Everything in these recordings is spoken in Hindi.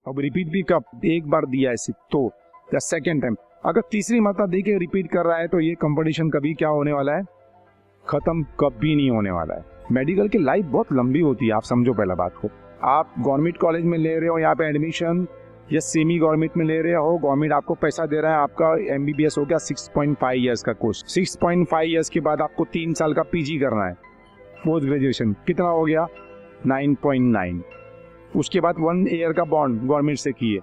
अब रिपीट भी कब, एक बार दिया है सिर्फ तो, या सेकेंड टाइम। अगर तीसरी मरतबा दे के रिपीट कर रहा है तो ये कंपटीशन कभी क्या होने वाला है, खत्म कभी नहीं होने वाला है। मेडिकल की लाइफ बहुत लंबी होती है, आप समझो पहला बात को। आप गवर्नमेंट कॉलेज में ले रहे हो यहाँ पे एडमिशन, या सेमी गवर्नमेंट में ले रहे हो, गवर्नमेंट आपको पैसा दे रहा है, आपका एमबीबीएस हो गया 6.5 ईयर्स का कोर्स। 6.5 ईयर्स के बाद आपको 3 साल का पीजी करना है, पोस्ट ग्रेजुएशन कितना हो गया 9.9। उसके बाद 1 ईयर का बॉन्ड गवर्नमेंट से किए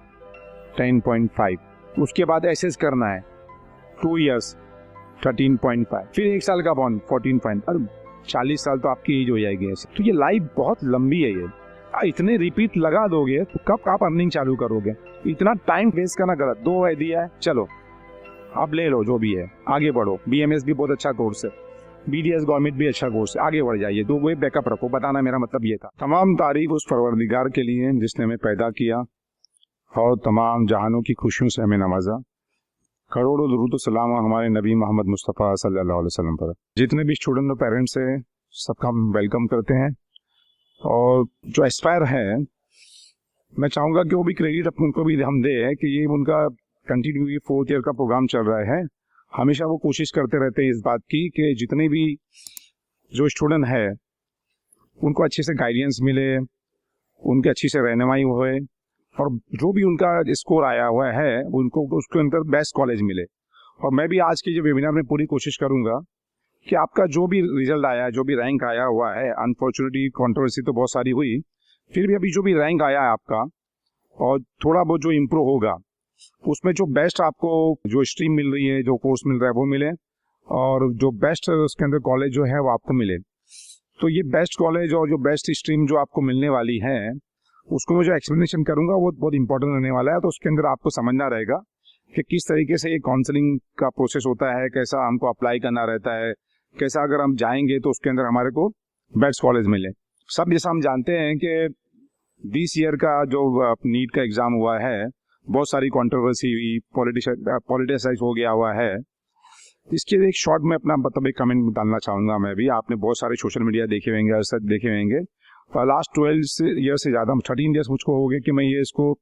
10.5। उसके बाद एसएस करना है 2 ईयर्स 13.5, फिर 1 साल का बॉन्ड 14. 40 साल तो आपकी एज हो जाएगी ऐसे। तो ये लाइफ बहुत लंबी है। ये इतने रिपीट लगा दोगे तो कब आप अर्निंग चालू करोगे? इतना टाइम वेस्ट करना गलत। 2 दिया है, चलो आप ले लो जो भी है, आगे बढ़ो। बीएमएस भी बहुत अच्छा कोर्स है, बीडीएस गवर्नमेंट भी अच्छा कोर्स है, आगे बढ़ जाइए। 2 वे बैकअप रखो, बताना मेरा मतलब ये था। तमाम तारीफ उस परवरदिगार के लिए जिसने हमें पैदा किया और तमाम जहानों की खुशियों से हमें नवाजा। करोड़ों दुरूद सलाम हमारे नबी मोहम्मद मुस्तफ़ा सल्लल्लाहु अलैहि वसल्लम पर। जितने भी स्टूडेंट और पेरेंट्स हैं सबका हम वेलकम करते हैं, और जो एस्पायर है मैं चाहूँगा कि वो भी क्रेडिट उनको भी हम दें कि ये उनका कंटिन्यू 4th ईयर का प्रोग्राम चल रहा है। हमेशा वो कोशिश करते रहते हैं इस बात की कि जितने भी जो स्टूडेंट है उनको अच्छे से गाइडेंस मिले, उनके अच्छी से रहनुमाई होए, और जो भी उनका स्कोर आया हुआ है उनको उसके अंदर बेस्ट कॉलेज मिले। और मैं भी आज के जो वेबिनार में पूरी कोशिश करूंगा कि आपका जो भी रिजल्ट आया, जो भी रैंक आया हुआ है, अनफॉर्चुनेटली कंट्रोवर्सी तो बहुत सारी हुई, फिर भी अभी जो भी रैंक आया है आपका और थोड़ा बहुत जो इम्प्रूव होगा उसमें जो बेस्ट आपको जो स्ट्रीम मिल रही है, जो कोर्स मिल रहा है वो मिले, और जो बेस्ट उसके अंदर कॉलेज जो है वो आपको मिले। तो ये बेस्ट कॉलेज और जो बेस्ट स्ट्रीम जो आपको मिलने वाली है उसको मैं जो एक्सप्लेनेशन करूंगा वो बहुत इंपॉर्टेंट रहने वाला है। तो उसके अंदर आपको समझना रहेगा कि किस तरीके से ये काउंसलिंग का प्रोसेस होता है, कैसा हमको अप्लाई करना रहता है, कैसा अगर हम जाएंगे तो उसके अंदर हमारे को बेस्ट कॉलेज मिले। सब जैसा हम जानते हैं कि 20 ईयर का जो नीट का एग्जाम हुआ है, बहुत सारी कंट्रोवर्सी हुई, पॉलिटिसाइज हो गया हुआ है। इसके एक शॉर्ट में अपना मतलब एक कमेंट डालना चाहूँगा मैं भी। आपने बहुत सारे सोशल मीडिया देखे होंगे, सच देखे होंगे। लास्ट 12 ईयर से ज़्यादा 13 ईयर्स मुझको हो गए कि मैं ये इसको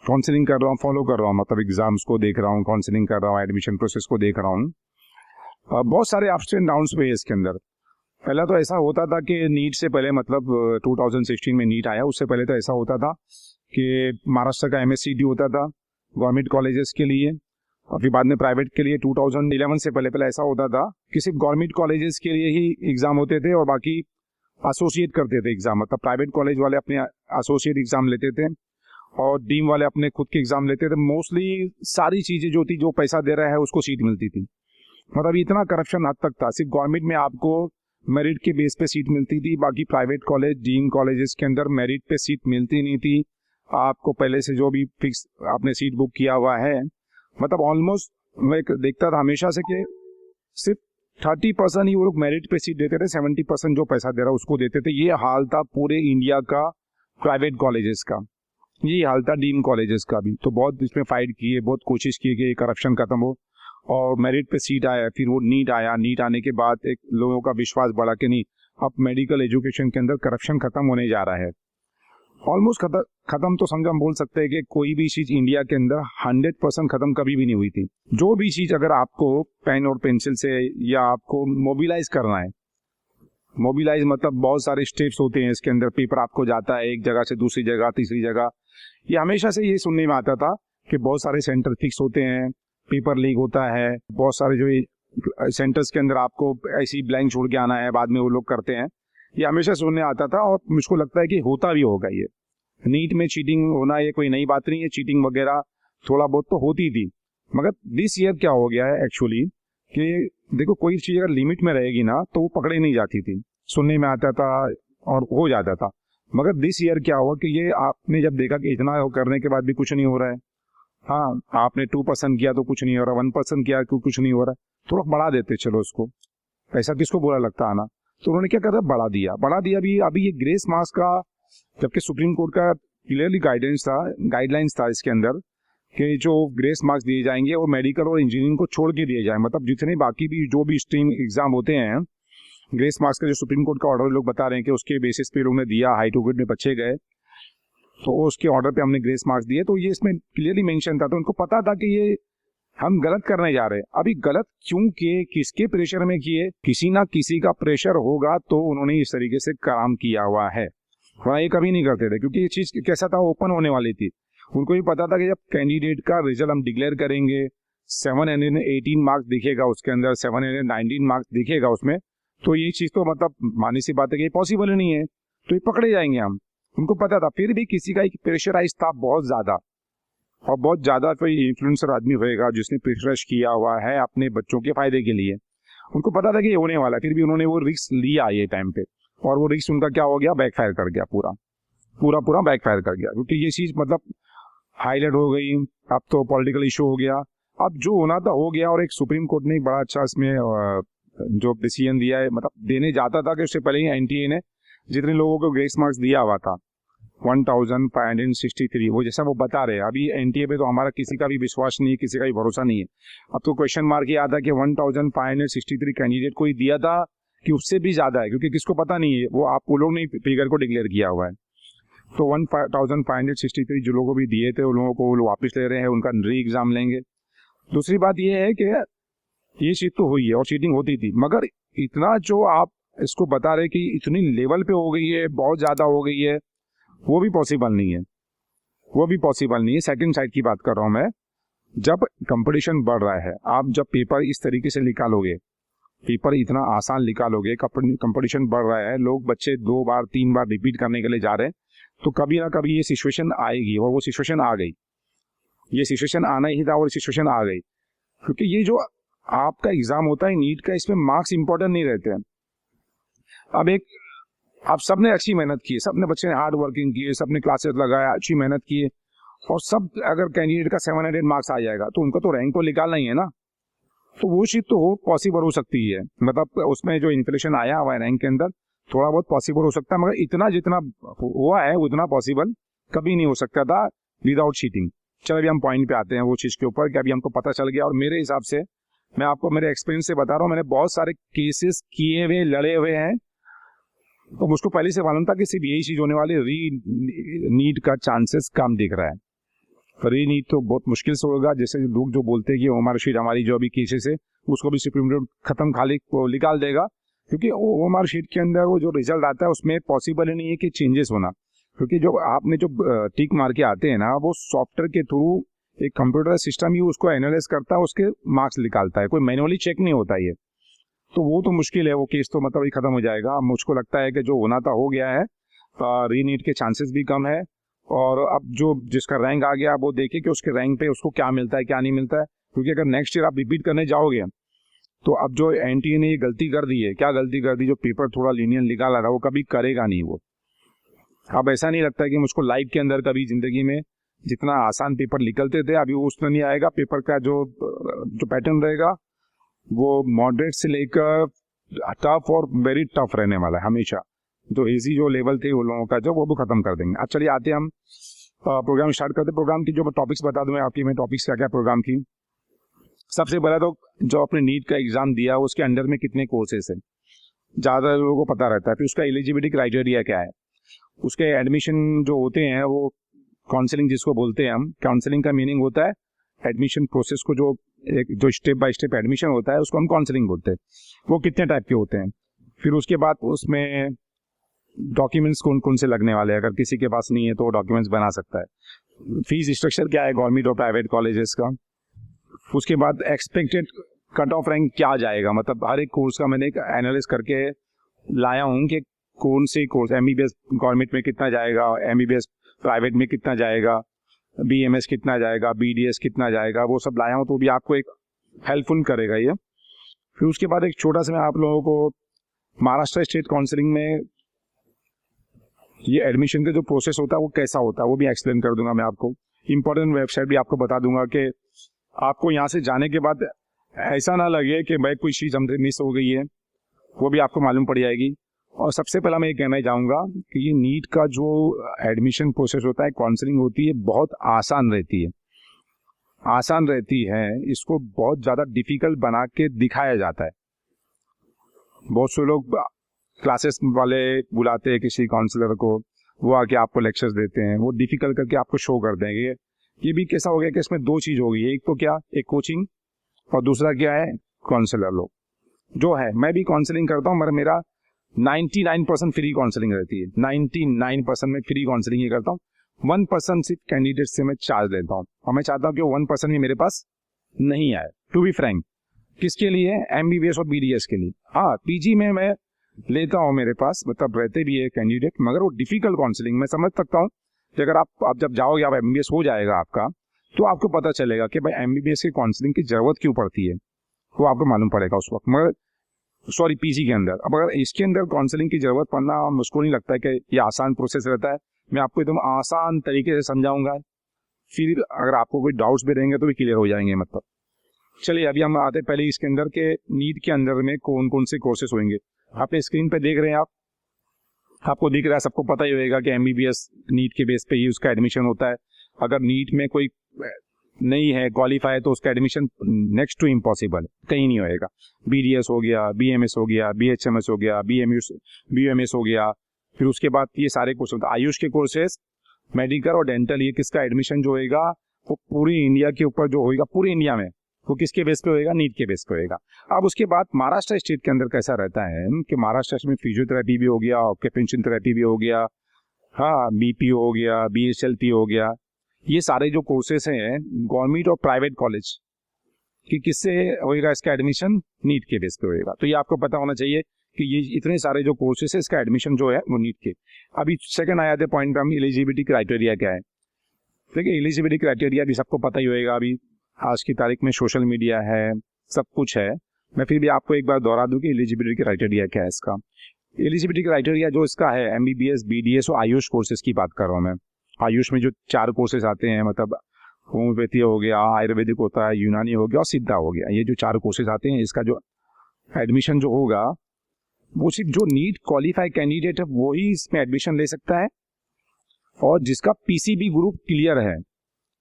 काउंसलिंग कर रहा हूँ, फॉलो कर रहा हूँ, मतलब एग्जाम्स को देख रहा हूँ, काउंसलिंग कर रहा हूँ, एडमिशन प्रोसेस को देख रहा हूँ। बहुत सारे अप्स एंड डाउन्स हुए इसके अंदर। पहला तो ऐसा होता था कि नीट से पहले, मतलब 2016 में नीट आया, उससे पहले तो ऐसा होता था कि महाराष्ट्र का MSCT होता था गवर्नमेंट कॉलेजेस के लिए, और फिर बाद में प्राइवेट के लिए 2011 से पहले ऐसा होता था कि सिर्फ गवर्नमेंट कॉलेजेस के लिए ही एग्जाम होते थे और बाकी एसोसिएट करते थे एग्जाम। मतलब प्राइवेट कॉलेज वाले अपने एसोसिएट एग्जाम लेते थे और डीम वाले अपने खुद के एग्जाम लेते थे। मोस्टली सारी चीज़ें जो थी, जो पैसा दे रहा है उसको सीट मिलती थी। मतलब इतना करप्शन हद तक था। सिर्फ गवर्नमेंट में आपको मेरिट के बेस पे सीट मिलती थी, बाकी प्राइवेट कॉलेज, डीम कॉलेजेस के अंदर मेरिट पे सीट मिलती नहीं थी। आपको पहले से जो भी फिक्स आपने सीट बुक किया हुआ है, मतलब ऑलमोस्ट मैं देखता था हमेशा से कि सिर्फ 30% ही वो लोग मेरिट पे सीट देते थे, 70% जो पैसा दे रहा उसको देते थे। ये हाल था पूरे इंडिया का प्राइवेट कॉलेजेस का, ये हाल था डीम कॉलेजेस का भी। तो बहुत इसमें फाइट किए, बहुत कोशिश की कि ये करप्शन खत्म हो, और मेरिट पे सीट आया। फिर वो नीट आया, नीट आने के बाद एक लोगों का विश्वास बढ़ा कि नहीं, अब मेडिकल एजुकेशन के अंदर करप्शन खत्म होने जा रहा है। ऑलमोस्ट खत्म तो समझो हम बोल सकते हैं कि कोई भी चीज इंडिया के अंदर 100% खत्म कभी भी नहीं हुई थी। जो भी चीज अगर आपको पेन और पेंसिल से या आपको मोबिलाइज करना है, मोबिलाइज मतलब बहुत सारे स्टेप्स होते हैं इसके अंदर, पेपर आपको जाता है एक जगह से दूसरी जगह, तीसरी जगह। ये हमेशा से ये सुनने में आता था कि बहुत सारे सेंटर फिक्स होते हैं, पेपर लीक होता है, बहुत सारे जो सेंटर्स के अंदर आपको ऐसी ब्लैंक छोड़ के आना है, बाद में वो लोग करते हैं। ये हमेशा सुनने आता था और मुझको लगता है कि होता भी होगा। ये नीट में चीटिंग होना ये कोई नई बात नहीं है, चीटिंग वगैरह थोड़ा बहुत तो होती थी। मगर दिस ईयर क्या हो गया है एक्चुअली कि देखो, कोई चीज़ अगर लिमिट में रहेगी ना तो वो पकड़े नहीं जाती थी, सुनने में आता था और हो जाता था। मगर दिस ईयर क्या हुआ कि ये आपने जब देखा कि इतना करने के बाद भी कुछ नहीं हो रहा है, हाँ आपने 2% किया तो कुछ नहीं हो रहा, 1% किया तो कुछ नहीं हो रहा, थोड़ा बढ़ा देते चलो उसको, पैसा किसको बुरा लगता आना। तो उन्होंने क्या करा, बढ़ा दिया भी। अभी ये ग्रेस मार्क्स का, जबकि सुप्रीम कोर्ट का क्लियरली गाइडलाइंस था इसके अंदर कि जो ग्रेस मार्क्स दिए जाएंगे वो मेडिकल और इंजीनियरिंग को छोड़ के दिए जाए। मतलब जितने बाकी भी जो भी स्ट्रीम एग्जाम होते हैं, ग्रेस मार्क्स का जो सुप्रीम कोर्ट का ऑर्डर लोग बता रहे हैं कि उसके बेसिस पे लोग ने दिया, हाई टू गुड में बच्चे गए। तो उसके ऑर्डर पे हमने ग्रेस मार्क्स दिए। तो ये इसमें क्लियरली मेंशन था, तो उनको पता था कि ये हम गलत करने जा रहे हैं। अभी गलत क्यों किए, किसके प्रेशर में किए, किसी ना किसी का प्रेशर होगा तो उन्होंने इस तरीके से काम किया हुआ है, वरना ये कभी नहीं करते थे। क्योंकि ये चीज कैसा था, ओपन होने वाली थी। उनको भी पता था कि जब कैंडिडेट का रिजल्ट हम डिक्लेयर करेंगे, 718 मार्क्स दिखेगा उसके अंदर, 719 मार्क्स दिखेगा उसमें, तो ये चीज तो मतलब मानी सी बात है कि ये पॉसिबल ही नहीं है, तो ये पकड़े जाएंगे हम। उनको पता था, फिर भी किसी का एक प्रेशराइज था बहुत ज्यादा, और बहुत ज्यादा कोई इन्फ्लुएंसर आदमी होएगा जिसने प्रेशराइज किया हुआ है अपने बच्चों के फायदे के लिए। उनको पता था कि ये होने वाला है, फिर भी उन्होंने वो रिस्क लिया ये टाइम पे, और वो रिस्क उनका क्या हो गया, बैकफायर कर गया, पूरा बैकफायर कर गया। क्योंकि ये चीज मतलब हाईलाइट हो गई, अब तो पॉलिटिकल इशू हो गया, अब जो होना था हो गया। और एक सुप्रीम कोर्ट ने एक बड़ा अच्छा इसमें जो डिसीजन दिया है, मतलब देने जाता था कि उससे पहले ही एनटीए ने जितने लोगों को ग्रेस मार्क्स दिया हुआ था 1563, वो जैसा वो बता रहे हैं, अभी एनटीए पे तो हमारा किसी का भी विश्वास नहीं है, किसी का भी भरोसा नहीं है। अब तो क्वेश्चन मार्क ये आता कि 1563 कैंडिडेट को ही दिया था कि उससे भी ज्यादा है, क्योंकि किसको पता नहीं है, वो आप लोग ने फिगर को डिक्लेयर किया हुआ है। तो 1563 जो लोगों को भी दिए थे, उन लोगों को वो वापस ले रहे हैं, उनका री एग्जाम लेंगे। दूसरी बात ये है कि ये चीज तो हुई है और चीटिंग होती थी, मगर इतना जो आप इसको बता रहे कि इतनी लेवल पे हो गई है, बहुत ज्यादा हो गई है, वो भी पॉसिबल नहीं है, वो भी पॉसिबल नहीं है। सेकंड साइड की बात कर रहा हूं मैं, जब कंपटीशन बढ़ रहा है, आप जब पेपर इस तरीके से निकालोगे, पेपर इतना आसान निकालोगे, कंपटीशन बढ़ रहा है, लोग बच्चे 2 बार 3 बार रिपीट करने के लिए जा रहे हैं, तो कभी ना कभी ये सिचुएशन आएगी, और वो सिचुएशन आ गई। ये सिचुएशन आना ही था और सिचुएशन आ गई। क्योंकि ये जो आपका एग्जाम होता है नीट का, इसमें मार्क्स इंपॉर्टेंट नहीं रहते हैं। अब एक आप सबने अच्छी मेहनत की, सबने बच्चे ने हार्ड वर्किंग की, सबने क्लासेस लगाया, अच्छी मेहनत की, और सब अगर कैंडिडेट का 700 मार्क्स आ जाएगा तो उनको तो रैंक तो निकालना ही है ना। तो वो चीज तो पॉसिबल हो सकती है, मतलब उसमें जो इन्फ्लेशन आया हुआ है रैंक के अंदर, थोड़ा बहुत पॉसिबल हो सकता है, मगर इतना जितना हुआ है उतना पॉसिबल कभी नहीं हो सकता था विदाउट चीटिंग। चलो अभी हम पॉइंट पे आते हैं वो चीज के ऊपर कि अभी हमको पता चल गया, और मेरे हिसाब से मैं आपको मेरे एक्सपीरियंस से बता रहा हूँ, मैंने बहुत सारे केसेस किए हुए, लड़े हुए हैं, तो मुझको पहले से मालूम था कि सिर्फ यही चीज होने वाली, री नीट का चांसेस कम दिख रहा है। री नीट तो बहुत मुश्किल से होगा, जैसे लोग जो बोलते हैं कि ओमर शीट हमारी जो अभी केसेस है उसको भी सुप्रीम कोर्ट खत्म खाली निकाल देगा, क्योंकि ओमर शीट के अंदर वो जो रिजल्ट आता है उसमें पॉसिबल ही नहीं है कि चेंजेस होना। क्योंकि जो आपने जो टिक मार के आते हैं ना, वो सॉफ्टवेयर के थ्रू एक कंप्यूटर सिस्टम ही उसको एनालाइज करता है, उसके मार्क्स निकालता है, कोई मैनुअली चेक नहीं होता ये। तो वो तो मुश्किल है, वो केस तो मतलब ही खत्म हो जाएगा। मुझको लगता है कि जो होना था हो गया है, री नीट के चांसेस भी कम है, और अब जो जिसका रैंक आ गया वो देखे कि उसके रैंक पे उसको क्या मिलता है क्या नहीं मिलता है। क्योंकि अगर नेक्स्ट ईयर आप रिपीट करने जाओगे, तो अब जो एनटीए ने ये गलती कर दी है, क्या गलती कर दी, जो पेपर थोड़ा लीनियन निकाला था वो कभी करेगा नहीं वो। अब ऐसा नहीं लगता है कि मुझको लाइफ के अंदर कभी जिंदगी में जितना आसान पेपर निकलते थे अभी उसमें नहीं आएगा। पेपर का जो पैटर्न रहेगा वो मॉडरेट से लेकर टफ और वेरी टफ रहने वाला है हमेशा। तो इजी जो लेवल थे उन लोगों का जो वो भी खत्म कर देंगे। अब चलिए आते हम प्रोग्राम स्टार्ट करते। प्रोग्राम की जो मैं टॉपिक्स बता दूं आपकी, मैं टॉपिक्स क्या क्या प्रोग्राम की। सबसे पहला तो जो आपने नीट का एग्जाम दिया उसके अंडर में कितने कोर्सेस हैं, ज़्यादा लोगों को पता रहता है। फिर उसका एलिजिबिलिटी क्राइटेरिया क्या है, उसके एडमिशन जो होते हैं वो काउंसलिंग जिसको बोलते हैं हम, काउंसलिंग का मीनिंग होता है एडमिशन प्रोसेस को जो स्टेप बाय स्टेप एडमिशन होता है उसको हम काउंसलिंग बोलते हैं। वो कितने टाइप के होते हैं, फिर उसके बाद उसमें डॉक्यूमेंट्स कौन कौन से लगने वाले हैं, अगर किसी के पास नहीं है तो डॉक्यूमेंट्स बना सकता है। फीस स्ट्रक्चर क्या है गवर्नमेंट और प्राइवेट कॉलेजेस का। उसके बाद एक्सपेक्टेड कट ऑफ रैंक क्या जाएगा, मतलब हर एक कोर्स का मैंने एक एनालिस करके लाया हूँ कि कौन से कोर्स एमबीबीएस गवर्नमेंट में कितना जाएगा, एमबीबीएस प्राइवेट में कितना जाएगा, बीएमएस कितना जाएगा, बीडीएस कितना जाएगा, वो सब लाया हूँ, तो भी आपको एक हेल्पफुल करेगा ये। फिर उसके बाद एक छोटा सा मैं आप लोगों को महाराष्ट्र स्टेट काउंसलिंग में ये एडमिशन का जो प्रोसेस होता है वो कैसा होता है वो भी एक्सप्लेन कर दूंगा मैं आपको। इंपॉर्टेंट वेबसाइट भी आपको बता दूंगा कि आपको यहाँ से जाने के बाद ऐसा ना लगे कि भाई कोई चीज़ हमसे मिस हो गई है, वो भी आपको मालूम पड़ जाएगी। और सबसे पहला मैं ये कहना चाहूँगा कि ये नीट का जो एडमिशन प्रोसेस होता है, काउंसलिंग होती है, बहुत आसान रहती है, आसान रहती है। इसको बहुत ज़्यादा डिफिकल्ट बना के दिखाया जाता है। बहुत से लोग क्लासेस वाले बुलाते हैं किसी काउंसलर को, वो आके आपको लेक्चर्स देते हैं, वो डिफिकल्ट करके आपको शो कर देंगे। ये भी कैसा हो गया कि इसमें दो चीज हो गई, एक तो क्या, एक कोचिंग, और दूसरा क्या है, काउंसलर लोग जो है। मैं भी काउंसलिंग करता हूँ, मगर मेरा 99% फ्री काउंसलिंग रहती है, 99% में फ्री काउंसलिंग ही करता हूँ। 1% सिर्फ कैंडिडेट से मैं चार्ज लेता हूँ, और मैं चाहता हूँ कि वो 1% भी मेरे पास नहीं आए, टू बी फ्रैंक। किसके लिए? एमबीबीएस और बीडीएस के लिए। हाँ, पीजी में मैं लेता हूँ, मेरे पास मतलब रहते भी है कैंडिडेट, मगर वो डिफिकल्ट काउंसलिंग मैं समझ सकता हूँ कि अगर आप जब जाओगे, आप एमबीबीएस हो जाएगा आपका, तो आपको पता चलेगा कि भाई एमबीबीएस की काउंसलिंग की जरूरत क्यों पड़ती है, वो आपको मालूम पड़ेगा उस वक्त। मगर सॉरी, पीजी के अंदर। अब अगर इसके अंदर काउंसलिंग की जरूरत पड़ना मुझको नहीं लगता है कि ये आसान प्रोसेस रहता है। मैं आपको एकदम आसान तरीके से समझाऊंगा, फिर अगर आपको कोई डाउट्स भी रहेंगे तो भी क्लियर हो जाएंगे मतलब। चलिए अभी हम आते पहले इसके अंदर के नीट के अंदर में कौन कौन से कोर्सेज होंगे। आपने स्क्रीन पे देख रहे हैं, आपको दिख रहा है, सबको पता ही होगा कि एमबीबीएस नीट के बेस पे ही उसका एडमिशन होता है। अगर नीट में कोई नहीं है क्वालिफाई तो उसका एडमिशन नेक्स्ट टू इम्पॉसिबल, कहीं नहीं होएगा। बीडीएस हो गया, बीएमएस हो गया, बीएचएमएस हो गया, बीएमएस हो गया, फिर उसके बाद ये सारे कोर्स होते हैं। आयुष के कोर्सेज, मेडिकल और डेंटल, ये किसका एडमिशन जो होएगा वो पूरी इंडिया के ऊपर जो होएगा, पूरी इंडिया में, वो किसके बेस पे होएगा? नीट के बेस पे होएगा। अब उसके बाद महाराष्ट्र स्टेट के अंदर कैसा रहता है कि महाराष्ट्र में फिजियोथेरेपी भी हो गया, ऑक्यूपेशनल थेरेपी भी हो गया, हाँ, बीपीओ हो गया, बीएसएलपी हो गया। ये सारे जो कोर्सेस हैं गवर्नमेंट और प्राइवेट कॉलेज कि किससे होएगा इसका एडमिशन? नीट के बेस पे होएगा। तो ये आपको पता होना चाहिए कि ये इतने सारे जो कोर्सेस है इसका एडमिशन जो है वो नीट के। अभी सेकंड आया था पॉइंट पे हम, एलिजिबिलिटी क्राइटेरिया क्या है। देखिए एलिजिबिलिटी क्राइटेरिया भी सबको पता ही होएगा, अभी आज की तारीख में सोशल मीडिया है, सब कुछ है। मैं फिर भी आपको एक बार दोहरा दूं कि एलिजिबिलिटी क्राइटेरिया क्या है इसका। एलिजिबिलिटी क्राइटेरिया जो इसका है, एमबीबीएस, बीडीएस और आयुष कोर्सेज की बात कर रहा हूँ मैं। आयुष में जो 4 कोर्सेज आते हैं, मतलब होम्योपैथी हो गया, आयुर्वेदिक होता है, यूनानी हो गया और सिद्धा हो गया, ये जो 4 कोर्सेज आते हैं, इसका जो एडमिशन जो होगा वो सिर्फ जो नीट क्वालिफाई कैंडिडेट है वो ही इसमें एडमिशन ले सकता है, और जिसका पीसीबी ग्रुप क्लियर है,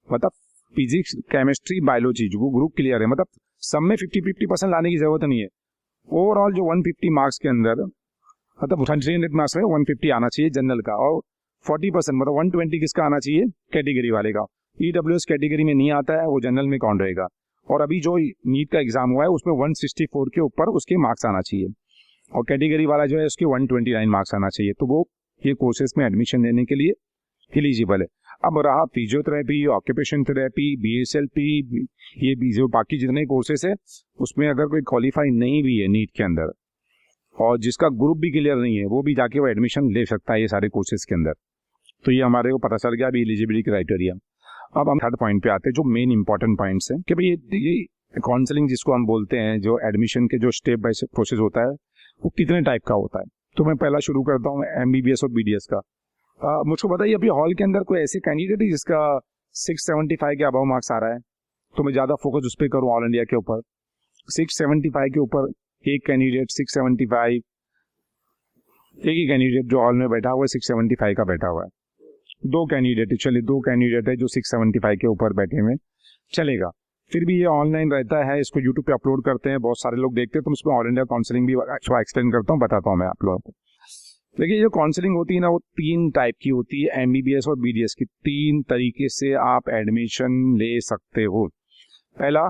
मतलब फिजिक्स, केमिस्ट्री, बायोलॉजी जो ग्रुप क्लियर है, मतलब सब में 50-50% लाने की जरूरत नहीं है। ओवरऑल जो 150 मार्क्स के अंदर, मतलब 300 मार्क्स में 150 आना चाहिए जनरल का, और 40% मतलब 120 किसका आना चाहिए? कैटेगरी वाले का। ईडब्ल्यूएस कैटेगरी में नहीं आता है, वो जनरल में काउंट रहेगा। और अभी जो नीट का एग्जाम हुआ है उसमें 164 के ऊपर उसके मार्क्स आना चाहिए, और कैटेगरी वाला जो है उसके 129 मार्क्स आना चाहिए, तो वो ये कोर्सेज में एडमिशन लेने के लिए एलिजिबल है। अब रहा फिजियोथेरेपी, ऑक्यूपेशन थेरेपी, बीएसएलपी, ये भी जो बाकी जितने कोर्सेज है उसमें अगर कोई क्वालिफाई नहीं भी है नीट के अंदर, और जिसका ग्रुप भी क्लियर नहीं है, वो भी जाके वो एडमिशन ले सकता है ये सारे कोर्सेज के अंदर। तो ये हमारे को पता चल गया अभी एलिजिबिलिटी क्राइटेरिया। अब हम थर्ड पॉइंट पे आते हैं, जो मेन इंपॉर्टेंट पॉइंट्स हैं कि भाई ये काउंसलिंग जिसको हम बोलते हैं, जो एडमिशन के जो स्टेप बाय स्टेप प्रोसेस होता है वो कितने टाइप का होता है। तो मैं पहला शुरू करता हूँ एमबीबीएस और बीडीएस का। मुझको बताइए अभी हॉल के अंदर कोई ऐसे कैंडिडेट है जिसका 675 के अबव मार्क्स आ रहा है? तो मैं ज्यादा फोकस उस पर करूँ ऑल इंडिया के ऊपर। 675 के ऊपर एक कैंडिडेट 675, एक ही कैंडिडेट जो हॉल में बैठा हुआ है 675 का बैठा हुआ है। 2 कैंडिडेट, चलिए 2 कैंडिडेट है जो 675 के ऊपर बैठे हुए, चलेगा। फिर भी ये ऑनलाइन रहता है, इसको यूट्यूब पे अपलोड करते हैं, बहुत सारे लोग देखते हैं, तो उसमें ऑल इंडिया काउंसलिंग भी एक्सप्लेन करता हूँ, बताता हूँ मैं आप लोगों को। देखिए जो काउंसलिंग होती है ना, वो 3 टाइप की होती है, एमबीबीएस और बीडीएस की। 3 तरीके से आप एडमिशन ले सकते हो। पहला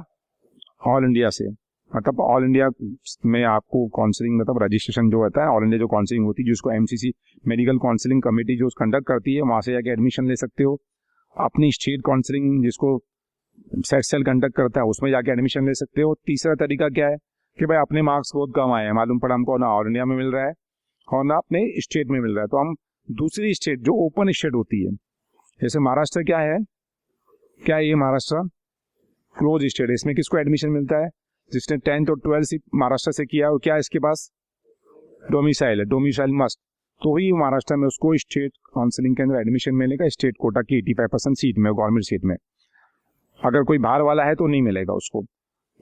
ऑल इंडिया से, मतलब ऑल इंडिया में आपको काउंसलिंग, मतलब रजिस्ट्रेशन जो होता है, ऑल इंडिया जो काउंसलिंग होती है जिसको एमसीसी मेडिकल काउंसलिंग कमेटी जो कंडक्ट करती है, वहां से जाके एडमिशन ले सकते हो। अपनी स्टेट काउंसलिंग जिसको सेल कंडक्ट करता है उसमें जाके एडमिशन ले सकते हो। तीसरा तरीका क्या है कि भाई अपने मार्क्स बहुत कम आए हैं, मालूम पड़ा हमको ना ऑल इंडिया में मिल रहा है और ना अपने स्टेट में मिल रहा है, तो हम दूसरी स्टेट जो ओपन स्टेट होती है, जैसे महाराष्ट्र क्या है, क्या है ये महाराष्ट्र क्लोज स्टेट है, इसमें किसको एडमिशन मिलता है? जिसने 10th और 12th महाराष्ट्र से किया, और क्या है इसके पास? डोमिसाइल है, डोमिसाइल मस्ट, तो ही महाराष्ट्र में उसको स्टेट काउंसलिंग के अंदर एडमिशन मिलेगा, स्टेट कोटा की 85% सीट में, गवर्नमेंट सीट में। अगर कोई बाहर वाला है तो नहीं मिलेगा उसको।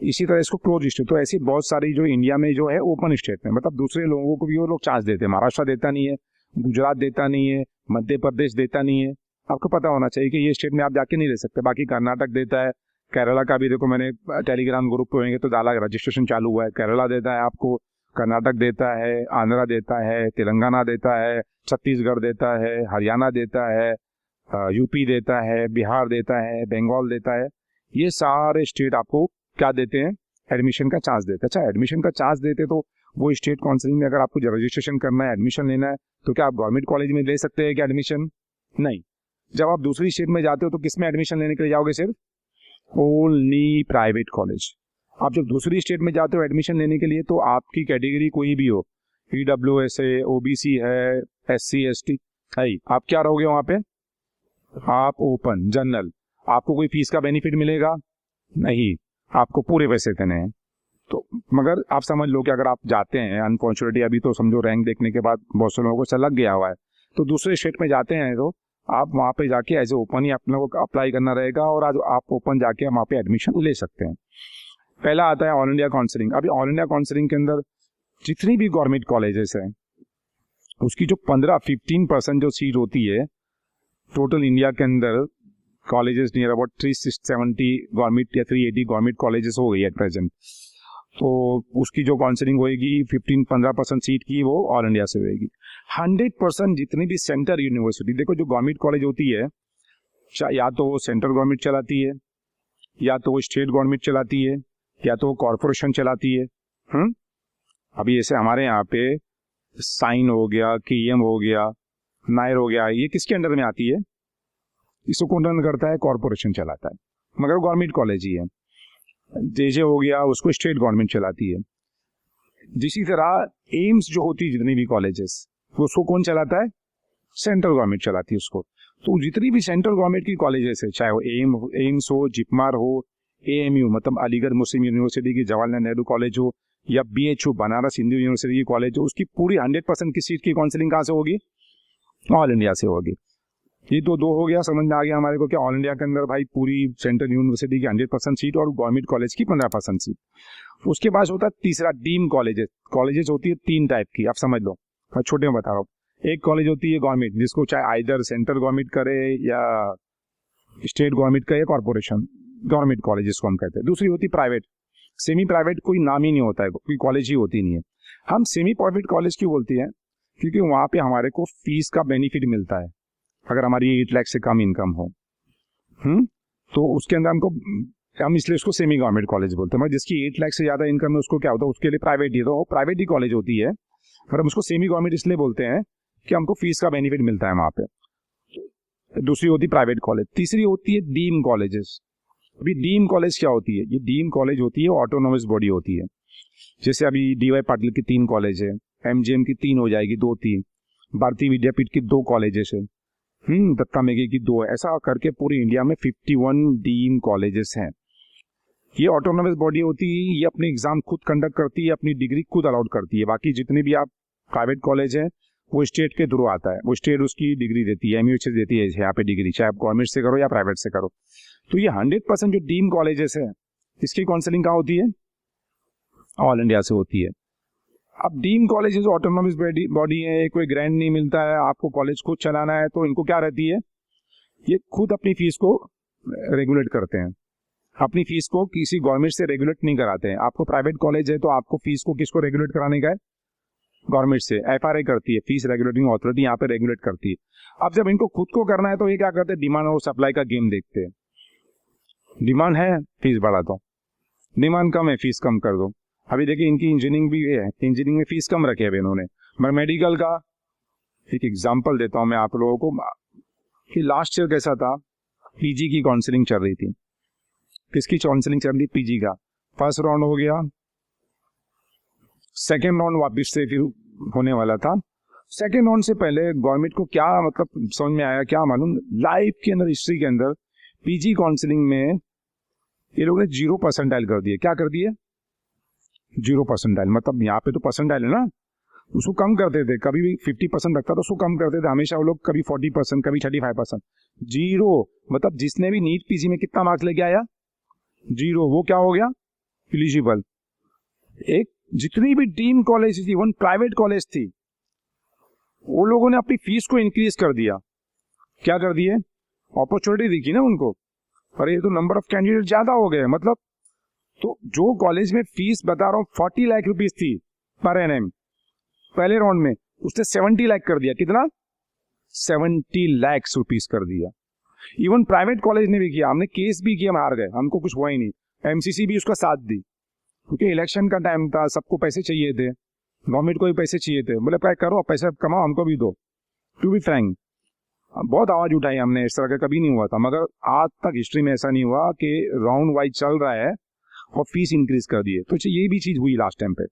इसी तरह इसको क्लोज स्टेट, तो ऐसी बहुत सारी जो इंडिया में जो है ओपन स्टेट में, मतलब दूसरे लोगों को भी वो लोग चांस देते हैं। महाराष्ट्र देता नहीं है, गुजरात देता नहीं है, मध्य प्रदेश देता नहीं है। आपको पता होना चाहिए कि ये स्टेट में आप जाके नहीं ले सकते। बाकी कर्नाटक देता है, केरला का भी देखो, मैंने टेलीग्राम ग्रुप पे होंगे तो डाला, रजिस्ट्रेशन चालू हुआ है, केरला देता है आपको, कर्नाटक देता है, आंध्रा देता है, तेलंगाना देता है, छत्तीसगढ़ देता है, हरियाणा देता है, यूपी देता है, बिहार देता है, बंगाल देता है। ये सारे स्टेट आपको क्या देते हैं? एडमिशन का चांस देते हैं। अच्छा, एडमिशन का चांस देते तो वो स्टेट काउंसिलिंग में अगर आपको रजिस्ट्रेशन करना है, एडमिशन लेना है, तो क्या आप गवर्नमेंट कॉलेज में ले सकते हैं क्या एडमिशन? नहीं। जब आप दूसरी स्टेट में जाते हो तो किस में एडमिशन लेने के लिए जाओगे? सिर्फ ओनली प्राइवेट कॉलेज। आप जब दूसरी स्टेट में जाते हो एडमिशन लेने के लिए, तो आपकी कैटेगरी कोई भी हो, EWS है, OBC है, SC ST है, आप क्या रहोगे वहां पे? आप ओपन जनरल। आपको कोई फीस का बेनिफिट मिलेगा? नहीं, आपको पूरे पैसे देने हैं। तो मगर आप समझ लो कि अगर आप जाते हैं, अनफॉर्चुनेटली अभी तो समझो रैंक देखने के बाद बहुत से लोगों को ऐसा लग गया हुआ है, तो दूसरे स्टेट में जाते हैं तो आप वहाँ पे जाके एज ए ओपन ही अपने को अप्लाई करना रहेगा और आज आप ओपन जाके वहाँ पे एडमिशन ले सकते हैं। पहला आता है ऑल इंडिया काउंसिलिंग। अभी ऑल इंडिया काउंसिलिंग के अंदर जितनी भी गवर्नमेंट कॉलेजेस हैं उसकी जो 15-15% जो सीट होती है टोटल इंडिया के अंदर, कॉलेजेस नियर अबाउट 370 गवर्नमेंट या 380 गवर्नमेंट कॉलेजेस हो गई एट प्रेजेंट। तो उसकी जो काउंसिलिंग होगी 15% सीट की वो ऑल इंडिया से होगी। 100% जितनी भी सेंटर यूनिवर्सिटी, देखो जो गवर्नमेंट कॉलेज होती है या तो वो सेंट्रल गवर्नमेंट चलाती है, या तो वो स्टेट गवर्नमेंट चलाती है, या तो वो कॉरपोरेशन चलाती है। अभी जैसे हमारे यहाँ पे साइन हो गया, KEM हो गया, नायर हो गया, ये किसके अंडर में आती है? इसको कौन रन करता है? कॉरपोरेशन चलाता है, मगर गवर्नमेंट कॉलेज ही है। JJ हो गया, उसको स्टेट गवर्नमेंट चलाती है। जिसी तरह एम्स जो होती है जितनी भी कॉलेजेस, उसको कौन चलाता है? सेंट्रल गवर्नमेंट चलाती है उसको। तो जितनी भी सेंट्रल गवर्नमेंट की कॉलेजेस है, चाहे वो एम्स हो, जिपमार हो, AMU मतलब अलीगढ़ मुस्लिम यूनिवर्सिटी की जवाहरलाल नेहरू कॉलेज हो, या BHU बनारस हिंदू यूनिवर्सिटी की कॉलेज हो, उसकी पूरी 100% की सीट की काउंसिलिंग कहाँ से होगी? ऑल इंडिया से होगी। ये तो दो हो गया, समझ में आ गया हमारे को कि ऑल इंडिया के अंदर भाई पूरी सेंट्रल यूनिवर्सिटी की 100% सीट और गवर्नमेंट कॉलेज की 15% सीट। उसके बाद होता है तीसरा डीम कॉलेजेस। कॉलेजेस होती है 3 टाइप की, आप समझ लो, मैं छोटे में बता रहा हूँ। एक कॉलेज होती है गवर्नमेंट, जिसको चाहे आइदर सेंट्रल गवर्नमेंट करे या स्टेट गवर्नमेंट करे, कॉर्पोरेशन गवर्नमेंट कॉलेज जिसको हम कहते हैं। दूसरी होती प्राइवेट। सेमी प्राइवेट कोई नाम ही नहीं होता है, कोई कॉलेज ही होती नहीं है। हम सेमी प्राइवेट कॉलेज क्यों बोलते हैं? क्योंकि वहाँ पे हमारे को फीस का बेनिफिट मिलता है अगर हमारी 8 लाख से कम इनकम हो। तो उसके अंदर हम इसलिए उसको सेमी गवर्नमेंट कॉलेज बोलते हैं। मतलब जिसकी 8 लाख से ज्यादा इनकम है उसको क्या होता है? उसके लिए प्राइवेट ही, तो प्राइवेट ही कॉलेज होती है, पर हम उसको सेमी गवर्नमेंट इसलिए बोलते हैं कि हमको फीस का बेनिफिट मिलता है वहां पे। दूसरी होती प्राइवेट कॉलेज। तीसरी होती है डीम कॉलेजेस। अभी डीम कॉलेज क्या होती है? ये डीम कॉलेज होती है ऑटोनोमस बॉडी होती है। जैसे अभी DY पाटिल की 3 कॉलेज है, MGM की 3 हो जाएगी, 2-3, भारतीय विद्यापीठ की 2 कॉलेजेस है, दत्ता मेघे की 2 है, ऐसा करके पूरी इंडिया में 51 डीम कॉलेजेस हैं। ये ऑटोनोमस बॉडी होती है, ये अपने एग्जाम खुद कंडक्ट करती है, अपनी डिग्री खुद अलाउड करती है। बाकी जितने भी आप प्राइवेट कॉलेज हैं वो स्टेट के थ्रू आता है, वो स्टेट उसकी डिग्री देती है, MUH देती है यहाँ पे डिग्री, चाहे आप गवर्नमेंट से करो या प्राइवेट से करो। तो ये 100% जो डीम कॉलेजेस है इसकी काउंसलिंग कहाँ होती है? ऑल इंडिया से होती है। अब डीम कॉलेजेस ऑटोनोमस बॉडी है, कोई ग्रांट नहीं मिलता है, आपको कॉलेज खुद चलाना है, तो इनको क्या रहती है? ये खुद अपनी फीस को रेगुलेट करते हैं, अपनी फीस को किसी गवर्नमेंट से रेगुलेट नहीं कराते हैं। आपको प्राइवेट कॉलेज है तो आपको फीस को किसको रेगुलेट कराने का है? गवर्नमेंट से। FRA करती है, फीस रेगुलेटिंग अथॉरिटी यहाँ पे रेगुलेट करती है। अब जब इनको खुद को करना है तो ये क्या करते हैं? डिमांड और सप्लाई का गेम देखते हैं। डिमांड है, फीस बढ़ा दो, डिमांड कम है, फीस कम कर दो। अभी देखिए इनकी इंजीनियरिंग भी है, इंजीनियरिंग में फीस कम रखे है इन्होंने। मैं मेडिकल का एक एग्जांपल देता हूं मैं आप लोगों को कि लास्ट ईयर कैसा था। PG की काउंसलिंग चल रही थी। किसकी काउंसलिंग चल रही? PG का। फर्स्ट राउंड हो गया, सेकेंड राउंड वापिस से फिर होने वाला था। सेकेंड राउंड से पहले गवर्नमेंट को क्या मतलब समझ में आया, क्या मालूम, लाइफ के अंदर, हिस्ट्री के अंदर PG काउंसलिंग में ये लोगों ने 0 परसेंटाइल कर दिए। क्या कर दिए? 0 परसेंटाइल। मतलब यहाँ पे तो परसेंटाइल है ना, उसको कम करते थे। कभी भी 50% रखता था उसको कम करते थे हमेशा वो लोग, कभी 40%, कभी 35%। 0 मतलब जिसने भी नीट PG में कितना मार्क्स लेके आया? 0, वो क्या हो गया? एलिजिबल। एक जितनी भी डीम कॉलेज थी, वन प्राइवेट कॉलेज थी, वो लोगों ने अपनी फीस को इंक्रीज कर दिया। क्या कर दिए? अपॉर्चुनिटी दिखी ना उनको, पर ये तो नंबर ऑफ कैंडिडेट ज्यादा हो गए। मतलब तो जो कॉलेज में फीस बता रहा हूँ 40 लाख रुपीज थी, पर एनएम। पहले राउंड में उसने 70 लाख कर दिया। कितना? 70 लाख रुपीस कर दिया। इवन प्राइवेट कॉलेज ने भी किया, हमने केस भी किया, हम हार गए, हमको कुछ हुआ ही नहीं। एमसीसी भी उसका साथ दी, क्योंकि इलेक्शन का टाइम था, सबको पैसे चाहिए थे, गवर्नमेंट को भी पैसे चाहिए थे। बोले क्या करो, पैसा कमाओ, हमको भी दो। टू बी फ्रैंक, बहुत आवाज उठाई हमने, इस तरह का कभी नहीं हुआ था, मगर आज तक हिस्ट्री में ऐसा नहीं हुआ कि राउंड वाइज चल रहा है और फीस इंक्रीज कर दिए। तो ये भी चीज हुई लास्ट टाइम पे।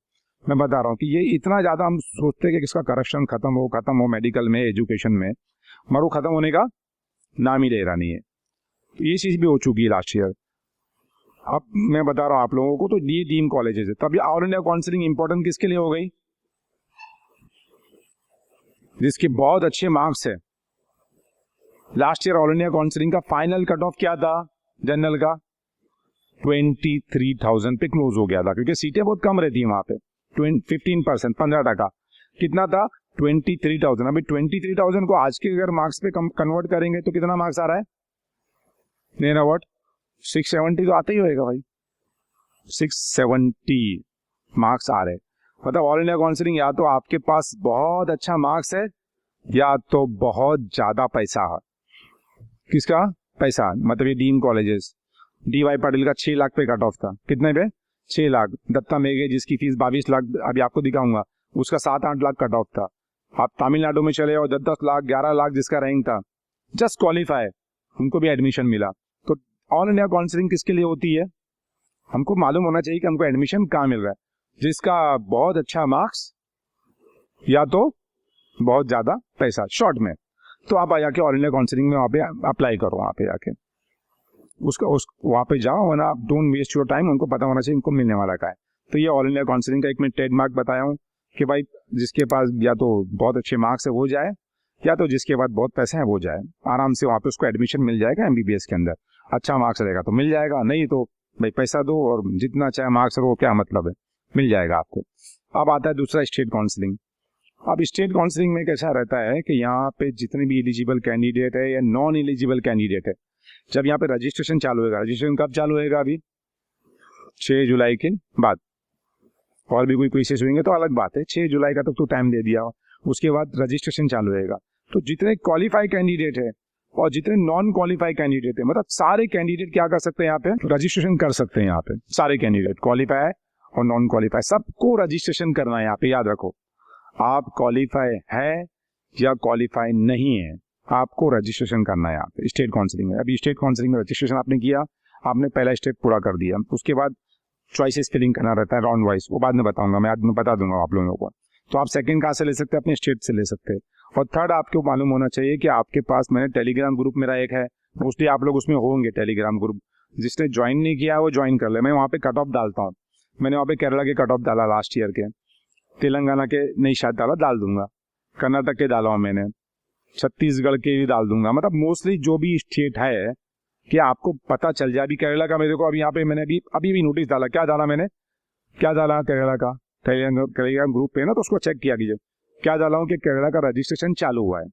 मैं बता रहा हूँ कि ये इतना ज्यादा हम सोचते हैं कि इसका करप्शन खत्म हो मेडिकल में, एजुकेशन में, मगर वो खत्म होने का नाम ही ले रहा नहीं है। तो ये चीज भी हो चुकी है लास्ट ईयर। अब मैं बता रहा हूँ आप लोगों को, तो ये डीम कॉलेजेस है। तब ये ऑल इंडिया काउंसलिंग इंपॉर्टेंट किसके लिए हो गई? जिसके बहुत अच्छे मार्क्स है। Last year all India counselling का फाइनल कट ऑफ क्या था जनरल का? 23,000 पे क्लोज हो गया था, क्योंकि सीटें बहुत कम रहती है वहां पे। 15%, 15%। कितना था? 23,000। अभी 23,000 को आज के अगर मार्क्स पे कन्वर्ट करेंगे तो कितना मार्क्स आ रहा है? मेरा व्हाट 670 तो आता ही होएगा भाई। 670 मार्क्स आ रहे। मतलब ऑल इंडिया काउंसलिंग या तो आपके पास बहुत अच्छा मार्क्स है या तो बहुत ज्यादा पैसा है। किसका पैसा? मतलब ये डीम कॉलेजेस। डीवाई पाटिल का 6 लाख पे कट ऑफ था। कितने पे? 6 लाख। दत्ता मेघे जिसकी फीस 22 लाख अभी आपको दिखाऊंगा, उसका 7-8 लाख कट ऑफ था। आप तमिलनाडु में चले और 10-10 लाख 11 लाख जिसका रैंक था, जस्ट क्वालिफाई, उनको भी एडमिशन मिला। तो ऑल इंडिया काउंसलिंग किसके लिए होती है? हमको मालूम होना चाहिए कि हमको एडमिशन कहाँ मिल रहा है। जिसका बहुत अच्छा मार्क्स या तो बहुत ज्यादा पैसा, शॉर्ट में। तो आप जाके ऑल इंडिया काउंसलिंग में वहाँ पे अप्लाई करो, वहाँ पे जाके वहाँ पे जाओ, वरना आप डोंट वेस्ट योर टाइम। उनको पता होना चाहिए इनको मिलने वाला का है। तो ये ऑल इंडिया काउंसलिंग का एक मैं ट्रेडमार्क बताया हूँ कि भाई जिसके पास या तो बहुत अच्छे मार्क्स है वो जाए, या तो जिसके पास बहुत पैसे हैं वो जाए। आराम से वहाँ पे उसको एडमिशन मिल जाएगा एमबीबीएस के अंदर। अच्छा मार्क्स रहेगा तो मिल जाएगा, नहीं तो भाई पैसा दो और जितना चाहे मार्क्स हो, क्या मतलब है, मिल जाएगा आपको। अब आता है दूसरा, स्टेट काउंसलिंग। अब स्टेट काउंसलिंग में कैसा रहता है कि यहाँ पे जितने भी एलिजिबल कैंडिडेट है या नॉन एलिजिबल कैंडिडेट है, जब यहाँ पे रजिस्ट्रेशन चालू होगा, रजिस्ट्रेशन कब चालू होगा? अभी 6 जुलाई के बाद। और भी कोई केसेस होंगे तो अलग बात है, 6 जुलाई का तो टाइम दे दिया, उसके बाद रजिस्ट्रेशन चालू होगा। तो जितने क्वालिफाई कैंडिडेट है और जितने नॉन क्वालिफाई कैंडिडेट है, मतलब सारे कैंडिडेट क्या कर सकते हैं यहाँ पे? रजिस्ट्रेशन कर सकते हैं यहाँ पे। सारे कैंडिडेट क्वालिफाई और नॉन क्वालिफाई सबको रजिस्ट्रेशन करना है यहाँ पे। याद रखो, आप क्वालिफाई है या क्वालिफाई नहीं है, आपको रजिस्ट्रेशन करना है यहाँ पे स्टेट काउंसलिंग में। अभी स्टेट काउंसलिंग में रजिस्ट्रेशन आपने किया, आपने पहला स्टेप पूरा कर दिया, उसके बाद चॉइसेस फिलिंग करना रहता है राउंड वाइज, वो बाद में बताऊंगा मैं, आज में बता दूंगा आप लोगों को। तो आप सेकंड कहाँ से ले सकते हैं? अपने स्टेट से ले सकते हैं। और थर्ड आपको मालूम होना चाहिए कि आपके पास, मैंने टेलीग्राम ग्रुप मेरा एक है, मोस्टली आप लोग उसमें होंगे टेलीग्राम ग्रुप, जिसने ज्वाइन नहीं किया वो ज्वाइन कर ले। मैं वहाँ पे कट ऑफ डालता हूँ। मैंने वहाँ पे केरला के कट ऑफ डाला लास्ट ईयर के, तेलंगाना के नहीं शायद डाला, डाल दूंगा, कर्नाटक के डाला हूँ मैंने, छत्तीसगढ़ के भी डाल दूंगा। मतलब मोस्टली जो भी स्टेट है कि आपको पता चल जाए। अभी केरला का मेरे को अभी यहाँ पे मैंने अभी भी नोटिस डाला। क्या डाला मैंने? क्या डाला केरला का? टेलीग्राम ग्रुप पे ना, तो उसको चेक किया कीजिए। क्या डाला हूँ कि केरला का रजिस्ट्रेशन चालू हुआ है।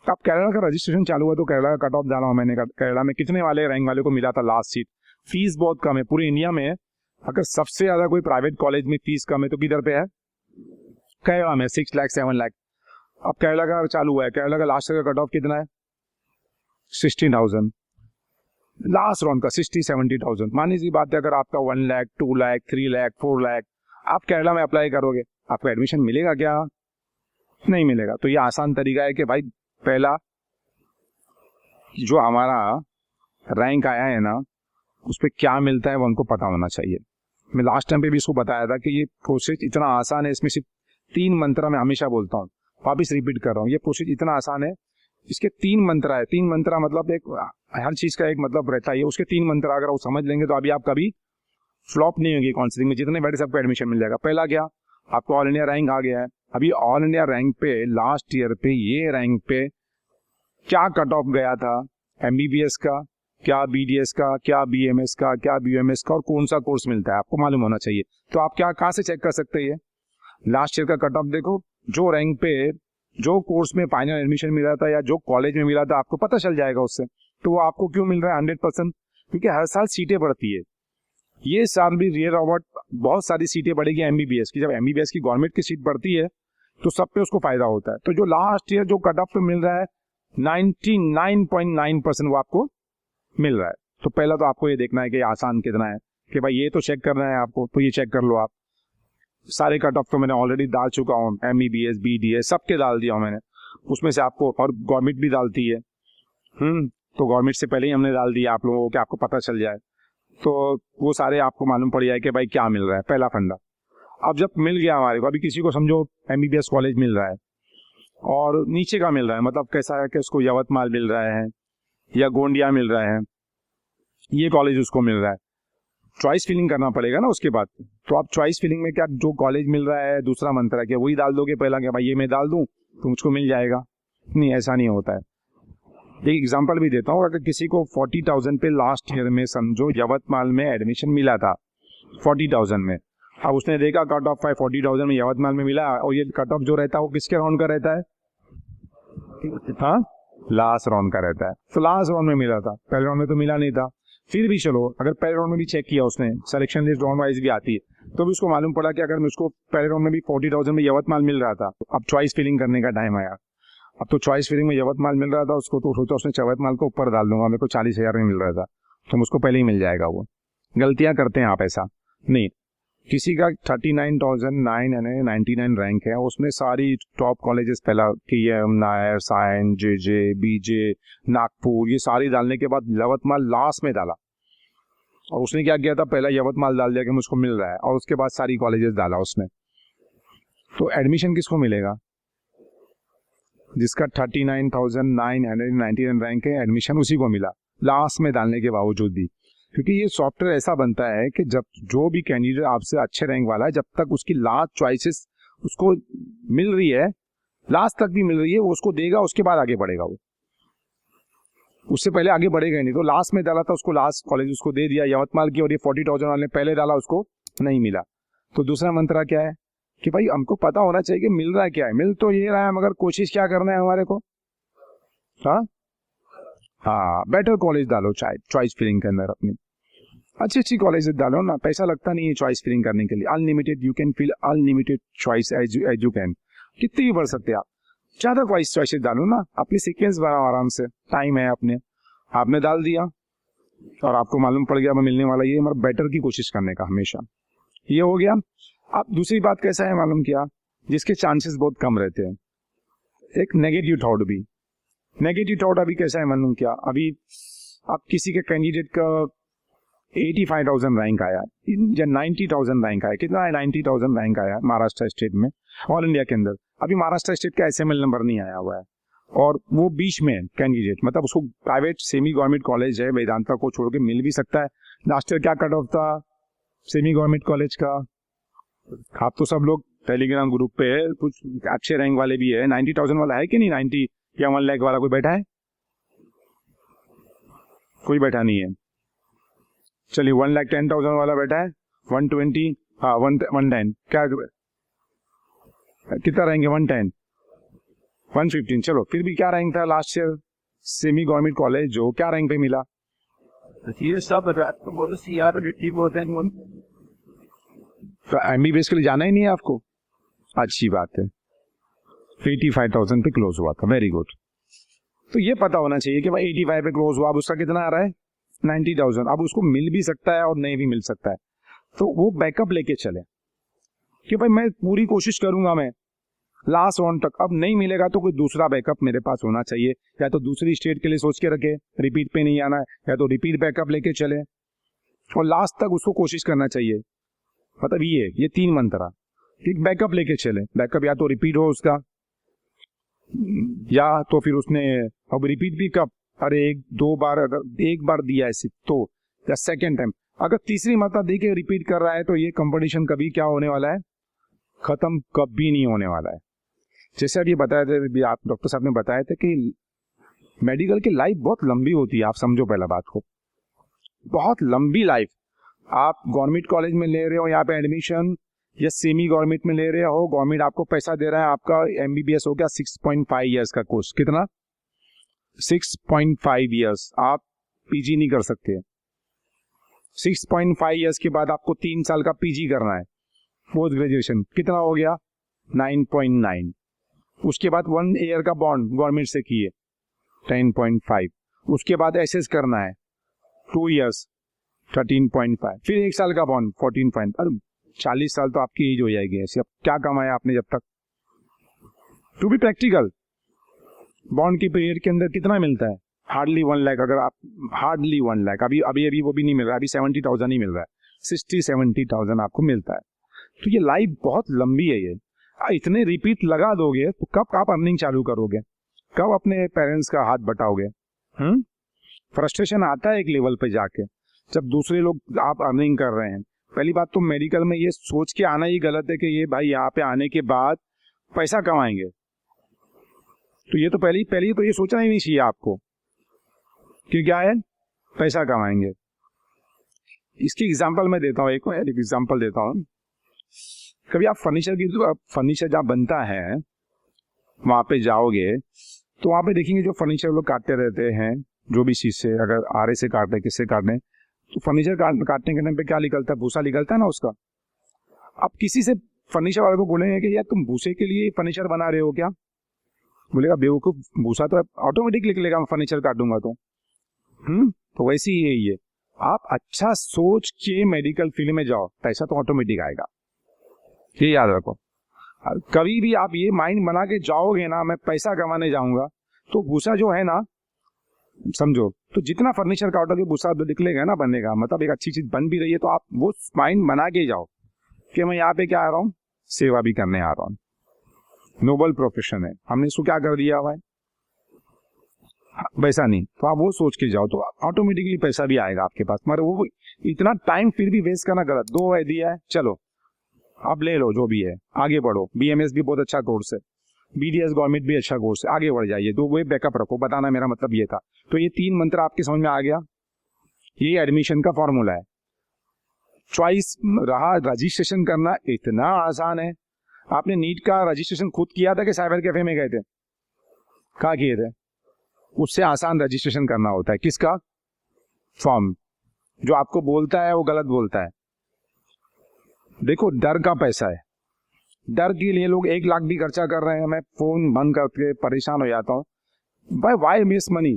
अब केरला का रजिस्ट्रेशन चालू हुआ तो केरला का कट ऑफ डाला हूँ मैंने। केरला में कितने वाले रैंक वाले को मिला था लास्ट सीट? फीस बहुत कम है पूरे इंडिया में। अगर सबसे ज्यादा कोई प्राइवेट कॉलेज में फीस कम है तो किधर पे है? केरला में 6 लाख 7 लाख। अब केरला का चालू हुआ है, केरला का लास्ट का कट ऑफ कितना है? 60,000। लास्ट राउंड का 60-70,000। मानी सी बात है, अगर आपका 1 लाख 2 लाख 3 लाख 4 लाख आप केरला में अप्लाई करोगे, आपको एडमिशन मिलेगा क्या? नहीं मिलेगा। तो ये आसान तरीका है कि भाई पहला जो हमारा रैंक आया है ना, उस पर क्या मिलता है वो हमको पता होना चाहिए। मैं लास्ट टाइम पे भी इसको बताया था कि ये प्रोसेस इतना आसान है, इसमें सिर्फ 3 मंत्र मैं हमेशा बोलता हूँ, वापिस रिपीट कर रहा हूँ, ये प्रोसेस इतना आसान है। इसके 3 मंत्र है। 3 मंत्र मतलब एक हर चीज का एक मतलब रहता है, उसके 3 मंत्र अगर वो समझ लेंगे तो अभी आप कभी फ्लॉप नहीं होगी काउंसलिंग में, जितने बैठे सबको एडमिशन मिल जाएगा। पहला क्या? आपको ऑल इंडिया रैंक आ गया है। अभी ऑल इंडिया रैंक पे लास्ट ईयर पे ये रैंक पे क्या कट ऑफ गया था? एमबीबीएस का, क्या बीडीएस का, क्या बीएमएस का, क्या बीएमएस का, और कौन सा कोर्स मिलता है आपको मालूम होना चाहिए। तो आप क्या कहाँ से चेक कर सकते हैं? लास्ट ईयर का कट ऑफ देखो, जो रैंक पे जो कोर्स में फाइनल एडमिशन मिला था या जो कॉलेज में मिला था आपको पता चल जाएगा उससे। तो वो आपको क्यों मिल रहा है 100%? क्योंकि हर साल सीटें बढ़ती है। ये साल भी रियल अवार्ड बहुत सारी सीटें बढ़ेगी एमबीबीएस की। जब एमबीबीएस की गवर्नमेंट की सीट बढ़ती है तो सब पे उसको फायदा होता है। तो जो लास्ट ईयर जो कट ऑफ पे मिल रहा है 99.9% वो आपको मिल रहा है। तो पहला तो आपको ये देखना है कि आसान कितना है, कि भाई ये तो चेक करना है आपको, तो ये चेक कर लो आप। सारे कट ऑफ तो मैंने ऑलरेडी डाल चुका हूँ, एमबीबीएस बीडीएस सबके डाल दिया हूँ मैंने उसमें से आपको, और गवर्नमेंट भी डालती है। तो गवर्नमेंट से पहले ही हमने डाल दिया आप लोगों को कि आपको पता चल जाए, तो वो सारे आपको मालूम पड़ जाए कि भाई क्या मिल रहा है, पहला फंडा। अब जब मिल गया हमारे को, अभी किसी को समझो एमबीबीएस कॉलेज मिल रहा है और नीचे का मिल रहा है, मतलब कैसा है कि उसको यवतमाल मिल रहा है या गोंडिया मिल रहा है, ये कॉलेज उसको मिल रहा है, चॉइस फिलिंग करना पड़ेगा ना उसके बाद। तो आप चॉइस फिलिंग में क्या जो कॉलेज मिल रहा है दूसरा मंत्र है कि वही डाल दोगे पहला, कि भाई ये मैं डाल दूं तो मुझको मिल जाएगा? नहीं, ऐसा नहीं होता है। एक एग्जांपल भी देता हूँ, अगर किसी को 40,000 पे लास्ट ईयर में समझो यवतमाल में एडमिशन मिला था 40,000 में, अब उसने देखा कट ऑफ 40,000 में यवतमाल में मिला, और ये कट ऑफ जो रहता है वो किसके राउंड का रहता है? हाँ, लास्ट राउंड का रहता है। तो लास्ट राउंड में मिला था, पहले राउंड में तो मिला नहीं था। फिर भी चलो, अगर पहले राउंड में भी चेक किया उसने, सिलेक्शन लिस्ट राउंड वाइज भी आती है, तो भी उसको मालूम पड़ा कि अगर मुझको पहले राउंड में भी 40,000 में यवतमाल मिल रहा था, तो अब चॉइस फिलिंग करने का टाइम आया। अब तो चॉइस फिलिंग में यवतमाल मिल रहा था उसको, तो सोचा उसने यवतमाल को ऊपर डाल दूंगा, मेरे को 40,000 में मिल रहा था तो मुझको पहले ही मिल जाएगा। वो गलतियां करते हैं आप, ऐसा नहीं। किसी का 39,999 रैंक है, उसने सारी टॉप कॉलेजेस पहला KM, Nair, Sion, JJ, BJ, Nagpur, ये सारी डालने के बाद यवतमाल लास्ट में डाला। और उसने क्या किया था, पहला यवतमाल डाल दिया कि मुझको मिल रहा है, और उसके बाद सारी कॉलेजेस डाला उसने। तो एडमिशन किसको मिलेगा? जिसका 39,999 रैंक है, एडमिशन उसी को मिला लास्ट में डालने के बावजूद भी। क्योंकि ये सॉफ्टवेयर ऐसा बनता है कि जब जो भी कैंडिडेट आपसे अच्छे रैंक वाला है, जब तक उसकी लास्ट चॉइसेस उसको मिल रही है, लास्ट तक भी मिल रही है, वो उसको देगा, उसके बाद आगे बढ़ेगा। वो उससे पहले आगे बढ़ेगा ही नहीं। तो लास्ट में डाला था उसको, लास्ट कॉलेज उसको दे दिया यवतमाल की, और ये 40,000 वाले ने पहले डाला, उसको नहीं मिला। तो दूसरा मंत्र क्या है कि भाई हमको पता होना चाहिए कि मिल रहा है क्या है। मिल तो ये रहा है, मगर कोशिश क्या करना है हमारे को? हाँ, बेटर कॉलेज डालो, चाहे चॉइस फिलिंग के अंदर अपनी अच्छी अच्छी कॉलेज डालो ना, पैसा लगता नहीं है चॉइस फिलिंग करने के लिए। Unlimited, you can fill unlimited choice as you can, कितनी भी बढ़ सकते हैं आप। ज्यादा चॉइसेस डालो ना, अपनी सीक्वेंस बनाओ आराम से, टाइम है अपने, आपने डाल दिया और आपको मालूम पड़ गया मिलने वाला ये, मतलब बेटर की कोशिश करने का हमेशा। ये हो गया। अब दूसरी बात कैसा है मालूम किया, जिसके चांसेस बहुत कम रहते हैं, एक नेगेटिव थॉट भी। नेगेटिव थॉट अभी कैसा है मालूम क्या, अभी आप किसी के कैंडिडेट का 85,000 रैंक आया या 90,000 रैंक आया, कितना है, 90,000 रैंक आया महाराष्ट्र स्टेट में, ऑल इंडिया के अंदर। अभी महाराष्ट्र स्टेट का SML नंबर नहीं आया हुआ है, और वो बीच में कैंडिडेट, मतलब उसको प्राइवेट सेमी गवर्नमेंट कॉलेज है, वेदांता को छोड़ के मिल भी सकता है। लास्ट ईयर क्या कट ऑफ था सेमी गवर्नमेंट कॉलेज का? आप तो सब लोग टेलीग्राम ग्रुप पे है, कुछ अच्छे रैंक वाले भी है, 90,000 वाला है कि नहीं? 90 या 1 लाख वाला कोई बैठा है? कोई बैठा नहीं है। चलिए 1,10,000 वाला बैठा है, 120, हाँ 110, क्या कितना रैंक है? 110, 115। चलो फिर भी क्या रैंक था last year semi government college, जो क्या रैंक पे मिला? तो MBBS के लिए जाना ही नहीं है आपको, अच्छी बात है। 85,000 पे क्लोज हुआ था, वेरी गुड। तो ये पता होना चाहिए कि भाई 85 पे क्लोज हुआ, अब उसका कितना आ रहा है? 90,000। अब उसको मिल भी सकता है और नहीं भी मिल सकता है, तो वो बैकअप लेके चले कि भाई मैं पूरी कोशिश करूंगा मैं लास्ट राउंड तक, अब नहीं मिलेगा तो कोई दूसरा बैकअप मेरे पास होना चाहिए। या तो दूसरी स्टेट के लिए सोच के रखे, रिपीट पे नहीं आना है, या तो रिपीट बैकअप लेके चले, और लास्ट तक उसको कोशिश करना चाहिए। मतलब ये 3 मंत्र, एक बैकअप लेके चले। बैकअप या तो रिपीट हो उसका, या तो फिर उसने, अब रिपीट भी कब, अरे 1-2 बार, अगर एक बार दिया है सिर्फ तो, या सेकेंड टाइम, अगर तीसरी मरतबा दे के रिपीट कर रहा है, तो ये कंपटीशन कभी क्या होने वाला है, खत्म कभी नहीं होने वाला है। जैसे अब ये बताया था, आप डॉक्टर साहब ने बताया था कि मेडिकल की लाइफ बहुत लंबी होती है। आप समझो पहला बात को, बहुत लंबी लाइफ। आप गवर्नमेंट कॉलेज में ले रहे हो यहाँ पे एडमिशन, या सेमी गवर्नमेंट में ले रहे हो, गवर्नमेंट आपको पैसा दे रहा है, आपका MBBS हो गया 6.5 ईयर्स का कोर्स। कितना? 6.5 ईयर्स। आप PG नहीं कर सकते, 6.5 ईयर्स के बाद आपको 3 साल का पीजी करना है, पोस्ट ग्रेजुएशन, कितना हो गया 9.9। उसके बाद 1 ईयर का बॉन्ड गवर्नमेंट से किए 10.5। उसके बाद एसएस करना है 2 ईयर्स 13.5, फिर 1 साल का बॉन्ड 14. अरे 40 साल तो आपकी एज हो जाएगी ऐसे। अब क्या कमाया आपने जब तक? टू बी प्रैक्टिकल, बॉन्ड की पीरियड के अंदर कितना मिलता है? हार्डली 1 लाख। अगर आप हार्डली 1 लाख, अभी वो भी नहीं मिल रहा है, अभी 70,000 ही मिल रहा है, 60-70,000 आपको मिलता है। तो ये लाइफ बहुत लंबी है। ये इतने रिपीट लगा दोगे तो कब आप अर्निंग चालू करोगे? कब अपने पेरेंट्स का हाथ बटाओगे? फ्रस्ट्रेशन आता है एक लेवल पे जाके, जब दूसरे लोग आप अर्निंग कर रहे हैं। पहली बात तो मेडिकल में ये सोच के आना ही गलत है कि ये भाई यहाँ पे आने के बाद पैसा कमाएंगे। तो ये तो पहली तो ये सोचना ही नहीं चाहिए आपको कि क्या है, पैसा कमाएंगे। इसकी एग्जांपल मैं देता हूँ, एक एग्जांपल देता हूँ। कभी आप फर्नीचर जहाँ बनता है वहां पे जाओगे तो वहां पे देखेंगे जो फर्नीचर लोग काटते रहते हैं, जो भी चीज से, अगर आरे से काट रहे, किससे काट रहे, तो फर्नीचर काटने के टाइम पे क्या निकलता है? भूसा निकलता है ना उसका। आप किसी से फर्नीचर वाले को बोलेंगे कि यार तुम भूसे के लिए फर्नीचर बना रहे हो क्या? बोलेगा बेवकूफ, भूसा तो ऑटोमेटिक निकलेगा, फर्नीचर काटूंगा तो। तो वैसे ही है ये। आप अच्छा सोच के मेडिकल फील्ड में जाओ, पैसा तो ऑटोमेटिक आएगा, ये याद रखो। कभी भी आप ये माइंड बना के जाओगे ना मैं पैसा कमाने जाऊंगा, तो भूसा जो है ना, समझो, तो जितना फर्नीचर काटोगे भूसा तो निकलेगा ना, बनेगा। मतलब एक अच्छी चीज बन भी रही है तो आप वो माइंड बना के जाओ कि मैं यहाँ पे क्या आ रहा हूँ, सेवा भी करने आ रहा हूँ। नोबल प्रोफेशन है, हमने इसको क्या कर दिया हुआ है, वैसा नहीं। तो आप वो सोच के जाओ तो ऑटोमेटिकली पैसा भी आएगा आपके पास। मगर वो इतना टाइम फिर भी वेस्ट करना गलत। 2 है दिया है, चलो आप ले लो जो भी है, आगे बढ़ो। बीएमएस भी बहुत अच्छा कोर्स है, बीडीएस गवर्नमेंट भी अच्छा कोर्स है, आगे बढ़ जाइए। तो वो बैकअप रखो, बताना मेरा मतलब ये था। तो ये 3 मंत्र आपके समझ में आ गया। ये एडमिशन का फॉर्मूला है। चॉइस रहा, रजिस्ट्रेशन करना इतना आसान है। आपने नीट का रजिस्ट्रेशन खुद किया था कि साइबर कैफे में गए थे? कहाँ किए थे? उससे आसान रजिस्ट्रेशन करना होता है। किसका? फॉर्म। जो आपको बोलता है वो गलत बोलता है। देखो डर का पैसा है, डर के लिए लोग 1 लाख भी खर्चा कर रहे हैं। मैं फोन बंद करके परेशान हो जाता हूँ, भाई वाई मिस मनी,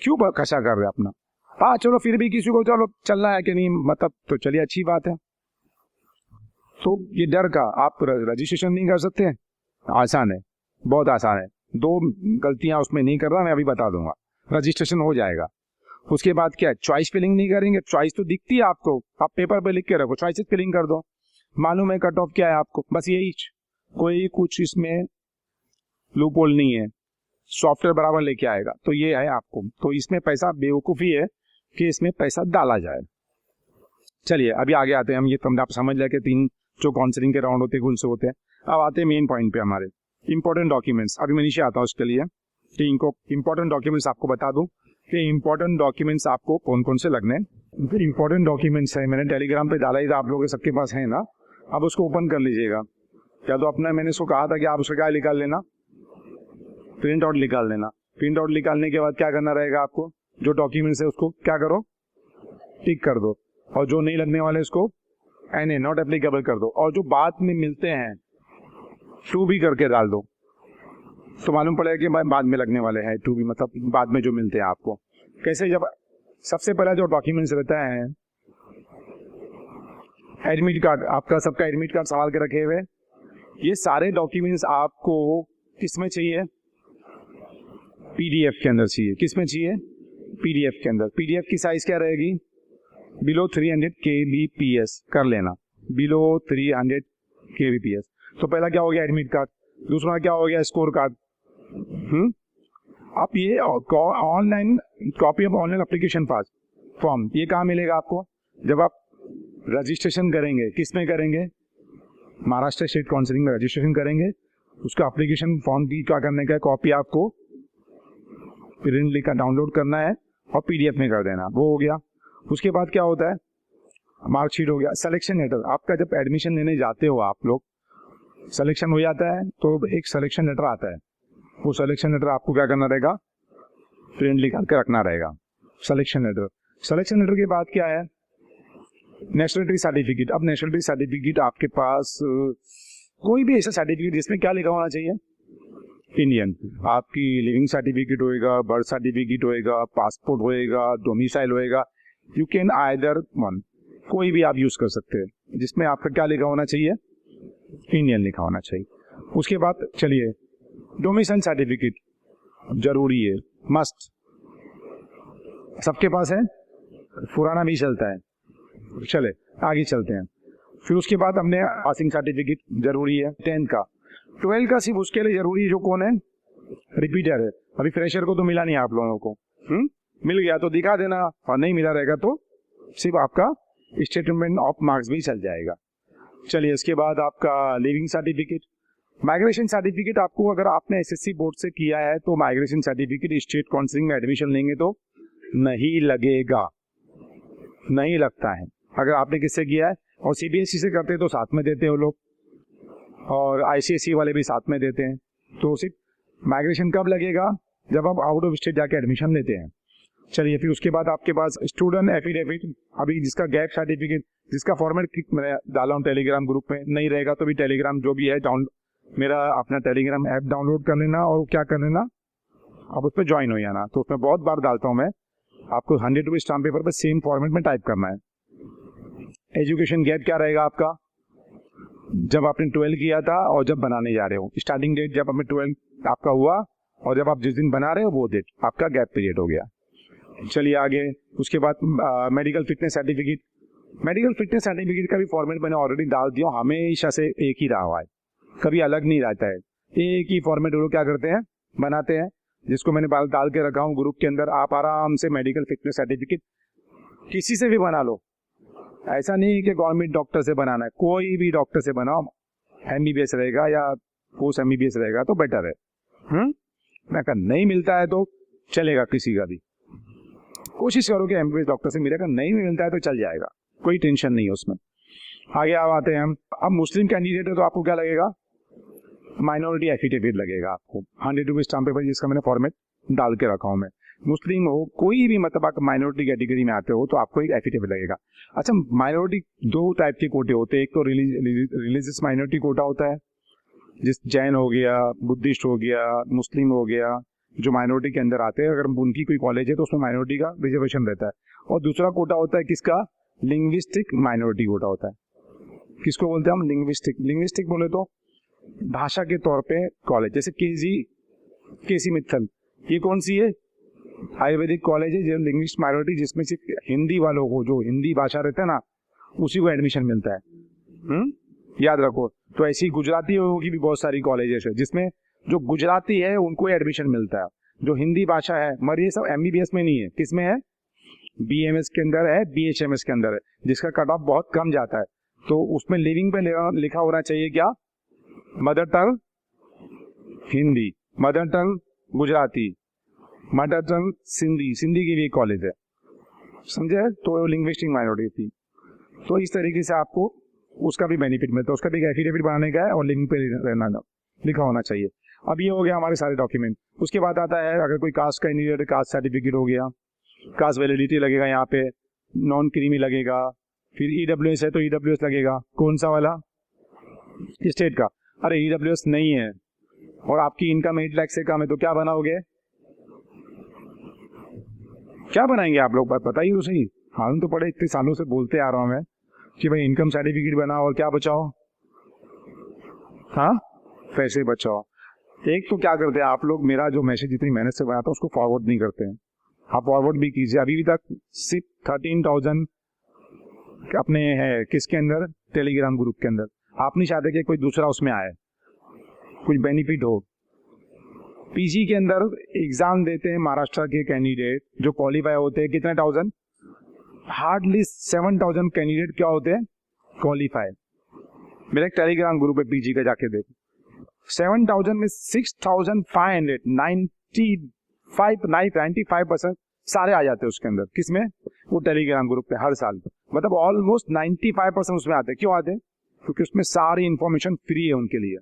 क्यों खर्चा कर रहे हैं अपना? हाँ चलो फिर भी किसी को चलो चलना है कि नहीं, मतलब तो चलिए अच्छी बात है। तो ये डर का आप रजिस्ट्रेशन नहीं कर सकते? आसान है, बहुत आसान है। 2 गलतियां उसमें नहीं कर रहा, मैं अभी बता दूंगा, रजिस्ट्रेशन हो जाएगा। उसके बाद क्या है, चॉइस फिलिंग नहीं करेंगे। चॉइस तो दिखती है आपको, आप पेपर पे लिख के रखो, चॉइसेस फिलिंग कर दो। मालूम है कट ऑफ क्या है आपको, बस यही, कोई कुछ इसमें लूप होल नहीं है, सॉफ्टवेयर बराबर लेके आएगा। तो ये है आपको, तो इसमें पैसा बेवकूफ़ी है कि इसमें पैसा डाला जाए। चलिए अभी आगे आते हैं हम। ये आप समझ लें कि 3 जो काउंसलिंग के राउंड होते हैं कौन से होते हैं। अब आते हैं मेन पॉइंट पे, हमारे इंपॉर्टेंट डॉक्यूमेंट्स। अभी मैं नीचे आता हूँ उसके लिए कि इनको इंपॉर्टेंट डॉक्यूमेंट्स आपको बता दूं कि इंपॉर्टेंट डॉक्यूमेंट्स आपको कौन कौन से लगने हैं। फिर इंपॉर्टेंट डॉक्यूमेंट्स है, मैंने टेलीग्राम पे डाला ही था, आप लोगों के सबके पास है ना, आप उसको ओपन कर लीजिएगा। या तो अपना, मैंने उसको कहा था कि आप उसका क्या निकाल लेना, प्रिंट आउट निकाल लेना। प्रिंट आउट निकालने के बाद क्या करना रहेगा आपको, जो डॉक्यूमेंट्स है उसको क्या करो, टिक कर दो, और जो नहीं लगने वाले उसको NA नॉट एप्लीकेबल कर दो, और जो बाद में मिलते हैं टू भी करके डाल दो, तो मालूम पड़ेगा कि बाद में लगने वाले हैं। टू भी मतलब बाद में जो मिलते हैं आपको। कैसे, जब सबसे पहला जो डॉक्यूमेंट्स रहता है, एडमिट कार्ड, आपका सबका एडमिट कार्ड संभाल के रखे हुए। ये सारे डॉक्यूमेंट्स आपको किसमें चाहिए, PDF के अंदर चाहिए। किसमें चाहिए, PDF के अंदर। PDF की साइज क्या रहेगी, बिलो 300 kbps कर लेना, बिलो 300 kbps। तो पहला क्या हो गया, एडमिट कार्ड। दूसरा क्या हो गया, स्कोर कार्ड। आप ये online copy of online application pass form, ये कहाँ मिलेगा आपको, जब आप रजिस्ट्रेशन करेंगे। किस में करेंगे, महाराष्ट्र स्टेट काउंसिलिंग में रजिस्ट्रेशन करेंगे। उसका एप्लीकेशन फॉर्म की क्या करने का है, कॉपी आपको प्रिंट लिखा डाउनलोड करना है और PDF में कर देना, वो हो गया। उसके बाद क्या होता है, मार्कशीट हो गया। सिलेक्शन लेटर, आपका जब एडमिशन लेने जाते हो आप लोग, सिलेक्शन हो जाता है तो एक सिलेक्शन लेटर आता है। वो सिलेक्शन लेटर आपको क्या करना रहेगा, प्रिंट निकाल के रखना रहेगा। सिलेक्शन लेटर के बाद क्या है, नेशनलिटी सर्टिफिकेट। अब नेशनलिटी सर्टिफिकेट आपके पास कोई भी ऐसा सर्टिफिकेट जिसमें क्या लिखा होना चाहिए, इंडियन। आपकी लिविंग सर्टिफिकेट होएगा, बर्थ सर्टिफिकेट होएगा, पासपोर्ट होएगा, डोमिसाइल होएगा, यू कैन आइदर वन, कोई भी आप यूज कर सकते हैं जिसमें आपका क्या लिखा होना चाहिए, इंडियन लिखा होना चाहिए। उसके बाद चलिए डोमिसाइल सर्टिफिकेट जरूरी है, मस्ट, सबके पास है, पुराना भी चलता है। चले आगे चलते हैं। फिर उसके बाद हमने पासिंग सर्टिफिकेट जरूरी है 10th का। 12th का सिर्फ उसके लिए जरूरी है जो कौन है, रिपीटर है। अभी फ्रेशर को तो मिला नहीं आप लोगों को, मिल गया तो दिखा देना, और नहीं मिला रहेगा तो सिर्फ आपका स्टेटमेंट ऑफ मार्क्स भी चल जाएगा। चलिए इसके बाद आपका लिविंग सर्टिफिकेट। माइग्रेशन सर्टिफिकेट आपको अगर आपने एसएससी बोर्ड से किया है तो माइग्रेशन सर्टिफिकेट स्टेट काउंसलिंग में एडमिशन लेंगे तो नहीं लगेगा, नहीं लगता है। अगर आपने किससे किया है और सीबीएसई से करते हैं तो साथ में देते हैं वो लोग, और आईसीएसई वाले भी साथ में देते हैं। तो सिर्फ माइग्रेशन कब लगेगा, जब आप आउट ऑफ स्टेट जाके एडमिशन लेते हैं। चलिए फिर उसके बाद आपके पास स्टूडेंट एफिडेविट, अभी जिसका गैप सर्टिफिकेट, जिसका फॉर्मेट मैं डाला हूँ टेलीग्राम ग्रुप में, नहीं रहेगा तो भी टेलीग्राम जो भी है मेरा अपना टेलीग्राम ऐप डाउनलोड कर लेना और क्या कर लेना, आप उस पर ज्वाइन हो जाना। तो उसमें बहुत बार डालता हूँ मैं, आपको 100 रुपीज स्टाम्प पेपर पर सेम फॉर्मेट में टाइप करना है। एजुकेशन गैप क्या रहेगा आपका, जब आपने 12 किया था और जब बनाने जा रहे हो, स्टार्टिंग डेट जब आपने 12 आपका हुआ और जब आप जिस दिन बना रहे हो वो डेट आपका गैप पीरियड हो गया। चलिए आगे उसके बाद medical fitness certificate. Medical fitness certificate का भी फॉर्मेट मैंने ऑलरेडी डाल दिया, हमेशा से एक ही रहा हुआ है, कभी अलग नहीं रहता है, एक ही फॉर्मेट वो लोग क्या करते हैं बनाते हैं, जिसको मैंने डाल के रखा हूँ ग्रुप के अंदर। आप आराम से मेडिकल फिटनेस सर्टिफिकेट किसी से भी बना लो, ऐसा नहीं कि गवर्नमेंट डॉक्टर से बनाना है, कोई भी डॉक्टर से बनाओ, एमबीबीएस रहेगा या पोस्ट एमबीबीएस रहेगा तो बेटर है। मैं कहा नहीं मिलता है तो चलेगा, किसी का भी कोशिश करो कि एमबीबीएस डॉक्टर से मिलेगा, नहीं मिलता है तो चल जाएगा, कोई टेंशन नहीं है उसमें। आगे आप आते हैं हम, अब मुस्लिम कैंडिडेट है तो आपको क्या लगेगा, माइनॉरिटी एफिडेविट लगेगा आपको, 100 रुपीज स्टाम्प पेपर जिसका मैंने फॉर्मेट डाल के रखा हूँ मैं। मुस्लिम हो कोई भी, मतलब आप माइनॉरिटी कैटेगरी में आते हो तो आपको एक एफिडेविट लगेगा। अच्छा, माइनॉरिटी दो टाइप के कोटे होते हैं, एक तो रिलीजियस माइनॉरिटी कोटा होता है, जिस जैन हो गया, बुद्धिस्ट हो गया, मुस्लिम हो गया, जो माइनॉरिटी के अंदर आते हैं, अगर उनकी कोई कॉलेज है तो उसमें माइनॉरिटी का रिजर्वेशन रहता है। और दूसरा कोटा होता है किसका, लिंग्विस्टिक माइनॉरिटी कोटा होता है। किसको बोलते हैं हम, लिंग्विस्टिक। लिंग्विस्टिक बोले तो भाषा के तौर पे कॉलेज, जैसे केसी मित्तल, ये कौन सी है, आयुर्वेदिक कॉलेज है जो लिंग्विस्ट माइनॉरिटी, जिसमें सिर्फ हिंदी वालों को, जो हिंदी भाषा रहता है ना, उसी को एडमिशन मिलता है। याद रखो। तो ऐसी गुजरातियों की भी बहुत सारी कॉलेजेस है जिसमें जो गुजराती है उनको एडमिशन मिलता है, जो हिंदी भाषा है, मगर ये सब एमबीबीएस में नहीं है, किसमें है, बीएमएस के अंदर है, बीएचएमएस के अंदर है, जिसका कट ऑफ बहुत कम जाता है। तो उसमें लिविंग पे लिखा होना चाहिए क्या, mother tongue Hindi, mother tongue Gujarati, mother tongue Sindhi, Sindhi की भी एक कॉलेज है, समझे। तो लिंग्विस्टिक माइनॉरिटी थी। तो इस तरीके से आपको उसका भी बेनिफिट मिलता है, उसका भी एफिडेविट बनाने का है और लिविंग पे रहना लिखा होना चाहिए। अब ये हो गया हमारे सारे डॉक्यूमेंट। उसके बाद आता है अगर कोई कास्ट का इंडिविजुअल है, कास्ट सर्टिफिकेट हो गया, कास्ट वैलिडिटी लगेगा यहाँ पे, नॉन क्रीमी लगेगा, फिर ईडब्ल्यूएस है तो ईडब्ल्यूएस लगेगा, कौन सा वाला, स्टेट का। अरे ईडब्ल्यूएस नहीं है और आपकी इनकम 8 लाख से कम है तो क्या बनाओगे, क्या बनाएंगे आप लोग, बताइए तो सही। हम तो पढ़े इतने सालों से बोलते आ रहा हूं मैं कि भाई इनकम सर्टिफिकेट बनाओ और क्या बचाओ, हाँ पैसे बचाओ। एक तो क्या करते हैं आप लोग, मेरा जो मैसेज इतनी मेहनत से बनाता हूँ उसको फॉरवर्ड नहीं करते हैं। आप फॉरवर्ड भी कीजिए, अभी भी तक सिर्फ 13,000 अपने है किसके अंदर, टेलीग्राम ग्रुप के अंदर। आप नहीं चाहते कि कोई दूसरा उसमें आए, कुछ बेनिफिट हो। पीजी के अंदर एग्जाम देते हैं महाराष्ट्र के कैंडिडेट जो क्वालिफाई होते हैं, कितने थाउजेंड, हार्डली 7,000 कैंडिडेट क्या होते हैं क्वालिफाई। मेरा एक टेलीग्राम ग्रुप है पीजी का, जाके देखो। 7,000 में 6,500 95% सारे आ जाते हैं उसके अंदर, किसमें, वो टेलीग्राम ग्रुप पे हर साल। मतलब ऑलमोस्ट 95% उसमें आते हैं। क्यों आते हैं, क्योंकि उसमें सारी इंफॉर्मेशन फ्री है उनके लिए,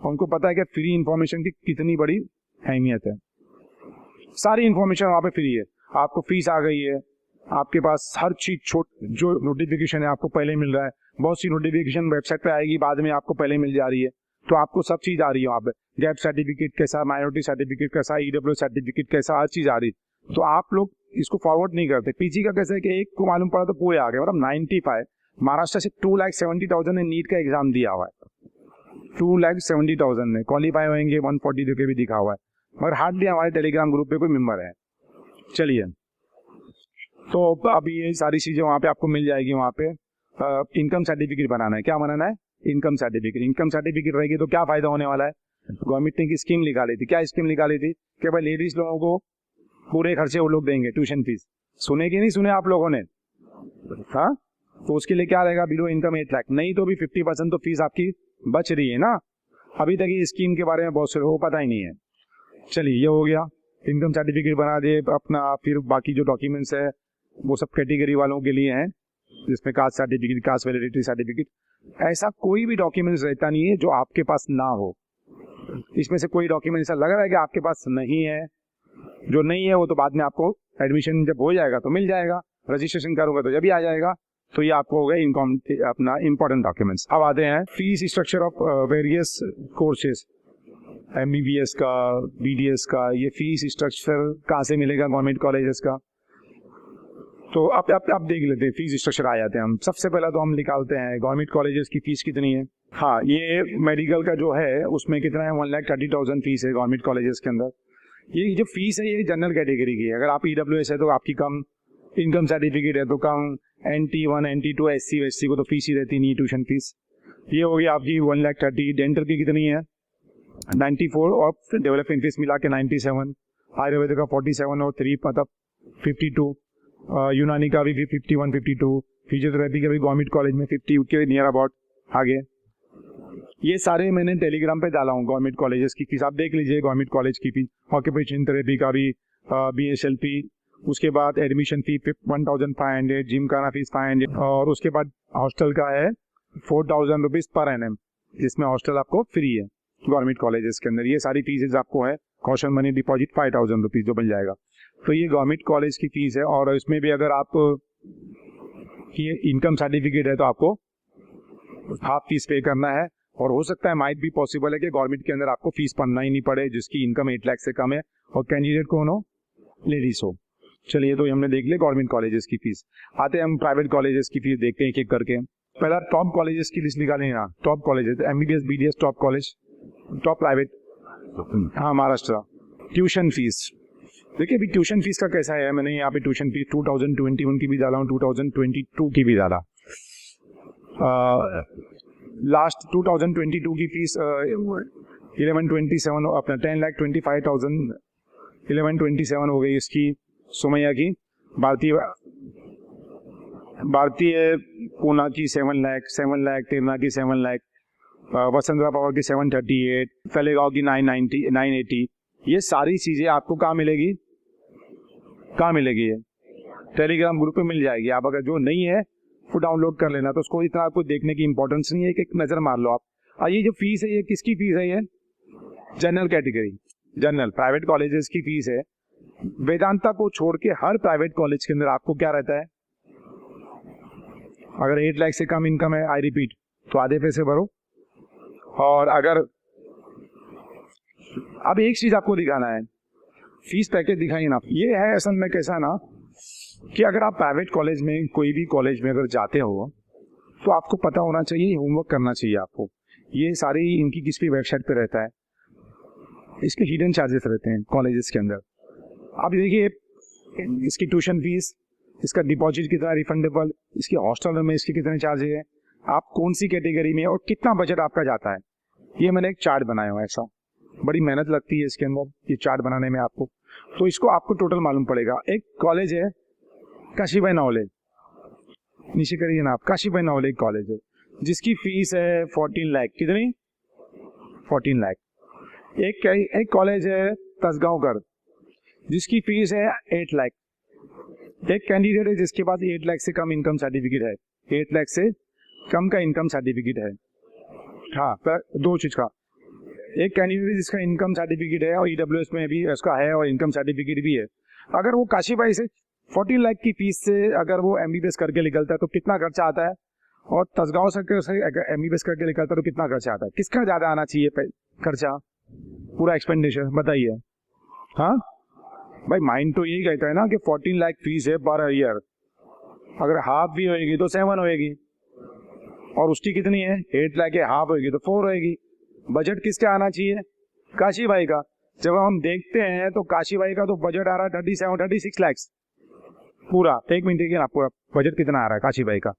और उनको पता है कि फ्री इंफॉर्मेशन की कितनी बड़ी अहमियत है। सारी इंफॉर्मेशन वहां पे फ्री है, आपको फीस आ गई है, आपके पास हर चीज जो नोटिफिकेशन है आपको पहले मिल रहा है। बहुत सी नोटिफिकेशन वेबसाइट पे आएगी बाद में, आपको पहले मिल जा रही है, तो आपको सब चीज आ रही है वहाँ पे। गैप सर्टिफिकेट कैसा, माइनॉरिटी सर्टिफिकेट कैसा, ईडब्ल्यू सर्टिफिकेट कैसा, हर चीज आ रही है। तो आप लोग इसको फॉरवर्ड नहीं करते। पीजी का कैसा है कि एक को मालूम पड़ा तो पूरे आ गए। मतलब 95 महाराष्ट्र से 2,70,000 ने नीट का एग्जाम दिया हुआ है। 2,70,000 ने क्वालिफाई होंगे, 140 देके भी दिखा हुआ है, मगर हार्डली हमारे टेलीग्राम ग्रुप पे कोई मेंबर है। चलिए, तो अभी ये सारी चीजें वहाँ पे आपको मिल जाएगी। वहाँ पे इनकम सर्टिफिकेट बनाना है। क्या बनाना है? Income certificate. इनकम सर्टिफिकेट रहेगी तो क्या फायदा होने वाला है? गवर्नमेंट ने की स्कीम निकाली थी। क्या स्कीम निकाली थी? कि भाई लेडीज लोगों को पूरे खर्चे वो लोग देंगे, ट्यूशन फीस। सुने कि नहीं सुने आप लोगों ने? हाँ, तो उसके लिए क्या रहेगा? बिलो इनकम 8 लाख, नहीं तो भी 50% तो फीस आपकी बच रही है ना। अभी तक ये स्कीम के बारे में बहुत से लोगों को पता ही नहीं है। चलिए, ये हो गया, इनकम सर्टिफिकेट बना दे अपना। फिर बाकी जो डॉक्यूमेंट्स है वो सब कैटेगरी वालों के लिए हैं, जिसमें caste certificate, cast validity certificate. ऐसा कोई भी डॉक्यूमेंट्स रहता नहीं है जो आपके पास ना हो। इसमें से कोई डॉक्यूमेंट ऐसा लग रहा है कि आपके पास नहीं है, जो नहीं है वो तो बाद में आपको एडमिशन जब हो जाएगा तो मिल जाएगा, रजिस्ट्रेशन करोगे तो जब भी आ जाएगा। तो ये आपको हो गया इनकम अपना इंपॉर्टेंट डॉक्यूमेंट्स। अब आते हैं fees structure of various courses, MBBS का, BDS का। ये फीस स्ट्रक्चर कहाँ से मिलेगा? गवर्नमेंट कॉलेजेस का। तो आप देख लेते हैं, फीस स्ट्रक्चर आ जाते हैं हम। सबसे पहला तो हम निकालते हैं गवर्नमेंट कॉलेजेस की फीस कितनी है। हाँ, ये मेडिकल का जो है उसमें कितना है? 1,30,000 फीस है गवर्नमेंट कॉलेजेस के अंदर। ये जो फीस है ये जनरल कैटेगरी की है। अगर आप EWS है तो आपकी कम, इनकम सर्टिफिकेट है तो कम, NT1 NT2 SC को तो फीस ही रहती नहीं, ट्यूशन फीस। ये हो गई आपकी 1,30,000। डेंटल की कितनी है? 94 और डेवलपमेंट फीस मिला के 97। आयुर्वेद का 47 और 3 मतलब 52। यूनानी का भी 51 52। फिजियोथेरेपी का भी गवर्नमेंट कॉलेज में 50 के नियर अबाउट आगे। ये सारे मैंने टेलीग्राम पे डाला हूँ गवर्नमेंट कॉलेजेस की फीस, आप देख लीजिए गवर्नमेंट कॉलेज की फीस। ऑक्यूपेशन थेरेपी का भी BSLP। उसके बाद एडमिशन फी 1,500, जिम का फीस 500, और उसके बाद हॉस्टल का है 4,000 रुपीज पर एनम, जिसमें हॉस्टल आपको फ्री है गवर्नमेंट कॉलेजेस के अंदर। ये सारी फीसेज आपको है। कॉशन मनी डिपॉजिट 5,000 रुपीज जो मिल जाएगा। तो ये गवर्नमेंट कॉलेज की फीस है। और इसमें भी अगर आप ये इनकम सर्टिफिकेट है तो आपको हाफ फीस पे करना है। और हो सकता है, माइट भी पॉसिबल है कि गवर्नमेंट के अंदर आपको फीस भरना ही नहीं पड़े, जिसकी इनकम 8 लाख से कम है और कैंडिडेट कौन हो? लेडीज हो। चलिए, तो हमने देख लिया गवर्नमेंट कॉलेजेस की फीस। आते हैं हम प्राइवेट कॉलेजेस की फीस देखते हैं एक एक करके। पहला टॉप कॉलेजेस की लिस्ट निकालें। यहाँ top colleges MBBS BDS top college, top private. हाँ, महाराष्ट्र। ट्यूशन फीस देखिए, अभी ट्यूशन फीस का कैसा है? मैंने यहाँ पे ट्यूशन फीस 2021 की भी डाला हूँ, 2022 की भी डाला। लास्ट 2022 की फीस 1127 अपना 10,25,000 1127 हो गई इसकी। सुमैया की भारतीय पूना की 7 लाख, तेरना की 7 लाख, वसुंधरा पावर की 738, तलेगांव की 980। ये सारी चीजें आपको कहाँ मिलेगी? ये टेलीग्राम ग्रुप पे मिल जाएगी। आप अगर जो नहीं है वो डाउनलोड कर लेना, तो उसको इतना आपको देखने की इंपॉर्टेंस नहीं है, एक नजर मार लो आप। ये जो फीस है ये किसकी फीस है? ये general category, general private colleges की फीस है। वेदांता को छोड़ के हर प्राइवेट कॉलेज के अंदर आपको क्या रहता है? अगर 8 लाख से कम इनकम है, आई रिपीट, तो आधे पैसे भरो। और अगर अब एक चीज आपको दिखाना है, फीस पैकेज दिखाइए ना। ये है असल में कैसा ना कि अगर आप प्राइवेट कॉलेज में, कोई भी कॉलेज में अगर जाते हो तो आपको पता होना चाहिए, होमवर्क करना चाहिए आपको। ये सारी इनकी किसकी वेबसाइट पे रहता है, इसके हिडन चार्जेस रहते हैं कॉलेजेस के अंदर। आप देखिए इसकी ट्यूशन फीस, इसका डिपॉजिट कितना रिफंडेबल, इसकी हॉस्टल में इसके कितने चार्जेस है, आप कौन सी कैटेगरी में और कितना बजट आपका जाता है। ये मैंने एक चार्ट बनाया हुआ है। ऐसा बड़ी मेहनत लगती है इसके अंदर ये चार्ट बनाने में आपको, तो इसको आपको टोटल मालूम पड़ेगा। एक कॉलेज है काशीबाई नवले, नीचे करिए ना आप, काशीबाई नवले एक कॉलेज है जिसकी फीस है 14 लाख। कितनी? 14 लाख। एक कॉलेज है तसगांवकर जिसकी फीस है 8 लाख। एक कैंडिडेट है जिसके पास 8 लाख से कम इनकम सर्टिफिकेट है, 8 लाख से कम का इनकम सर्टिफिकेट है। हाँ, दो चीज का, एक कैंडिडेट जिसका इनकम सर्टिफिकेट है और EWS में भी उसका है और इनकम सर्टिफिकेट भी है। अगर वो काशीबाई से 14 लाख की फीस से अगर वो एमबीबीएस करके निकलता है तो कितना खर्चा आता है, और तसगांव से एमबीबीएस करके निकलता है तो कितना खर्चा आता है, किसका ज्यादा आना चाहिए खर्चा, पूरा एक्सपेंडिचर बताइए। हाँ भाई, माइंड तो यही कहता है ना कि 14 लाख फीस है पर ईयर, अगर हाफ भी होएगी तो 7 होएगी, और उसकी कितनी है 8 लाख है, हाफ होएगी तो 4 होएगी। बजट किसका आना चाहिए, काशी भाई का। जब हम देखते हैं तो काशी भाई का तो बजट आ रहा है 36 लाख पूरा। एक मिनट देखिए ना, पूरा बजट कितना आ रहा है काशी भाई का,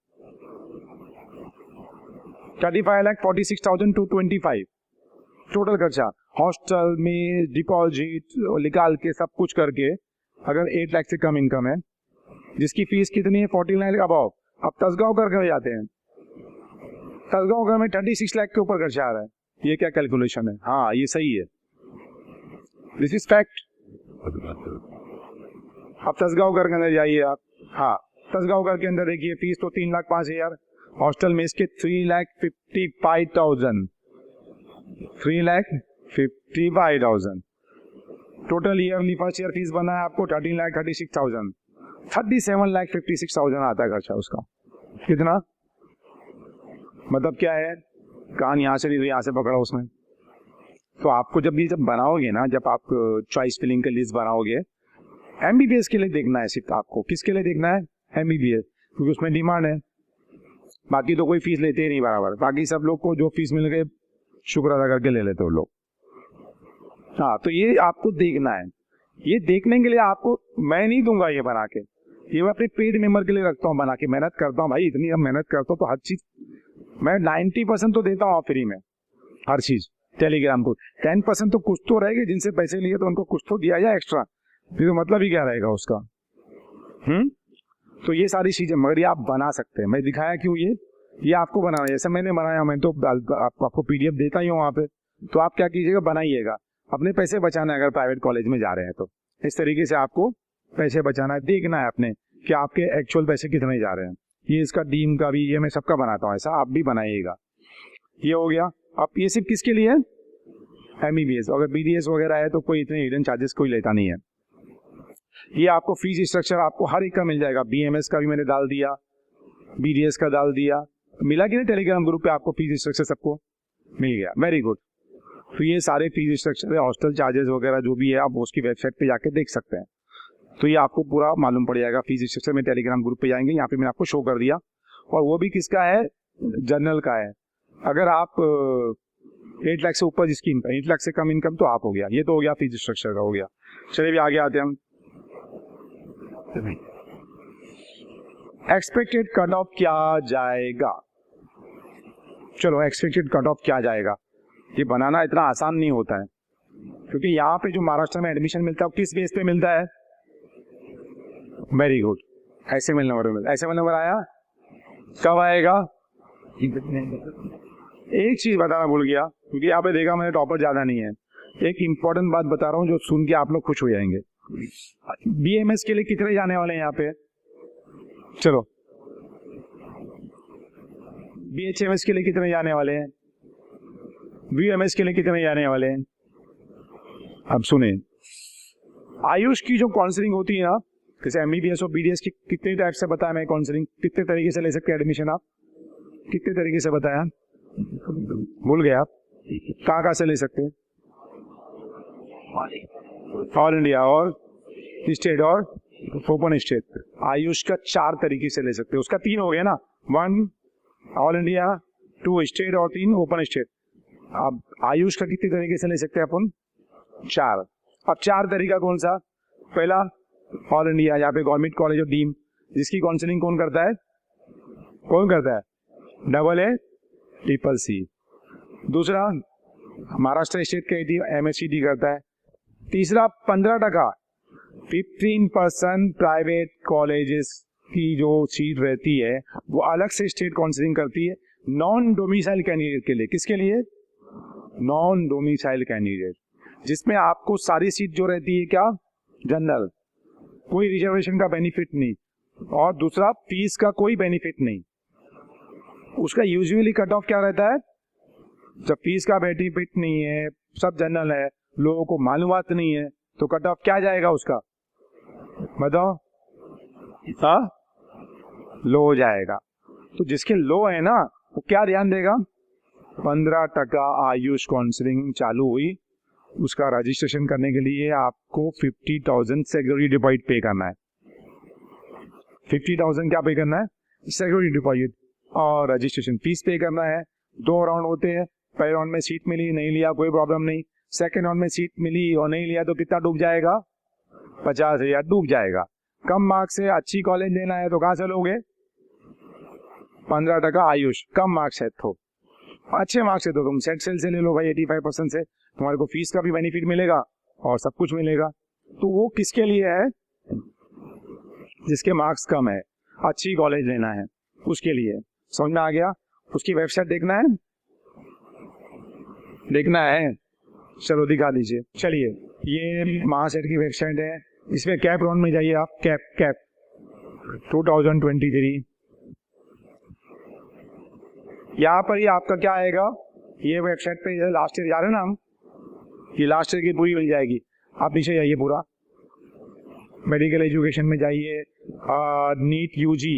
35,46,000 to 25 टोटल खर्चा, हॉस्टल में डिपॉजिट निकाल के सब कुछ करके अगर 8 लाख से कम इनकम है, जिसकी फीस कितनी है 14 लाख अबाव। अब तसगांव करके जाते हैं, तसगांव घर में 36 लाख के ऊपर खर्चा आ रहा है, ये क्या कैलकुलेशन है। हाँ ये सही है, दिस इज फैक्ट। अब तसगांव घर के अंदर जाइए आप, हाँ तसगांव घर के अंदर देखिए फीस तो 3,05,000, हॉस्टल में इसके 3,55,000, 3,55,000 total yearly first year fees बना है आपको 13,36,000, 37,56,000 आता है खर्चा उसका। कितना मतलब क्या है, कान यहाँ से नहीं यहाँ से पकड़ा उसने। तो आपको जब बनाओगे ना, जब आप चॉइस फिलिंग का लिस्ट बनाओगे, एमबीबीएस के लिए देखना है सिर्फ आपको। किसके लिए देखना है, एमबीबीएस, क्योंकि उसमें डिमांड है। बाकी तो कोई फीस लेते ही नहीं बराबर, बाकी सब लोग को जो फीस मिल गए शुक्र अदा करके ले लेते हो लोग। हाँ तो ये आपको देखना है, ये देखने के लिए आपको मैं नहीं दूंगा ये बना के, ये मैं अपने पेड मेंबर के लिए रखता हूँ बना के। मेहनत करता हूँ भाई, इतनी अब मेहनत करता हूँ तो हर चीज मैं 90% तो देता हूँ फ्री में, हर चीज। टेलीग्राम को 10% तो कुछ तो रहेगा, जिनसे पैसे लिए तो उनको कुछ तो दिया जाए एक्स्ट्रा, फिर तो मतलब ही क्या रहेगा उसका। तो ये सारी चीजें, मगर ये आप बना सकते हैं। मैं दिखाया क्यों, ये आपको बनाना है। जैसे मैंने बनाया, मैं तो आपको पीडीएफ देता ही हूँ वहाँ पे, तो आप क्या कीजिएगा, बनाइएगा। अपने पैसे बचाना है, अगर प्राइवेट कॉलेज में जा रहे हैं तो इस तरीके से आपको पैसे बचाना है, देखना है अपने कि आपके एक्चुअल पैसे कितने जा रहे हैं। ये इसका डीम का भी, ये मैं सबका बनाता हूँ, ऐसा आप भी बनाइएगा। ये हो गया। अब ये सिर्फ किसके लिए है, एमबीबीएस। अगर बीडीएस वगैरह है तो कोई इतने हिडन चार्जेस कोई लेता नहीं है। ये आपको फीस स्ट्रक्चर आपको हर एक का मिल जाएगा। बीएमएस का भी मैंने डाल दिया, बीडीएस का डाल दिया, मिला कि नहीं टेलीग्राम ग्रुप पे आपको फीस स्ट्रक्चर सबको मिल गया, वेरी गुड। तो ये सारे फीस स्ट्रक्चर है, हॉस्टल चार्जेस वगैरह जो भी है आप उसकी वेबसाइट पे जाके देख सकते हैं। तो ये आपको पूरा मालूम पड़ जाएगा फीस स्ट्रक्चर में। टेलीग्राम ग्रुप पे जाएंगे, यहाँ पे मैंने आपको शो कर दिया, और वो भी किसका है, जनरल का है। अगर आप 8 लाख से ऊपर जिसकी इनकम, 8 लाख से कम इनकम तो आप हो गया। ये तो हो गया फीस स्ट्रक्चर का हो गया। चलिए भी आगे आते हैं हम। एक्सपेक्टेड कट ऑफ क्या जाएगा, चलो एक्सपेक्टेड कट ऑफ क्या जाएगा। ये बनाना इतना आसान नहीं होता है, क्योंकि यहाँ पे जो महाराष्ट्र में एडमिशन मिलता है वो किस बेस पे मिलता है, वेरी गुड, एसएमएल नंबर मिलता है। एसएमएल नंबर आया, कब आएगा, एक चीज बताना भूल गया, क्योंकि यहाँ पे देखा मैंने टॉपर ज्यादा नहीं है। एक इंपॉर्टेंट बात बता रहा हूँ जो सुन के आप लोग खुश हो जाएंगे। बीएमएस के लिए कितने जाने वाले हैं यहाँ पे, चलो बीएचएमएस के लिए कितने जाने वाले हैं, बीएमएस के लिए कितने जाने वाले हैं। अब सुने, आयुष की जो काउंसलिंग होती है ना, जैसे एमबीबीएस और बीडीएस की कितने टाइप से बताया मैं, काउंसलिंग कितने तरीके से ले सकते हैं एडमिशन, आप कितने तरीके से बताया, भूल गए आप, कहाँ से ले सकते हैं, ऑल इंडिया और स्टेट और ओपन स्टेट। आयुष का 4 तरीके से ले सकते हैं, उसका 3 हो गया ना, 1 ऑल इंडिया, 2 स्टेट और 3 ओपन स्टेट। अब आयुष का कितने तरीके से ले सकते हैं अपन, 4। अब 4 तरीका कौन सा, पहला ऑल इंडिया, यहाँ पे गवर्नमेंट कॉलेज और डीम, जिसकी काउंसलिंग कौन करता है, कौन करता है, AA CCC। दूसरा महाराष्ट्र स्टेट का MSCD करता है। तीसरा 15% 15% प्राइवेट कॉलेजेस की जो सीट रहती है वो अलग से स्टेट काउंसलिंग करती है, नॉन डोमिसाइल कैंडिडेट के लिए। किसके लिए, नॉन डोमिसाइल कैंडिडेट, जिसमें आपको सारी सीट जो रहती है क्या, जनरल, कोई रिजर्वेशन का बेनिफिट नहीं, और दूसरा फीस का कोई बेनिफिट नहीं। उसका यूजुअली कट ऑफ क्या रहता है, जब फीस का बेनिफिट नहीं है, सब जनरल है, लोगों को मालूमात नहीं है, तो कट ऑफ क्या जाएगा उसका, बताओ, लो हो जाएगा। तो जिसके लो है ना वो क्या ध्यान देगा, 15% आयुष काउंसलिंग चालू हुई, उसका रजिस्ट्रेशन करने के लिए आपको 50,000 सिक्योरिटी डिपॉजिट पे करना है। 50,000 क्या पे करना है, सिक्योरिटी डिपॉजिट, और रजिस्ट्रेशन फीस पे करना है। 2 राउंड होते हैं, पहले राउंड में सीट मिली नहीं लिया कोई प्रॉब्लम नहीं, सेकेंड राउंड में सीट मिली और नहीं लिया तो कितना डूब जाएगा, 50,000 डूब जाएगा। कम मार्क्स से अच्छी कॉलेज लेना है तो कहाँ से लोगे, 15% आयुष, कम मार्क्स है तो, अच्छे मार्क्स है तो तुम सेट सेल से ले लो भाई 85% से, तुम्हारे को फीस का भी बेनिफिट मिलेगा और सब कुछ मिलेगा। तो वो किसके लिए है, जिसके मार्क्स कम है, अच्छी कॉलेज लेना है उसके लिए। समझ में आ गया। उसकी वेबसाइट देखना है, देखना है, चलो दिखा दीजिए। चलिए ये महासेट की वेबसाइट है, इसमें कैप राउंड में जाइए आप, कैप 2023, यहाँ पर ही आपका क्या आएगा, ये वेबसाइट पे लास्ट ईयर जा रहे हैं ना हम, ये लास्ट ईयर की पूरी मिल जाएगी। आप नीचे जाइए, पूरा मेडिकल एजुकेशन में जाइए, नीट यूजी,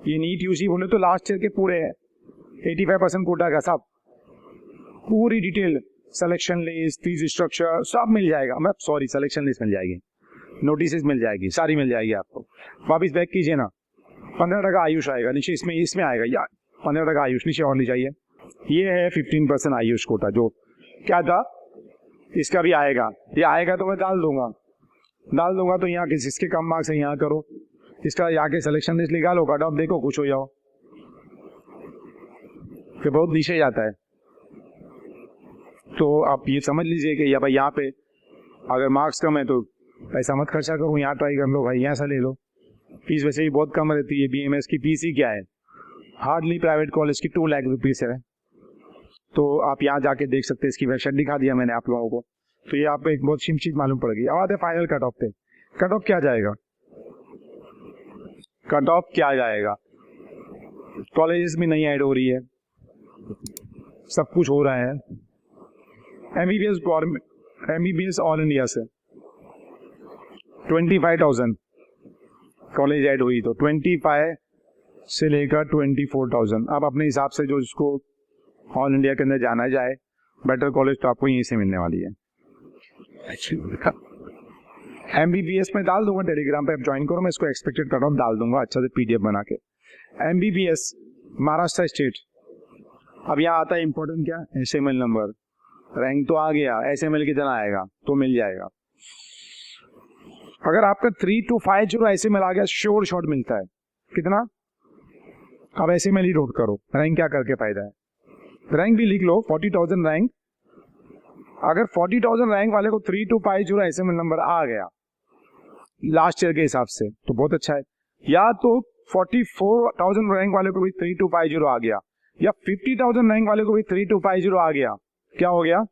ये नीट यूजी बोले तो लास्ट ईयर के पूरे है, 85% कोटा का सब, पूरी detail, selection list, fees structure सब मिल जाएगा। मैं सॉरी, सिलेक्शन लिस्ट मिल जाएगी, नोटिस मिल जाएगी, सारी मिल जाएगी आपको। वापिस बैक कीजिए ना, 15% आयुष आएगा नीचे, इसमें आएगा यार 15% आयुष, नीचे और ले जाइए। ये है 15% आयुष कोटा, जो क्या था, इसका भी आएगा, ये आएगा तो मैं डाल दूंगा तो यहाँ किसके कम मार्क्स है यहाँ करो, इसका यहाँ के सिलेक्शन लिस्ट निकालो, कट ऑफ देखो, खुश हो जाओ, फिर बहुत नीचे जाता है। तो आप ये समझ लीजिए कि या भाई यहाँ पे अगर मार्क्स कम है तो पैसा मत खर्चा करो, यहाँ ट्राई कर लो भाई, यहाँ से ले लो। फीस वैसे ही बहुत कम रहती है, BMS की फीस ही क्या है, हार्डली प्राइवेट कॉलेज की 2 लाख रुपीस है। तो आप यहाँ जाके देख सकते हैं, इसकी वेबसाइट दिखा दिया मैंने आप लोगों को, तो ये आपको एक बहुत चीज मालूम पड़ेगी। अब आते फाइनल कट ऑफ पे, कट ऑफ क्या जाएगा, कट ऑफ क्या जाएगा, कॉलेजेस में नहीं ऐड हो रही है, सब कुछ हो रहा है। MBBS government, MBBS all India से 25,000 कॉलेज ऐड हुई, तो 25 से लेकर 24,000। अब अपने हिसाब से जो जिसको ऑल इंडिया के अंदर जाना जाए, बेटर कॉलेज तो आपको यहीं से मिलने वाली है। MBBS में डाल दूंगा, टेलीग्राम पे आप ज्वाइन करो, मैं इसको एक्सपेक्टेड कट ऑफ डाल दूंगा अच्छा से PDF बना के। MBBS महाराष्ट्र स्टेट, अब यहाँ आता है इंपॉर्टेंट क्या, SML नंबर, रैंक तो आ गया, SML कितना आएगा तो मिल जाएगा। अगर आपका 3250 SML आ गया, श्योर शॉट मिलता है, कितना, अब SML ही नोट करो, रैंक क्या करके फायदा है, रैंक भी लिख लो 40,000 रैंक। अगर 40,000 रैंक वाले को 3250 SML नंबर आ गया लास्ट ईयर के हिसाब से तो बहुत अच्छा है, या तो 44,000 रैंक वाले को भी 3250 आ गया, या 50,000 रैंक वाले को भी 3250 आ गया, क्या हो गया,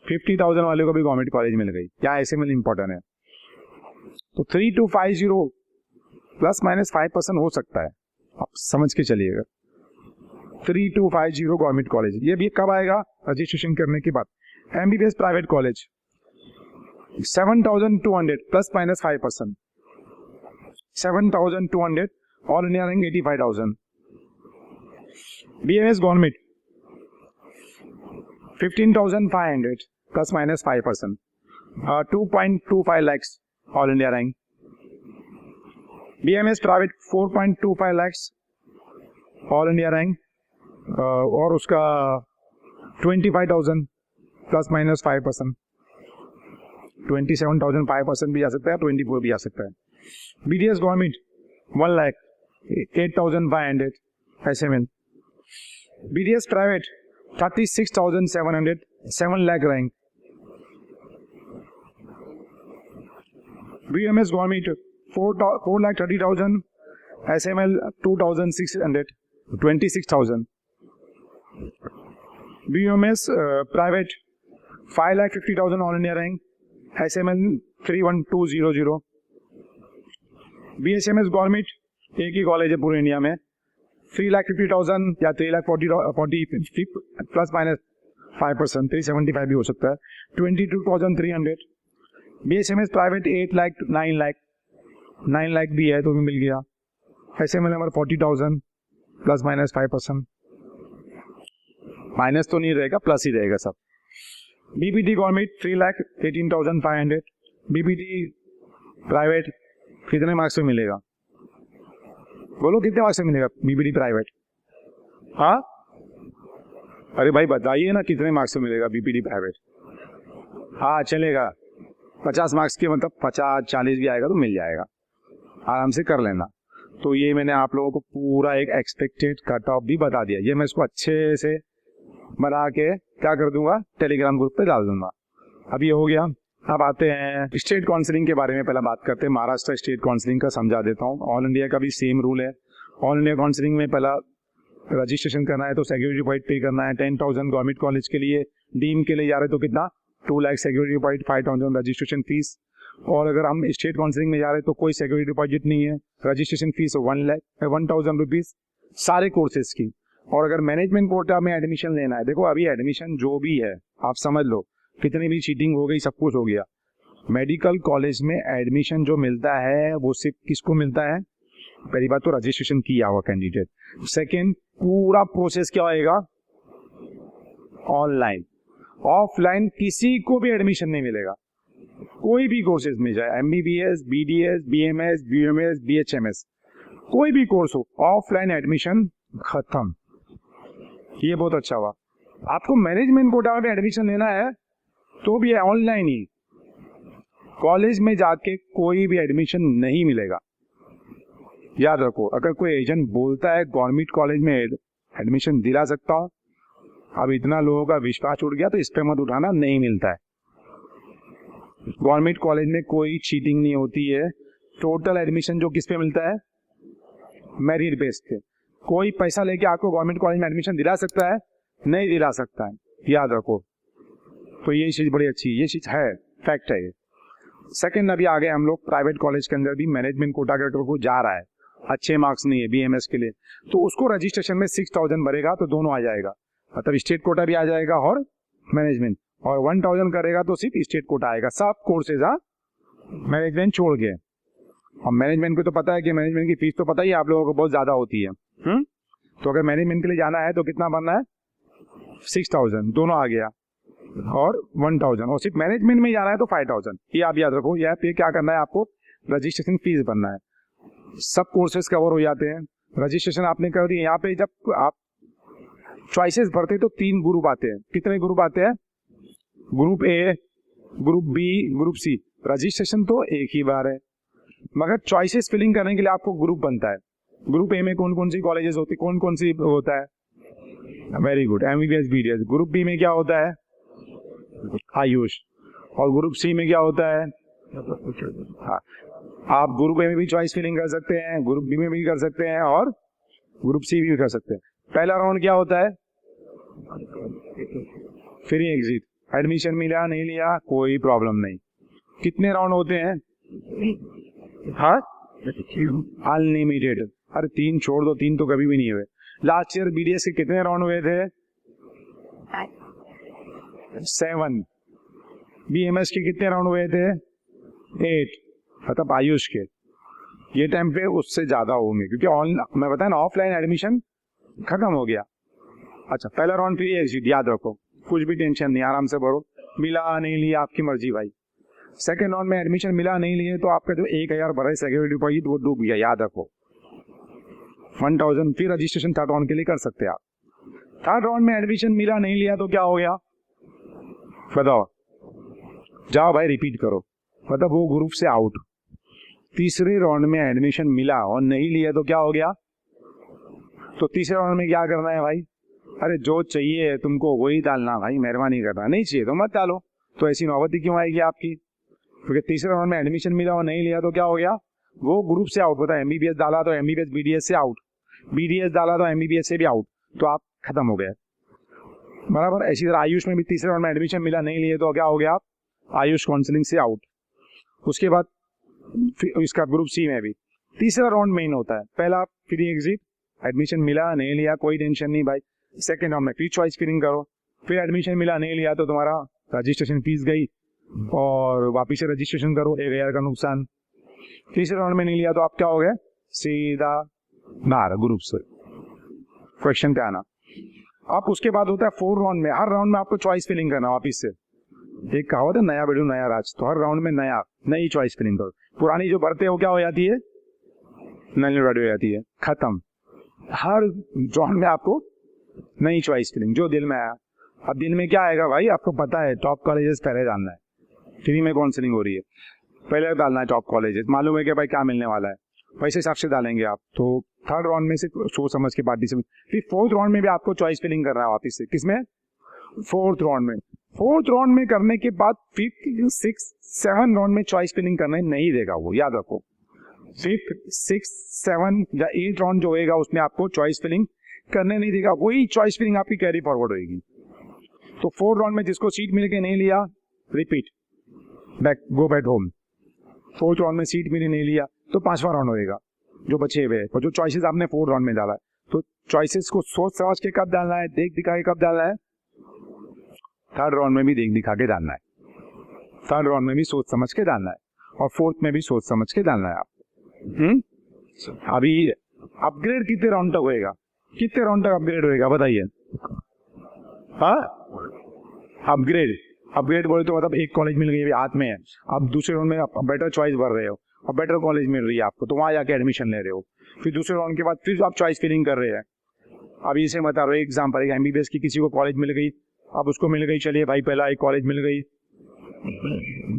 50,000 वाले को भी गवर्नमेंट कॉलेज मिल गई, क्या SML इंपॉर्टेंट है। तो 3250 प्लस माइनस 5% हो सकता है, आप समझ के चलिएगा। 3250 गवर्नमेंट कॉलेज, ये भी कब आएगा, रजिस्ट्रेशन करने के बाद। MBBS private college 7,200 plus minus 5%, 7,200, all India rank 85,000। BMS government 15,500 plus minus 5%, 2.25 lakhs all India rank. BMS private 4.25 lakhs all India rank, और उसका 25,000 प्लस माइनस 5%, 27,000 5% भी आ सकता है, 24 भी आ सकता है। BDS government 1 lakh 8,500 SML। BDS private 36,700, 7 lakh rank. BMS government 4,30,000, SML 2,600, 26,000। BMS private 5,50,000 all India rank, SML 31200। BHMS government एक ही कॉलेज है पूरे इंडिया में, 3,50,000 या 3,40,000 प्लस माइनस 5%, 375 भी हो सकता है, 22,300। BHMS प्राइवेट 8 लाख 9 लाख 9 लाख भी है तो भी मिल गया। ऐसे में नंबर 40,000 प्लस माइनस 5%, माइनस तो नहीं रहेगा, प्लस ही रहेगा सब। बीपीटी गवर्नमेंट 3,18,500, बीपीटी प्राइवेट कितने मार्क्स में मिलेगा? बोलो कितने मार्क्स में मिलेगा बीपीटी प्राइवेट? हाँ अरे भाई बताइए ना कितने मार्क्स में मिलेगा बीपीटी प्राइवेट? हाँ चलेगा, 50 मार्क्स के मतलब 50-40 भी आएगा तो मिल जाएगा, आराम से कर लेना। तो ये मैंने आप लोगों को पूरा एक एक्सपेक्टेड कट ऑफ भी बता दिया। ये मैं इसको अच्छे से बना के क्या कर दूंगा, टेलीग्राम ग्रुप पे डाल दूंगा। अब ये हो गया। अब आते हैं स्टेट काउंसलिंग के बारे में, पहले बात करते हैं। महाराष्ट्र स्टेट काउंसलिंग का समझा देता हूँ। ऑल इंडिया का भी सेम रूल है। ऑल इंडिया काउंसलिंग में पहला रजिस्ट्रेशन करना है तो सिक्योरिटी डिपॉजिट पे करना है 10,000 गवर्नमेंट कॉलेज के लिए। डीम के लिए जा रहे तो कितना, 2 lakh security deposit, 5,000 registration fees. और अगर हम स्टेट काउंसलिंग में जा रहे तो कोई सिक्योरिटी डिपॉजिट नहीं है, रजिस्ट्रेशन फीस 1,000 रुपीज सारे कोर्सेज की। और अगर मैनेजमेंट कोटा में एडमिशन लेना है, देखो अभी एडमिशन जो भी है आप समझ लो, कितनी भी चीटिंग हो गई, सब कुछ हो गया। मेडिकल कॉलेज में एडमिशन जो मिलता है वो सिर्फ किसको मिलता है? पहली बात तो रजिस्ट्रेशन किया हुआ कैंडिडेट। सेकेंड, पूरा प्रोसेस क्या होएगा? ऑनलाइन। ऑफलाइन किसी को भी एडमिशन नहीं मिलेगा, कोई भी कोर्सेज में जाए, MBBS, BDS, BMS, BMS, BHMS, कोई भी कोर्स हो, ऑफलाइन एडमिशन खत्म। ये बहुत अच्छा हुआ। आपको मैनेजमेंट कोटा में एडमिशन लेना है तो भी ऑनलाइन ही, कॉलेज में जाके कोई भी एडमिशन नहीं मिलेगा। याद रखो, अगर कोई एजेंट बोलता है गवर्नमेंट कॉलेज में एडमिशन दिला सकता हूं, अब इतना लोगों का विश्वास उठ गया तो इस पे मत उठाना, नहीं मिलता है। गवर्नमेंट कॉलेज में कोई चीटिंग नहीं होती है। टोटल एडमिशन जो किस पे मिलता है? मेरिट बेस पे। कोई पैसा लेके आपको गवर्नमेंट कॉलेज में एडमिशन दिला सकता है? नहीं दिला सकता है, याद रखो। तो ये चीज बड़ी अच्छी, ये चीज है, फैक्ट है ये। सेकंड, अभी आगे हम लोग प्राइवेट कॉलेज के अंदर भी मैनेजमेंट कोटा के को जा रहा है, अच्छे मार्क्स नहीं है बीएमएस के लिए, तो उसको रजिस्ट्रेशन में 6,000 भरेगा तो दोनों आ जाएगा, मतलब स्टेट कोटा भी आ जाएगा और मैनेजमेंट। और 1,000 करेगा तो सिर्फ स्टेट कोटा आएगा, सब कोर्सेज मैनेजमेंट छोड़ के। और मैनेजमेंट को तो पता है कि मैनेजमेंट की फीस तो पता ही है आप लोगों को बहुत ज्यादा होती है। तो अगर मैनेजमेंट के लिए जाना है तो कितना भरना है? 6,000, दोनों आ गया, और 1,000। और सिर्फ मैनेजमेंट में जाना है तो 5,000। ये आप याद रखो। यहाँ पे क्या करना है आपको? रजिस्ट्रेशन फीस भरना है। सब कोर्सेज कवर हो जाते हैं, रजिस्ट्रेशन आपने कर दिया। यहाँ पे जब आप चॉइसेस भरते हैं तो 3 ग्रुप आते हैं। कितने ग्रुप आते हैं? Group A, group B, group C. Registration तो एक ही बार है, मगर चॉइसेस फिलिंग करने के लिए आपको ग्रुप बनता है। ग्रुप ए में कौन कौन सी कॉलेजेस होती, कौन कौन सी होता है? Very good, MBBS, BDS. Group B में क्या होता है? आयुष। और ग्रुप सी में क्या होता है? हाँ, आप ग्रुप ए में भी चॉइस फिलिंग कर सकते हैं, ग्रुप बी में भी कर सकते हैं, और ग्रुप सी भी कर सकते हैं। पहला राउंड क्या होता है? Free exit. एडमिशन मिला नहीं लिया कोई प्रॉब्लम नहीं। कितने राउंड होते हैं? हाँ, अनलिमिटेड। अरे 3 छोड़ दो, 3 तो कभी भी नहीं हुए। लास्ट ईयर बीडीएस के कितने राउंड हुए थे? 7। बीएमएस के कितने राउंड हुए थे? 8। मतलब आयुष के ये टाइम पे उससे ज्यादा होंगे, क्योंकि मैं बताया ना, ऑफलाइन एडमिशन खत्म हो गया। अच्छा, पहला राउंड फ्री एग्जिट, याद रखो, कुछ भी टेंशन नहीं, आराम से भरो। मिला नहीं लिया आपकी मर्जी भाई। सेकेंड राउंड में एडमिशन मिला नहीं लिए तो आपका जो 1,000 भरा सिक्योरिटी डिपॉजिट वो डूब गया, याद रखो। 1,000 फिर रजिस्ट्रेशन थर्ड राउंड के लिए कर सकते हैं आप। थर्ड राउंड में एडमिशन मिला नहीं लिया तो क्या हो गया? बताओ, जाओ भाई रिपीट करो, मतलब वो ग्रुप से आउट। तीसरे राउंड में एडमिशन मिला और नहीं लिया तो क्या हो गया? तो तीसरे राउंड में क्या करना है भाई? अरे जो चाहिए तुमको वही डालना भाई, मेहरबानी करना, नहीं चाहिए तो मत डालो। तो ऐसी नौबत क्यों आएगी आपकी? क्योंकि तीसरे राउंड में एडमिशन मिला और नहीं लिया तो क्या हो गया? वो ग्रुप से आउट होता है। एमबीबीएस डाला तो एमबीबीएस बीडीएस से आउट, बीडीएस डाला तो एमबीबीएस से भी आउट, तो आप खत्म हो गए। बराबर। ऐसी तरह आयुष में भी तीसरे राउंड में एडमिशन मिला नहीं लिए तो क्या हो गया? आप आयुष काउंसलिंग से आउट। उसके बाद इसका ग्रुप सी में भी तीसरा राउंड मेन होता है। पहला फ्री एग्जिट, एडमिशन मिला नहीं लिया कोई टेंशन नहीं भाई। सेकेंड राउंड में फ्री चॉइस फिलिंग करो। फिर एडमिशन मिला नहीं लिया तो तुम्हारा रजिस्ट्रेशन फीस गई और वापिस से रजिस्ट्रेशन करो, 1,000 का नुकसान। तीसरे राउंड में नहीं लिया तो आप क्या हो गए, सीधा बाहर ग्रुप से, क्वेश्चन पे आना। आप उसके बाद होता है 4 राउंड में, हर राउंड में आपको चॉइस फिलिंग करना वापिस से। एक कहावत है, नया बेडू नया राज, तो हर राउंड में नई चॉइस फिलिंग करो। पुरानी जो भरते हो क्या हो जाती है, नई रेडी हो जाती है, खत्म। हर राउंड में आपको नई चॉइस फिलिंग जो दिल में आया। अब दिल में क्या आएगा भाई, आपको पता है टॉप कॉलेजेस पहले डालना है, फ्री में काउंसलिंग हो रही है, पहले डालना है टॉप कॉलेजेस, मालूम है कि भाई क्या मिलने वाला है, वैसे हिसाब से डालेंगे आप। तो थर्ड राउंड में से सोच समझ के पार्टिसिपेट, फिर फोर्थ राउंड में भी आपको चॉइस फिलिंग करना है वापिस से, किसमें, फोर्थ राउंड में। फोर्थ राउंड में करने के बाद फिफ्थ 6 7 राउंड में चॉइस फिलिंग करने नहीं देगा वो, याद रखो। फिफ्थ 6 7 या 8 राउंड जो होएगा उसमें आपको चॉइस फिलिंग करने नहीं देगा, वही चॉइस फिलिंग आपकी कैरी फॉरवर्ड होगी। तो फोर्थ राउंड में जिसको सीट मिल के नहीं लिया, repeat back, go back home. Fourth round में सीट मिली नहीं लिया तो 5वां राउंड होएगा जो बचे हुए, और जो चॉइसेस आपने फोर्थ राउंड में डाला है, तो चॉइसेस को सोच समझ के कब डालना है, देख दिखा के कब डालना है, थर्ड राउंड में भी देख दिखा के डालना है, थर्ड राउंड में भी सोच समझ के डालना है, और फोर्थ में भी सोच समझ के डालना है आप। अभी अपग्रेड कितने राउंड तक होएगा, कितने राउंड तक अपग्रेड होएगा बताइए। हाँ, अपग्रेड बोले तो मतलब एक कॉलेज मिल गई हाथ में है, आप दूसरे राउंड में आप बेटर चॉइस भर रहे हो और बेटर कॉलेज मिल रही है आपको, तो वहां जाके एडमिशन ले रहे हो। फिर दूसरे राउंड के बाद फिर आप चॉइस फिलिंग कर रहे हैं। अब इसे बता रहे हो, एग्जाम्पल, एमबीबीएस की किसी को कॉलेज मिल गई, अब उसको मिल गई, चलिए भाई पहला एक कॉलेज मिल गई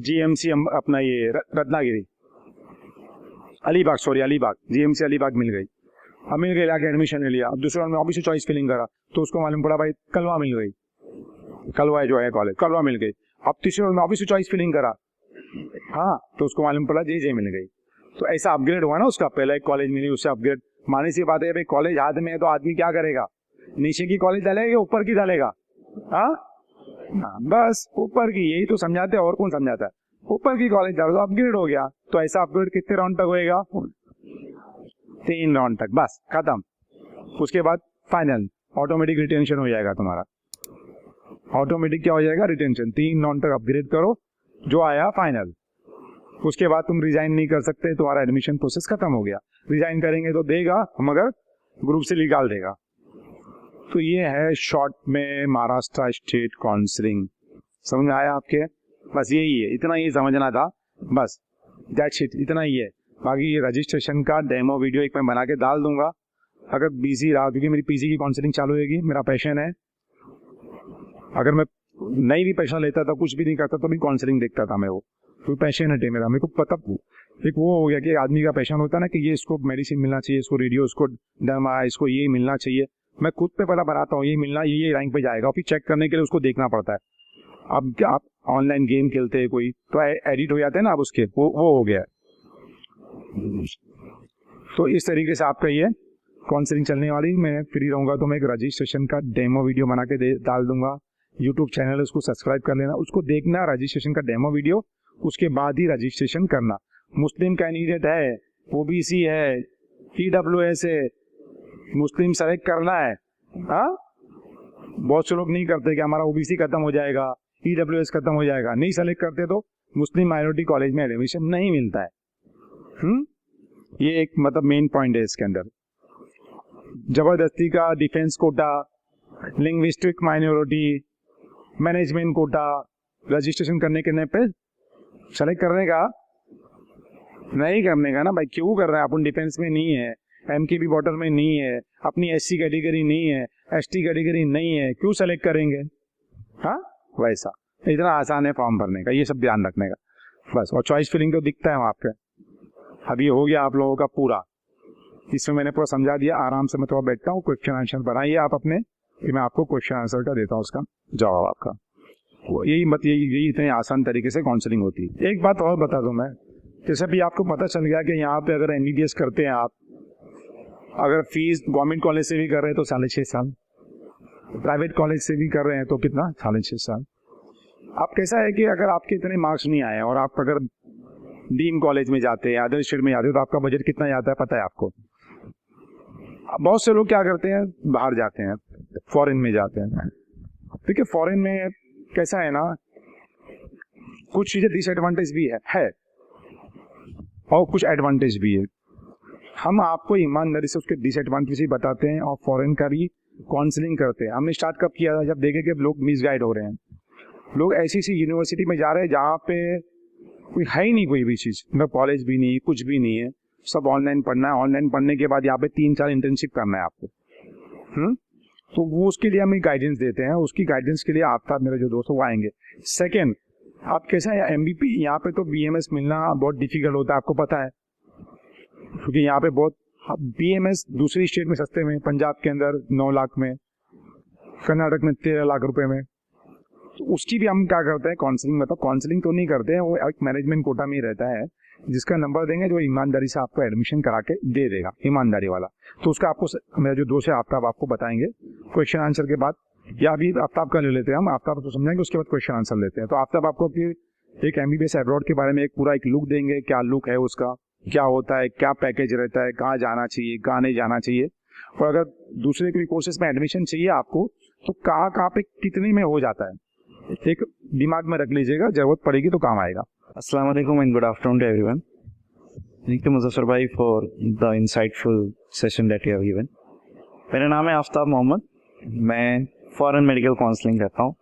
जीएमसी अपना ये रत्नागिरी, अलीबाग, जीएमसी अलीबाग मिल गई। अब मिल गई, लाके एडमिशन ले लिया। अब दूसरे राउंड में ऑब्वियसली चॉइस फिलिंग करा तो उसको मालूम पड़ा भाई कलवा मिल गई, कलवा जो है कॉलेज, कलवा मिल गई। अब तीसरे राउंड में ऑब्वियसली चॉइस फिलिंग करा, हाँ, तो उसको मालूम पड़ा जे मिल गई। तो ऐसा अपग्रेड हुआ ना उसका, पहला एक कॉलेज मिली उससे अपग्रेड। मानी सी बात है भाई, कॉलेज हाथ में है तो आदमी क्या करेगा, नीचे की कॉलेज डालेगा या ऊपर की डालेगा, हाँ, बस ऊपर की, यही तो समझाते हैं और कौन समझाता है, ऊपर की कॉलेज डालो तो अपग्रेड हो गया। तो ऐसा अपग्रेड कितने राउंड तक होएगा, 3 राउंड तक, बस खत्म। उसके बाद फाइनल ऑटोमेटिक रिटेंशन हो जाएगा तुम्हारा, ऑटोमेटिक क्या हो जाएगा, रिटेंशन। 3 राउंड तक अपग्रेड करो, जो आया फाइनल। उसके बाद तुम रिजाइन नहीं कर सकते, तुम्हारा एडमिशन प्रोसेस खत्म हो गया। रिजाइन करेंगे तो देगा, मगर ग्रुप से निकाल देगा। तो ये है शॉर्ट में महाराष्ट्र स्टेट काउंसलिंग। समझ में आया आपके, बस यही है, इतना ही समझना था, बस दैट्स इट, इतना ही है। बाकी ये रजिस्ट्रेशन का डेमो वीडियो एक मैं बना के डाल दूंगा, अगर बिजी रहा, क्योंकि मेरी पीजी की काउंसलिंग चालू होगी, मेरा पैशन है। अगर मैं नहीं भी पैसा लेता था, कुछ भी नहीं करता तो भी काउंसलिंग देखता था मैं, वो तो पैशन है मेरा। मेरे को पता एक वो हो गया कि आदमी का पैशन होता है ना, कि ये इसको मेडिसिन मिलना चाहिए, इसको रेडियो, इसको डर्मा, इसको ये मिलना चाहिए। मैं खुद पे पहला बनाता हूँ, ये मिलना, ये रैंक पे जाएगा, फिर चेक करने के लिए उसको देखना पड़ता है। अब क्या आप ऑनलाइन गेम खेलते हैं कोई, तो एडिट हो जाते हैं ना, अब उसके वो हो गया। तो इस तरीके से आपका ये काउंसलिंग चलने वाली। मैं फ्री रहूंगा तो मैं एक रजिस्ट्रेशन का डेमो वीडियो बना के डाल दूंगा। यूट्यूब चैनल है, उसको सब्सक्राइब कर लेना, उसको देखना रजिस्ट्रेशन का डेमो वीडियो, उसके बाद ही रजिस्ट्रेशन करना। मुस्लिम कैंडिडेट है, ओबीसी है, ईडब्ल्यूएस है, मुस्लिम सेलेक्ट करना है। हाँ, बहुत से लोग नहीं करते कि हमारा ओबीसी खत्म हो जाएगा, ईडब्ल्यूएस खत्म हो जाएगा, नहीं सेलेक्ट करते तो मुस्लिम माइनॉरिटी कॉलेज में एडमिशन नहीं मिलता है। ये एक मतलब मेन पॉइंट है इसके अंदर। जबरदस्ती का defence quota, linguistic minority, management quota, registration करने पे सेलेक्ट करने का नहीं करने का ना भाई, क्यों कर रहे हैं? अपन डिफेंस में नहीं है, एमकेबी बॉर्डर में नहीं है, अपनी एससी कैटेगरी नहीं है, एसटी कैटेगरी नहीं है, क्यों सेलेक्ट करेंगे? हाँ, वैसा इतना आसान है फॉर्म भरने का, ये सब ध्यान रखने का बस। और चॉइस फिलिंग तो दिखता है वहाँ पे। अभी हो गया आप लोगों का पूरा, इसमें मैंने पूरा समझा दिया। आराम से मैं थोड़ा बैठता हूँ, क्वेश्चन आंसर बनाइए आप अपने, फिर मैं आपको क्वेश्चन आंसर का देता हूँ उसका जवाब आपका। यही इतने आसान तरीके से काउंसलिंग होती है। एक बात और बता दूं मैं, जैसे भी आपको पता चल गया कि यहाँ पे अगर एमबीबीएस करते हैं आप, अगर फीस गवर्नमेंट कॉलेज से भी कर रहे हैं तो 6.5 साल, प्राइवेट कॉलेज से भी कर रहे हैं तो कितना, 6.5 साल। अब कैसा है कि अगर आपके इतने मार्क्स नहीं आए और आप अगर डीम कॉलेज में जाते हैं, अदर स्टेट में जाते हैं, तो आपका बजट कितना जाता है पता है आपको? बहुत से लोग क्या करते हैं, बाहर जाते हैं, फॉरेन में जाते हैं। देखिए फॉरेन में कैसा है ना, कुछ चीजें डिसएडवांटेज भी है और कुछ एडवांटेज भी है। हम आपको ईमानदारी से उसके डिसएडवांटेज ही बताते हैं और फॉरेन का भी काउंसलिंग करते हैं। हमने स्टार्ट कब किया था, जब देखे कि लोग मिसगाइड हो रहे हैं, लोग ऐसी सी यूनिवर्सिटी में जा रहे हैं जहाँ पे कोई है ही नहीं, कोई भी चीज़, मतलब कॉलेज भी नहीं, कुछ भी नहीं है, सब ऑनलाइन पढ़ना है। ऑनलाइन पढ़ने के बाद यहाँ पे 3-4 इंटर्नशिप करना है आपको। तो वो उसके लिए हमें गाइडेंस देते हैं, उसकी गाइडेंस के लिए आफ्ताब मेरे जो दोस्त वो आएंगे। सेकेंड, आप कैसा है MBP, यहाँ पे तो BMS मिलना बहुत डिफिकल्ट होता है, आपको पता है, क्योंकि यहाँ पे बहुत BMS दूसरी स्टेट में सस्ते में, पंजाब के अंदर 9 लाख में, कर्नाटक में 13 लाख रुपए में। तो उसकी भी हम क्या करते हैं, काउंसलिंग, मतलब काउंसलिंग तो नहीं करते हैं, वो एक मैनेजमेंट कोटा में ही रहता है, जिसका नंबर देंगे जो ईमानदारी से आपको एडमिशन करा के दे देगा, ईमानदारी वाला। तो उसका आपको मेरा जो दोस्त है आफ्ताब आपको बताएंगे क्वेश्चन आंसर के बाद, या अभी आफ्ताब का ले लेते हैं हम, आफ्ताब को समझाएंगे, उसके बाद क्वेश्चन आंसर लेते हैं। तो आफ्ताब आपको एक MBBS अब्रॉड के बारे में एक पूरा एक लुक देंगे, क्या लुक है उसका, क्या होता है, क्या पैकेज रहता है, कहाँ जाना चाहिए, कहाँ नहीं जाना चाहिए, और अगर दूसरे कोई कोर्सेज में एडमिशन चाहिए आपको तो कहाँ पे कितने में हो जाता है, एक दिमाग में रख लीजिएगा, जरूरत पड़ेगी तो काम आएगा। अस्सलाम वालेकुम and good afternoon to everyone. Thank you Muzaffar भाई for the insightful session that you have given. मेरा नाम है आफ्ताब मोहम्मद, मैं फॉरेन मेडिकल काउंसलिंग करता हूँ।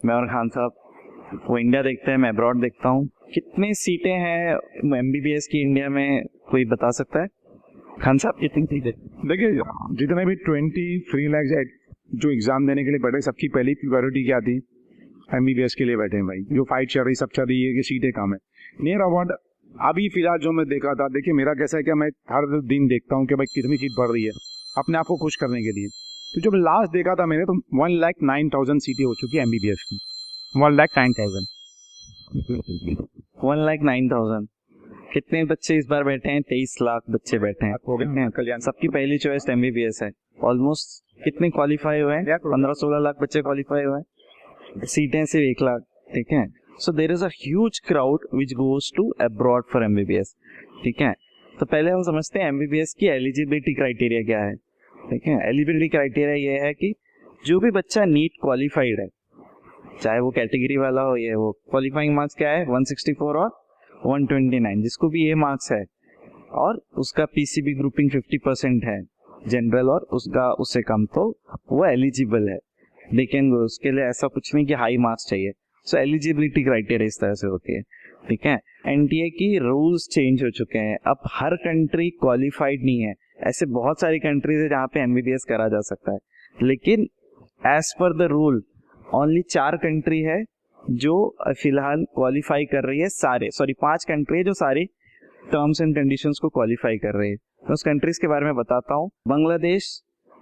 मैं और खान साहब वो इंडिया देखते हैं, मैं अब्रॉड देखता हूँ। कितनी सीटें हैं MBBS की इंडिया में, कोई बता सकता है? खान साहब कितनी सीटें? देखिए, जितने भी 23 लाख जो एग्जाम देने के लिए बैठे, सबकी पहली प्रायोरिटी क्या थी, MBBS के लिए बैठे हैं भाई। जो फाइट चल रही, सब चल रही है कि सीटें कम है, नियर अबाउट। अभी फिलहाल जो मैं देखा था, देखिए मेरा कैसा है कि मैं हर दिन देखता हूँ कि भाई कितनी सीट बढ़ रही है अपने आप को खुश करने के लिए। तो जब लास्ट देखा था मैंने, तो 1,09,000 सीटें हो चुकी है MBBS की। 1,09,000। 1,09,000। कितने बच्चे इस बार बैठे हैं? 23 लाख बच्चे बैठे हैं। कल्याण सबकी पहली चॉइस MBBS है। ऑलमोस्ट कितने क्वालिफाई हुए हैं? 15-16 लाख बच्चे क्वालिफाई हुए हैं। सीटें सिर्फ 1 लाख, ठीक है। So there is a huge crowd which goes to abroad for MBBS, ठीक है। तो पहले हम समझते हैं MBBS की एलिजिबिलिटी क्राइटेरिया क्या है, ठीक है। एलिजिबिलिटी क्राइटेरिया ये है कि जो भी बच्चा नीट क्वालिफाइड है, चाहे वो कैटेगरी वाला हो, ये वो क्वालिफाइंग मार्क्स क्या है 164 और 129, जिसको भी ये मार्क्स है, और उसका PCB ग्रुपिंग 50% है जनरल, और उसका उससे कम, तो वो एलिजिबल है। लेकिन उसके लिए ऐसा कुछ नहीं कि हाई मार्क्स चाहिए। सो एलिजिबिलिटी क्राइटेरिया इस तरह से होती है, ठीक है। NTA की रूल्स चेंज हो चुके हैं, अब हर कंट्री क्वालिफाइड नहीं है। ऐसे बहुत सारी कंट्रीज है जहाँ पे MBBS करा जा सकता है, लेकिन as per the rule only 4 country है जो फिलहाल क्वालिफाई कर रही है, 5 कंट्री है जो सारी टर्म्स एंड कंडीशंस को क्वालिफाई कर रही है। तो उस कंट्रीज के बारे में बताता हूँ। Bangladesh,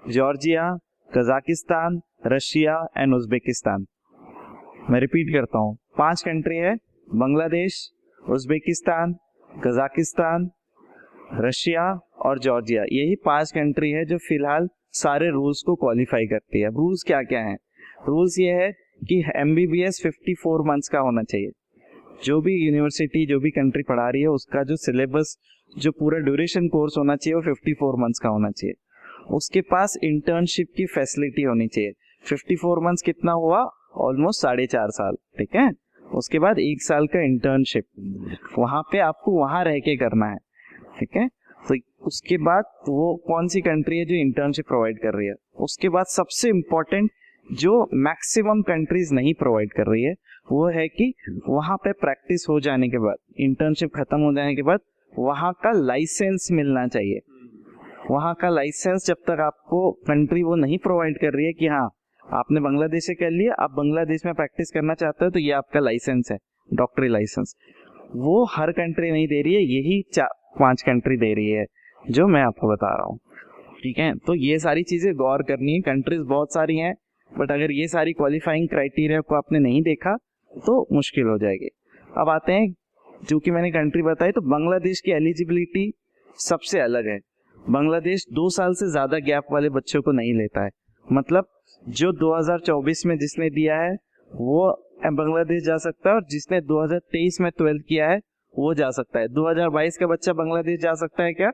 Georgia, Kazakhstan, Russia and Uzbekistan. मैं रिपीट करता हूँ, 5 कंट्री है, बांग्लादेश, उज्बेकिस्तान, कजाकिस्तान, रशिया और जॉर्जिया। यही 5 कंट्री है जो फिलहाल सारे रूल्स को क्वालिफाई करती है। रूल्स क्या क्या हैं? रूल्स ये है कि MBBS 54 मंथ्स का होना चाहिए। जो भी यूनिवर्सिटी, जो भी कंट्री पढ़ा रही है, उसका जो सिलेबस, जो पूरा ड्यूरेशन कोर्स होना चाहिए वो 54 मंथ्स का होना चाहिए। उसके पास इंटर्नशिप की फैसिलिटी होनी चाहिए। 54 मंथ्स कितना हुआ? ऑलमोस्ट 4.5 साल, ठीक है। उसके बाद 1 साल का इंटर्नशिप, वहां पे आपको वहां रह के करना है, ठीक है। तो उसके बाद वो कौन सी कंट्री है जो इंटर्नशिप प्रोवाइड कर रही है? उसके बाद सबसे इम्पोर्टेंट, जो मैक्सिमम कंट्रीज नहीं प्रोवाइड कर रही है, वो है कि वहां पे प्रैक्टिस हो जाने के बाद, इंटर्नशिप खत्म हो जाने के बाद वहां का लाइसेंस मिलना चाहिए। वहां का लाइसेंस जब तक आपको कंट्री वो नहीं प्रोवाइड कर रही है कि हाँ आपने बांग्लादेश से कर लिया, आप बांग्लादेश में प्रैक्टिस करना चाहते हो, तो ये आपका लाइसेंस है, डॉक्टरी लाइसेंस, वो हर कंट्री नहीं दे रही है। यही 5 कंट्री दे रही है जो मैं आपको बता रहा हूँ, ठीक है। तो ये सारी चीजें गौर करनी है। कंट्रीज बहुत सारी हैं, बट अगर ये सारी क्वालिफाइंग क्राइटेरिया को आपने नहीं देखा तो मुश्किल हो जाएगी। अब आते हैं, जो कि मैंने कंट्री बताई, तो बांग्लादेश की एलिजिबिलिटी सबसे अलग है। बांग्लादेश 2 साल से ज्यादा गैप वाले बच्चों को नहीं लेता है। मतलब जो 2024 में जिसने दिया है वो बांग्लादेश जा सकता है, और जिसने 2023 में 12th किया है वो जा सकता है। 2022 का बच्चा बांग्लादेश जा सकता है क्या?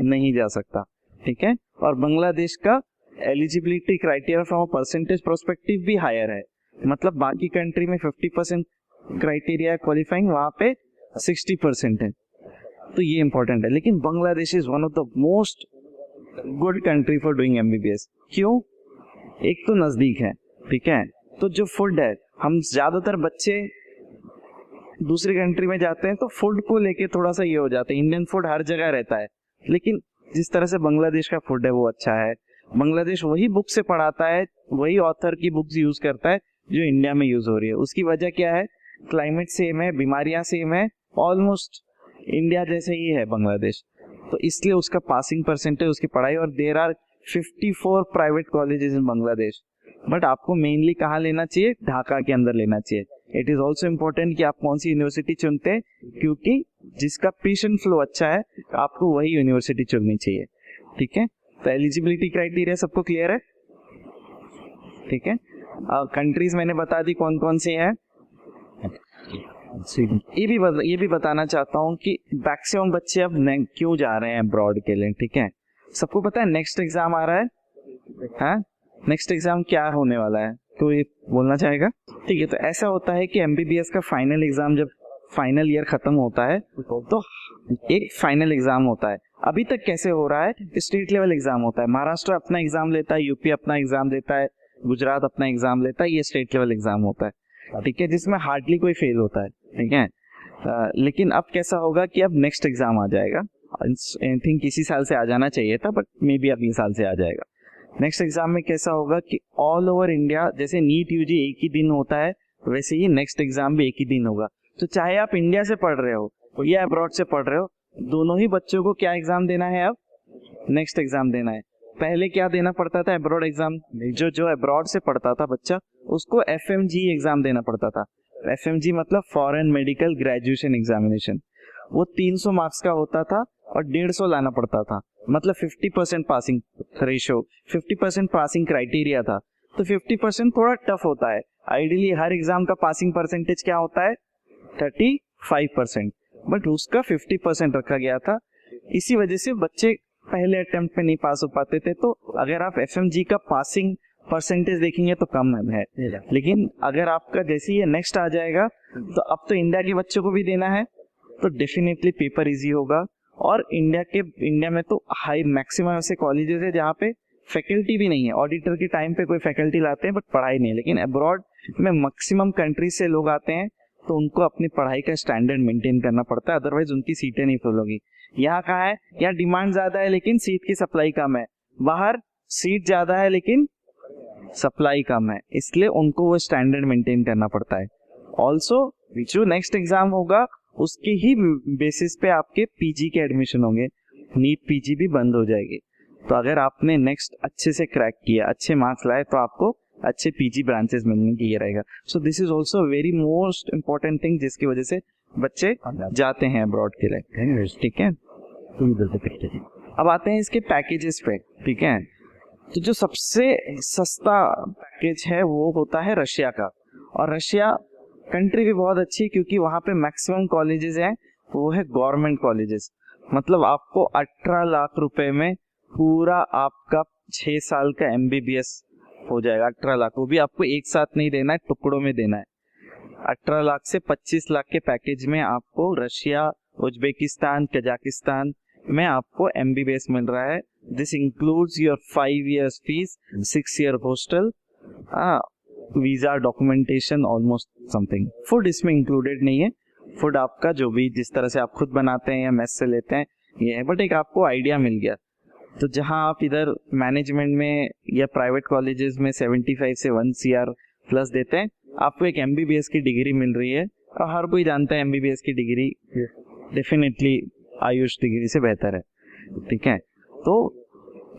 नहीं जा सकता, ठीक है। और बांग्लादेश का eligibility criteria from percentage prospective भी हायर है। मतलब बाकी कंट्री में 50% क्राइटेरिया क्वालिफाइंग, वहां पे 60% है। तो ये इंपॉर्टेंट है। लेकिन Bangladesh is one of the most good country for doing MBBS. क्यों? एक तो नजदीक है, ठीक है, तो जो फूड है, हम ज्यादातर बच्चे दूसरी कंट्री में जाते हैं तो फूड को लेके थोड़ा सा ये हो जाता है, इंडियन फूड हर जगह रहता है, लेकिन जिस तरह से बांग्लादेश का फूड है वो अच्छा है। बांग्लादेश वही बुक से पढ़ाता है, वही ऑथर की बुक्स यूज करता है जो इंडिया में यूज हो रही है। उसकी वजह क्या है? क्लाइमेट सेम है, बीमारियां सेम है, ऑलमोस्ट इंडिया जैसे ही है बांग्लादेश, तो इसलिए उसका पासिंग परसेंटेज, उसकी पढ़ाई, और there are 54 private colleges in Bangladesh. But आपको मेनली कहाँ लेना चाहिए? ढाका के अंदर लेना चाहिए। इट इज ऑल्सो इम्पोर्टेंट कि आप कौन सी यूनिवर्सिटी चुनते हैं, क्योंकि जिसका पेशेंट फ्लो अच्छा है आपको वही यूनिवर्सिटी चुननी चाहिए, ठीक है। तो एलिजिबिलिटी क्राइटेरिया सबको क्लियर है, ठीक है। कंट्रीज मैंने बता दी कौन कौन सी हैं। ये भी बताना चाहता हूँ कि मैक्सिमम बच्चे अब क्यों जा रहे हैं अब्रॉड के लिए, ठीक है। सबको पता है नेक्स्ट एग्जाम आ रहा है, हाँ? नेक्स्ट एग्जाम क्या होने वाला है, तो ये बोलना चाहेगा? ठीक है, तो ऐसा होता है कि एमबीबीएस का फाइनल एग्जाम, जब फाइनल ईयर खत्म होता है तो एक फाइनल एग्जाम होता है। अभी तक कैसे हो रहा है? स्टेट लेवल एग्जाम होता है, महाराष्ट्र अपना एग्जाम लेता है, यूपी अपना एग्जाम लेता है, गुजरात अपना एग्जाम लेता है, ये स्टेट लेवल एग्जाम होता है, ठीक है, जिसमें हार्डली कोई फेल होता है, ठीक है। लेकिन अब कैसा होगा कि अब नेक्स्ट एग्जाम आ जाएगा, आई थिंक इसी साल से आ जाना चाहिए था, बट मे बी अगले साल से आ जाएगा। नेक्स्ट एग्जाम में कैसा होगा कि ऑल ओवर इंडिया, जैसे नीट यूजी एक ही दिन होता है, वैसे ही नेक्स्ट एग्जाम भी एक ही दिन होगा। तो चाहे आप इंडिया से पढ़ रहे हो या अब्रॉड से पढ़ रहे हो, दोनों ही बच्चों को क्या एग्जाम देना है? अब नेक्स्ट एग्जाम देना है। पहले क्या देना पड़ता था? Abroad exam. जो अब्रॉड से पढ़ता था बच्चा, उसको FMG एग्जाम देना पड़ता था। FMG मतलब फॉरेन मेडिकल ग्रेजुएशन एग्जामिनेशन। वो 300 मार्क्स का होता था और 150 लाना पड़ता था, मतलब 50% पासिंग रेशो, 50% पासिंग क्राइटेरिया था। तो 50% थोड़ा टफ होता है। आइडियली हर एग्जाम का पासिंग परसेंटेज क्या होता है? 35%, बट उसका 50% रखा गया था। इसी वजह से बच्चे पहले अटेम्प्ट में नहीं पास हो पाते थे। तो अगर आप FMG का पासिंग परसेंटेज देखेंगे तो कम है, लेकिन अगर आपका जैसे ये नेक्स्ट आ जाएगा तो अब तो इंडिया के बच्चों को भी देना है, तो डेफिनेटली पेपर इजी होगा। और इंडिया में तो हाई मैक्सिमम ऐसे कॉलेजेस है जहाँ पे फैकल्टी भी नहीं है। ऑडिटर के टाइम पे कोई फैकल्टी लाते हैं बट पढ़ाई नहीं है, लेकिन अब्रॉड में मैक्सिमम कंट्रीज से लोग आते हैं, तो उनको अपनी पढ़ाई का स्टैंडर्ड मेंटेन करना पड़ता है, अदरवाइज उनकी सीटें नहीं फुल होगी। यहाँ कहाँ है? यहाँ डिमांड ज्यादा है लेकिन सीट की सप्लाई कम है। बाहर सीट ज्यादा है लेकिन सप्लाई कम है, इसलिए उनको वो स्टैंडर्ड मेंटेन करना पड़ता है। ऑल्सो जो नेक्स्ट एग्जाम होगा उसके ही बेसिस पे आपके पीजी के एडमिशन होंगे, नीट पीजी भी बंद हो जाएगी। तो अगर आपने नेक्स्ट अच्छे से क्रैक किया, अच्छे मार्क्स लाए, तो आपको अच्छे पीजी ब्रांचेस मिलने की ये रहेगा। So this is also very most important thing, जिसकी वजह से बच्चे जाते हैं अब्रॉड के लिए, ठीक है। अब आते हैं इसके पैकेजेस पे, ठीक है। तो जो सबसे सस्ता पैकेज है वो होता है रशिया का, और रशिया कंट्री भी बहुत अच्छी है क्योंकि वहाँ पे मैक्सिमम कॉलेजेस हैं वो है गवर्नमेंट कॉलेजेस। मतलब आपको 18 लाख रुपए में पूरा आपका 6 साल का MBBS हो जाएगा। 18 लाख, वो भी आपको एक साथ नहीं देना है, टुकड़ों में देना है। 18 लाख से 25 लाख के पैकेज में आपको रशिया, उज्बेकिस्तान, कजाकिस्तान में आपको MBBS मिल रहा है। This includes your 5 years fees, 6 year hostel, visa, documentation, almost something. Food इसमें इंक्लूडेड नहीं है, फूड आपका जो भी जिस तरह से आप खुद बनाते हैं या मेस से लेते हैं ये है, बट एक आपको आइडिया मिल गया। तो जहां आप इधर मैनेजमेंट में या प्राइवेट कॉलेजेस में 75 से 1 CR प्लस देते हैं, आपको एक MBBS की डिग्री मिल रही है। और हर कोई जानता है MBBS की डिग्री डेफिनेटली आयुष डिग्री से बेहतर है, ठीक है। तो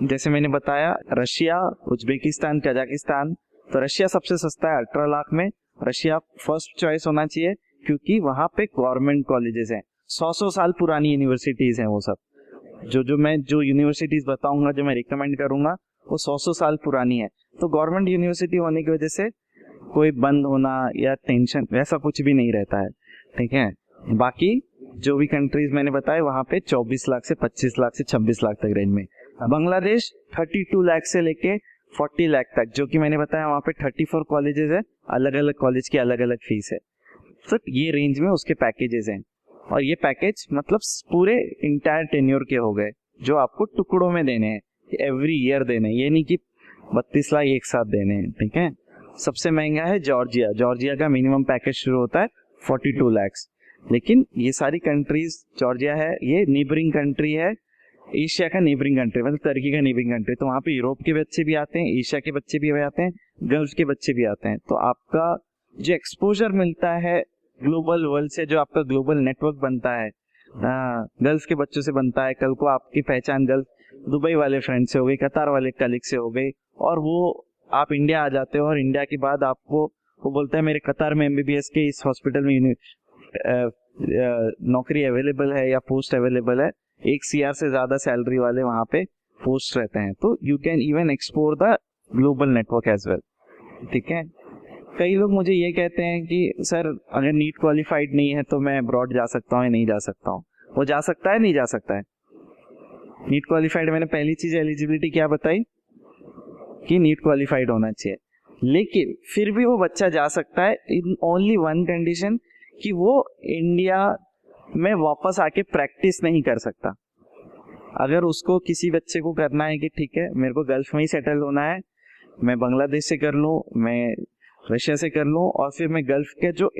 जैसे मैंने बताया रशिया, उज्बेकिस्तान, कजाकिस्तान, तो रशिया सबसे सस्ता है 18 लाख में। रशिया फर्स्ट चॉइस होना चाहिए क्योंकि वहां पे गवर्नमेंट कॉलेजेस हैं, 100 साल पुरानी यूनिवर्सिटीज हैं वो सब। जो यूनिवर्सिटीज बताऊंगा, जो मैं रिकमेंड करूंगा, वो 100 साल पुरानी है। तो गवर्नमेंट यूनिवर्सिटी होने की वजह से कोई बंद होना या टेंशन वैसा कुछ भी नहीं रहता है, ठीक है। बाकी जो भी कंट्रीज मैंने बताए वहां पे 24 लाख से 25 लाख से 26 लाख तक रेंज में। बांग्लादेश 32 लाख से लेके 40 लाख तक, जो कि मैंने बताया वहां पे 34 कॉलेजेस है, अलग अलग कॉलेज की अलग अलग फीस है। तो ये रेंज में उसके पैकेजेस हैं। और ये पैकेज मतलब पूरे इंटायर टेन्योर के हो गए, जो आपको टुकड़ों में देने हैं, एवरी ईयर देने हैं, ये नहीं कि 32 लाख एक साथ देने हैं, ठीक है। सबसे महंगा है जॉर्जिया, जॉर्जिया का मिनिमम पैकेज शुरू होता है 42 lakhs। लेकिन ये सारी कंट्रीज, जॉर्जिया है ये नेबरिंग कंट्री है, एशिया का नेबरिंग कंट्री, मतलब टर्की का नेबरिंग कंट्री, तो वहाँ पे यूरोप के बच्चे भी आते हैं, एशिया के बच्चे भी आते हैं, गल्फ के बच्चे भी आते हैं। तो आपका जो एक्सपोजर मिलता है ग्लोबल वर्ल्ड से, जो आपका ग्लोबल नेटवर्क बनता है, गल्फ के बच्चों से बनता है, कल को आपकी पहचान गल्फ दुबई वाले फ्रेंड से हो गई, कतार वाले कलीग से हो गई, और वो आप इंडिया आ जाते हो और इंडिया के बाद आपको वो बोलता है मेरे कतार में एमबीबीएस के इस हॉस्पिटल में नौकरी अवेलेबल है या पोस्ट अवेलेबल है, 1 CR से ज्यादा सैलरी वाले वहाँ पे पोस्ट रहते हैं। तो you can even explore the global network as well, ठीक है। कई लोग मुझे ये कहते हैं कि सर अगर नीट क्वालिफाइड नहीं है तो मैं अब्रॉड जा सकता हूँ या नहीं जा सकता हूँ। वो जा सकता है, नहीं जा सकता है। नीट क्वालिफाइड, मैंने पहली चीज एलिजिबिलिटी क्या बताई कि नीट क्वालिफाइड होना चाहिए, लेकिन फिर भी वो बच्चा जा सकता है इन ओनली वन कंडीशन कि वो इंडिया में वापस आके प्रैक्टिस नहीं कर सकता। अगर उसको किसी बच्चे को करना है कि ठीक है मेरे को गल्फ में ही सेटल होना है, मैं बांग्लादेश से कर लूँ, मैं रशिया से कर लूँ, और फिर मैं गल्फ के जो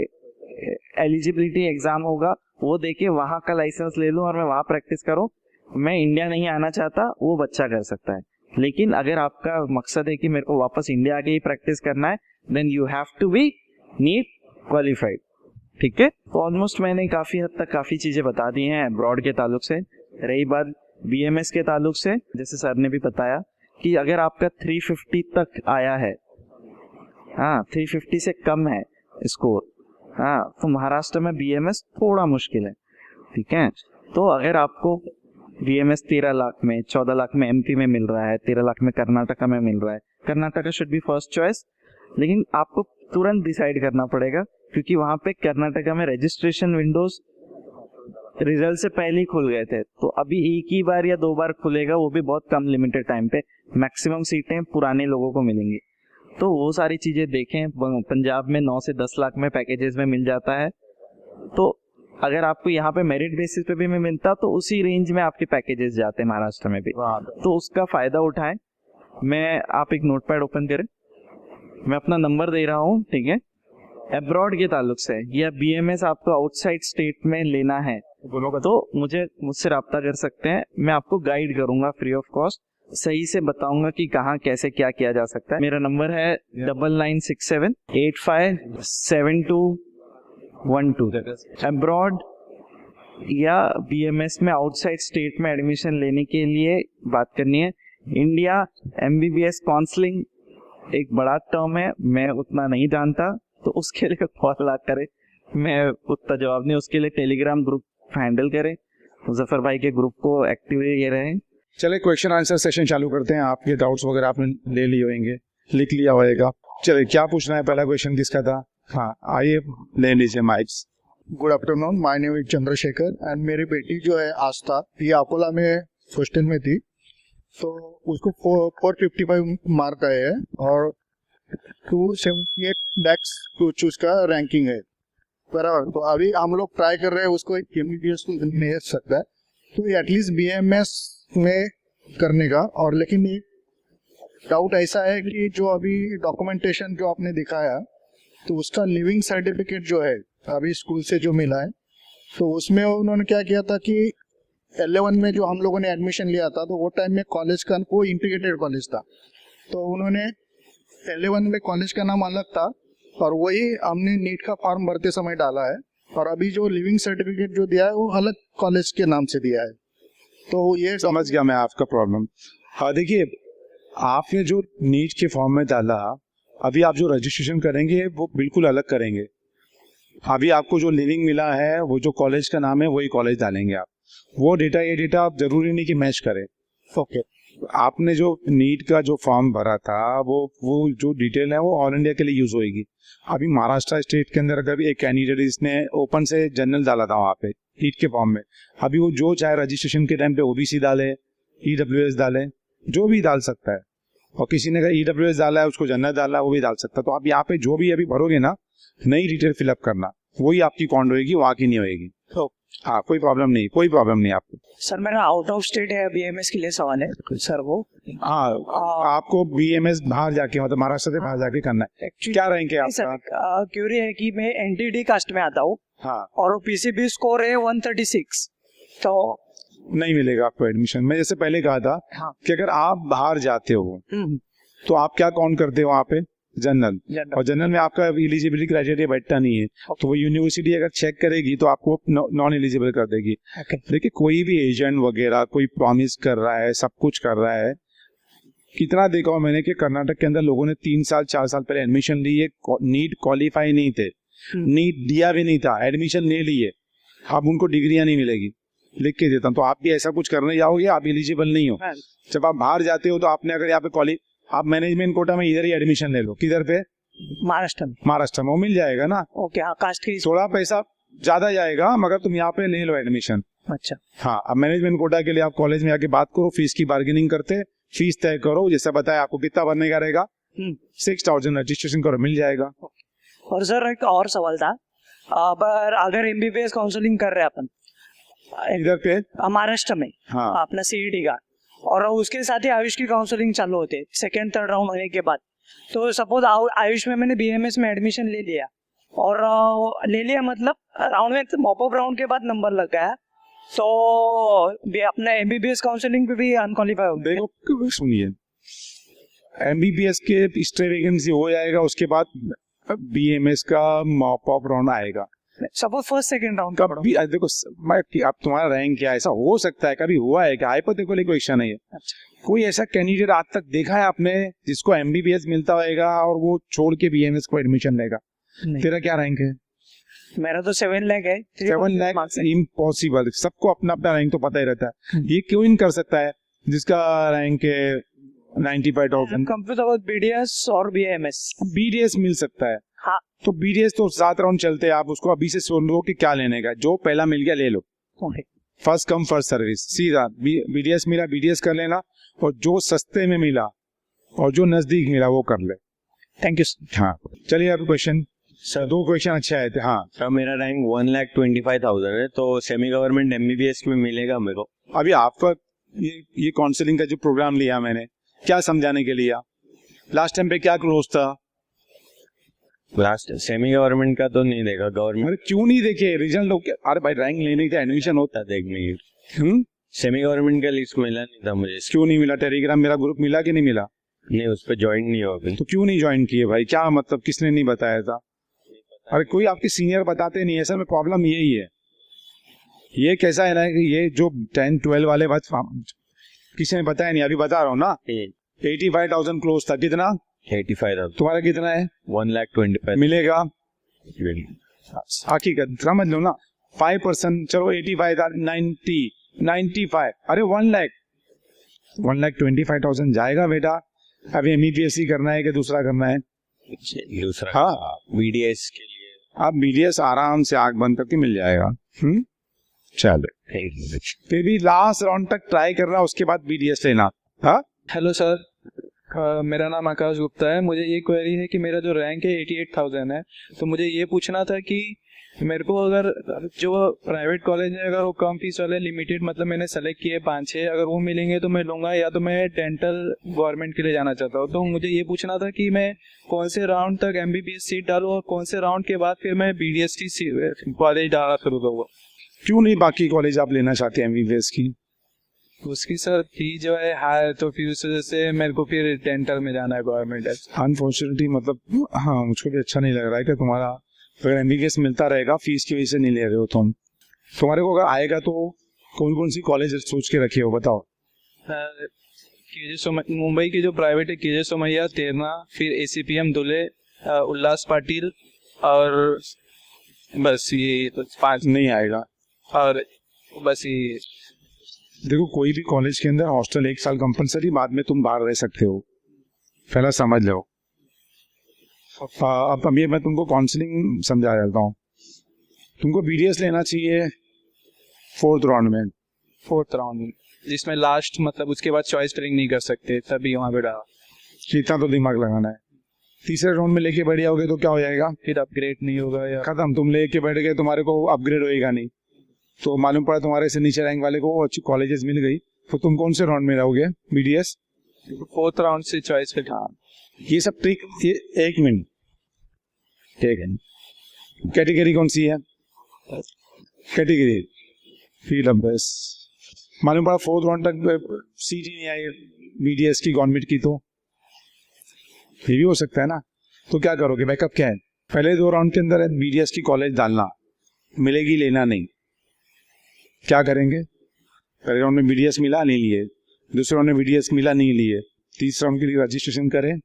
एलिजिबिलिटी एग्जाम होगा वो देके वहाँ का लाइसेंस ले लूँ और मैं वहाँ प्रैक्टिस करूँ, मैं इंडिया नहीं आना चाहता, वो बच्चा कर सकता है। लेकिन अगर आपका मकसद है कि मेरे को वापस इंडिया आके ही प्रैक्टिस करना है, then you have to be NEET qualified, ठीक है। तो ऑलमोस्ट मैंने काफी हद तक काफी चीजें बता दी हैं अब्रॉड के ताल्लुक से। रही बात BMS के ताल्लुक से, जैसे सर ने भी बताया कि अगर आपका 350 तक आया है, हाँ 350 से कम है स्कोर, हाँ तो महाराष्ट्र में BMS थोड़ा मुश्किल है, ठीक है। तो अगर आपको BMS 13 लाख में, 14 लाख में MP में मिल रहा है, 13 लाख में कर्नाटका में मिल रहा है, Karnataka should be first choice, लेकिन आपको तुरंत डिसाइड करना पड़ेगा क्योंकि वहां पे कर्नाटका में रजिस्ट्रेशन विंडोज रिजल्ट से पहले ही खुल गए थे, तो अभी एक ही बार या 2 बार खुलेगा, वो भी बहुत कम लिमिटेड टाइम पे, मैक्सिमम सीटें पुराने लोगों को मिलेंगी। तो वो सारी चीजें देखें। पंजाब में 9 से 10 लाख में पैकेजेस में मिल जाता है, तो अगर आपको यहाँ पे मेरिट बेसिस पे भी में मिलता तो उसी रेंज में आपके पैकेजेस जाते हैं महाराष्ट्र में भी, तो उसका फायदा उठाएं। आप एक नोटपैड ओपन करें, मैं अपना नंबर दे रहा हूँ, ठीक है। अब्रॉड के ताल्लुक से या BMS आपको आउटसाइड स्टेट में लेना है तो मुझसे रब्ता कर सकते हैं, मैं आपको गाइड करूंगा फ्री ऑफ कॉस्ट, सही से बताऊंगा कि कहाँ कैसे क्या किया जा सकता है। मेरा नंबर है 9967857212। अब्रॉड या BMS में आउटसाइड स्टेट में एडमिशन लेने के लिए बात करनी है। इंडिया MBBS काउंसलिंग एक बड़ा टर्म है, मैं उतना नहीं जानता, तो उसके लिए कॉल ना करें, मैं उतना जवाब नहीं। उसके लिए टेलीग्राम ग्रुप हैंडल करें, मुजफ्फर भाई के ग्रुप को एक्टिव ये रहें। चले क्वेश्चन आंसर सेशन चालू करते हैं। आपके डाउट्स वगैरह आपने ले लिए होंगे, लिख लिया होगा। चलिए क्या पूछना है, पहला क्वेश्चन किसका था? हाँ आइए ले लीजिए mics. Good afternoon, my name is Chandrashekhar and मेरी बेटी जो है आस्था, ये अकोला में हॉस्टल में थी, तो उसको 455 मार्क आए हैं और 278 लैक्स कुछ उसका रैंकिंग है, बराबर। तो अभी हम लोग ट्राई कर रहे हैं उसको MBBS को मिल सकता है, तो एटलीस्ट BMS में करने का। और लेकिन एक डाउट ऐसा है कि जो अभी डॉक्यूमेंटेशन जो आपने दिखाया, तो उसका लिविंग सर्टिफिकेट जो है अभी स्कूल से जो मिला है, तो उसमें उन्होंने क्या किया था कि 11 में जो हम लोगों ने एडमिशन लिया था, तो वो टाइम में कॉलेज का वो इंटीग्रेटेड कॉलेज था, तो उन्होंने 11 में कॉलेज का नाम अलग था और वही हमने नीट का फॉर्म भरते समय डाला है, और अभी जो लिविंग सर्टिफिकेट जो दिया है वो अलग कॉलेज के नाम से दिया है। तो ये समझ गया मैं आपका प्रॉब्लम। हाँ देखिए, आपने जो नीट के फॉर्म में डाला, अभी आप जो रजिस्ट्रेशन करेंगे वो बिल्कुल अलग करेंगे। अभी आपको जो लिविंग मिला है, वो जो कॉलेज का नाम है वही कॉलेज डालेंगे आप। वो डेटा ये डेटा आप जरूरी नहीं कि मैच करें। ओके, आपने जो नीट का जो फॉर्म भरा था वो जो डिटेल है वो ऑल इंडिया के लिए यूज होगी। अभी महाराष्ट्र स्टेट के अंदर अगर एक कैंडिडेट इसने ओपन से जनरल डाला था वहाँ पे नीट के फॉर्म में, अभी वो जो चाहे रजिस्ट्रेशन के टाइम पे OBC डाले, EWS डाले, जो भी डाल सकता है। और किसी ने अगर EWS डाला है, उसको जनरल डाला है, वो भी डाल सकता है। तो आप यहाँ पे जो भी अभी भरोगे ना, नई डिटेल फिलअप करना, वही आपकी काउंट होगी, वहाँ की नहीं होगी। हाँ कोई प्रॉब्लम नहीं आपको। सर मेरा आउट ऑफ स्टेट है BMS के लिए सवाल है सर वो। हाँ आपको BMS बाहर जाके मतलब महाराष्ट्र से बाहर जाके करना है। क्या रैंक है नहीं सर, आपका? क्यूरी है कि मैं NTD कास्ट में आता हूँ हाँ और PCB स्कोर है 136, तो नहीं मिलेगा आपको एडमिशन। मैं जैसे पहले कहा था हाँ कि अगर आप बाहर जाते हो तो आप क्या काउंट करते हो वहाँ पे? जनरल। जनरल। और जनरल में आपका एलिजिबिलिटी क्राइटेरिया बैठता नहीं है, तो वो यूनिवर्सिटी अगर चेक करेगी तो आपको नॉन एलिजिबल कर देगी। ओके। देखिए कोई भी एजेंट वगैरह कोई प्रॉमिस कर रहा है, सब कुछ कर रहा है। कितना देखा हो मैंने कि कर्नाटक के अंदर लोगों ने 3 साल 4 साल पहले एडमिशन ली है, नीट क्वालिफाई नहीं थे, नीट दिया भी नहीं था, एडमिशन ले लिए, अब उनको डिग्रियां नहीं मिलेगी। लिख के देता हूँ, तो आप भी ऐसा कुछ करने जाओगे, आप एलिजिबल नहीं हो। जब आप बाहर जाते हो तो आपने अगर यहाँ पे आप मैनेजमेंट कोटा में इधर ही एडमिशन ले लो। किधर पे? महाराष्ट्र में वो मिल जाएगा ना। ओके। हाँ कास्ट की थोड़ा पैसा ज्यादा जाएगा मगर तुम यहाँ पे ले लो एडमिशन। अच्छा। हाँ अब मैनेजमेंट कोटा के लिए आप कॉलेज में आके बात करो, फीस की बार्गेनिंग करते, फीस तय करो, जैसा बताया आपको कितना भरने का रहेगा, 6000 रजिस्ट्रेशन करो, मिल जाएगा। और सर एक और सवाल था, अगर MBBS काउंसलिंग कर रहे हैं अपन इधर पे महाराष्ट्र में, हाँ अपना CET का, और उसके साथ ही आयुष की काउंसलिंग चालू होते है सेकेंड थर्ड राउंड होने के बाद, तो सपोज आयुष में मैंने BMS में एडमिशन ले लिया और मतलब राउंड में मॉपअप राउंड के बाद नंबर लग गया, तो अपना MBBS काउंसलिंग पे भी अनक्वालिफाई हो गया। देखो सुनिए, MBBS के स्टे वैकेंसी हो जाएगा, उसके बाद BMS का मॉपअप राउंड आएगा। सपोज फर्स्ट सेकंड राउंड कब भी देखो अब तुम्हारा रैंक क्या है, ऐसा हो सकता है, कभी हुआ है क्या? हाइपोथेटिकल क्वेश्चन है ये। अच्छा। कोई ऐसा कैंडिडेट आज तक देखा है आपने जिसको MBBS मिलता होगा और वो छोड़ के BMS को एडमिशन लेगा? तेरा क्या रैंक है? मेरा तो 7 लाख है। 7 लाख इम्पॉसिबल। सबको अपना अपना रैंक तो पता ही रहता है। ये क्यों इन कर सकता है जिसका रैंक है 95,000? BDS और BMS मिल सकता है। हाँ। तो BDS तो 7 राउंड चलते हैं, आप उसको अभी से सुन लो कि क्या लेने का, जो पहला मिल गया ले लो, फर्स्ट कम फर्स्ट सर्विस, सीधा BDS मिला BDS कर लेना, और जो सस्ते में मिला और जो नजदीक मिला वो कर ले। Thank you sir. हाँ चलिए अब क्वेश्चन सर, 2 क्वेश्चन अच्छे आए थे। हाँ सर मेरा रैंक 1,25,000 है, तो सेमी गवर्नमेंट MBBS में मिलेगा मेरे को? अभी आपका ये काउंसलिंग का जो प्रोग्राम लिया मैंने, क्या समझाने के लिए? लास्ट टाइम पे क्या क्लोज था? लास्ट सेमी गवर्नमेंट का तो नहीं देखा, गवर्नमेंट। अरे क्यों नहीं देखे रिजल्ट? लोग अरे भाई रैंक लेने का एडमिशन होता देखने है। सेमी गवर्नमेंट का लिस्ट मिला नहीं था मुझे। क्यों नहीं मिला? टेलीग्राम मेरा ग्रुप मिला कि नहीं मिला? नहीं, उस पर ज्वाइन नहीं हुआ अभी। तो क्यों नहीं ज्वाइन किए भाई? क्या मतलब, किसने नहीं बताया था? अरे कोई आपके सीनियर बताते नहीं है सर, में प्रॉब्लम यही है। ये कैसा है ना कि ये जो 10-12 वाले बात किसी ने बताया नहीं, अभी बता रहा हूँ ना। 85,000 क्लोज था। कितना? 85,000। तुम्हारा कितना है? 1,25,000 मिलेगा। हकीकत समझ लो ना, 5%। चलो 85 था, 95, अरे 1,25,000 जाएगा बेटा। अभी MBBS ही करना है कि दूसरा करना है? दूसरा। हाँ BDS के लिए आप BDS आराम से आंख बंद करके मिल जाएगा। चलो फिर भी लास्ट राउंड तक ट्राई करना, उसके बाद BDS लेना। हाँ हेलो सर, मेरा नाम आकाश गुप्ता है। मुझे ये क्वेरी है कि मेरा जो रैंक है 88,000 है, तो मुझे ये पूछना था कि मेरे को अगर जो प्राइवेट कॉलेज है अगर वो कम फीस वाले लिमिटेड, मतलब मैंने सेलेक्ट किए 5-6, अगर वो मिलेंगे तो मैं लूँगा, या तो मैं डेंटल गवर्नमेंट के लिए जाना चाहता हूँ। तो मुझे ये पूछना था कि मैं कौन से राउंड तक MBBS सीट डालूँ और कौन से राउंड के बाद फिर मैं BDS कॉलेज डाला शुरू करूँगा। क्यों नहीं बाकी कॉलेज आप लेना चाहते हैं MBBS की? उसकी सर फी जो है हाई, तो फिर उस वजह से मेरे को फिर डेंटल में जाना है गवर्नमेंट। अनफॉर्चुनेटली मतलब हाँ, मुझको भी अच्छा नहीं लग रहा है कि तुम्हारा अगर MBBS मिलता रहेगा फीस की वजह से नहीं ले रहे हो तुम। तुम्हारे को अगर आएगा तो कौन कौन सी कॉलेज सोच के रखे हो, बताओ। मुंबई की जो प्राइवेट है KJ सोमैया, तेरना, फिर ACPM दुले, उल्लास पाटिल, और बस ये तो 5 नहीं आएगा। और बस ये देखो कोई भी कॉलेज के अंदर हॉस्टल 1 साल कंपलसरी, बाद में तुम बाहर रह सकते हो, पहला समझ लो। अब अभी मैं तुमको काउंसलिंग समझा देता हूँ। तुमको BDS लेना चाहिए 4th राउंड में। 4th राउंड जिसमें लास्ट मतलब उसके बाद चॉइस फिलिंग नहीं कर सकते, तभी वहाँ पे डाला। इतना तो दिमाग लगाना है। तीसरे राउंड में लेके बैठ जाओगे तो क्या हो जाएगा? फिर अपग्रेड नहीं होगा या खत्म। तुम लेके बैठ गए, तुम्हारे को अपग्रेड होएगा नहीं। तो मालूम पड़ा तुम्हारे से नीचे रैंक वाले को अच्छी कॉलेजेस मिल गई, तो तुम कौन से राउंड में रहोगे? BDS 4th राउंड से चॉइस कर। हाँ, ये सब ट्रिक, ये 1 मिनट, ठीक है। कैटेगरी कौन सी है? कैटेगरी फील्ड अभ्यास। मालूम पड़ा 4th राउंड तक सीट ही नहीं आई BDS की, गवर्नमेंट की, तो ये भी हो सकता है ना। तो क्या करोगे? बैकअप क्या है? पहले 2 राउंड के अंदर BDS की कॉलेज डालना, मिलेगी लेना नहीं। क्या करेंगे? पहले राउंड में BDS मिला, नहीं लिए। दूसरे राउंड में BDS मिला, नहीं लिए। तीसरे राउंड के लिए रजिस्ट्रेशन करें,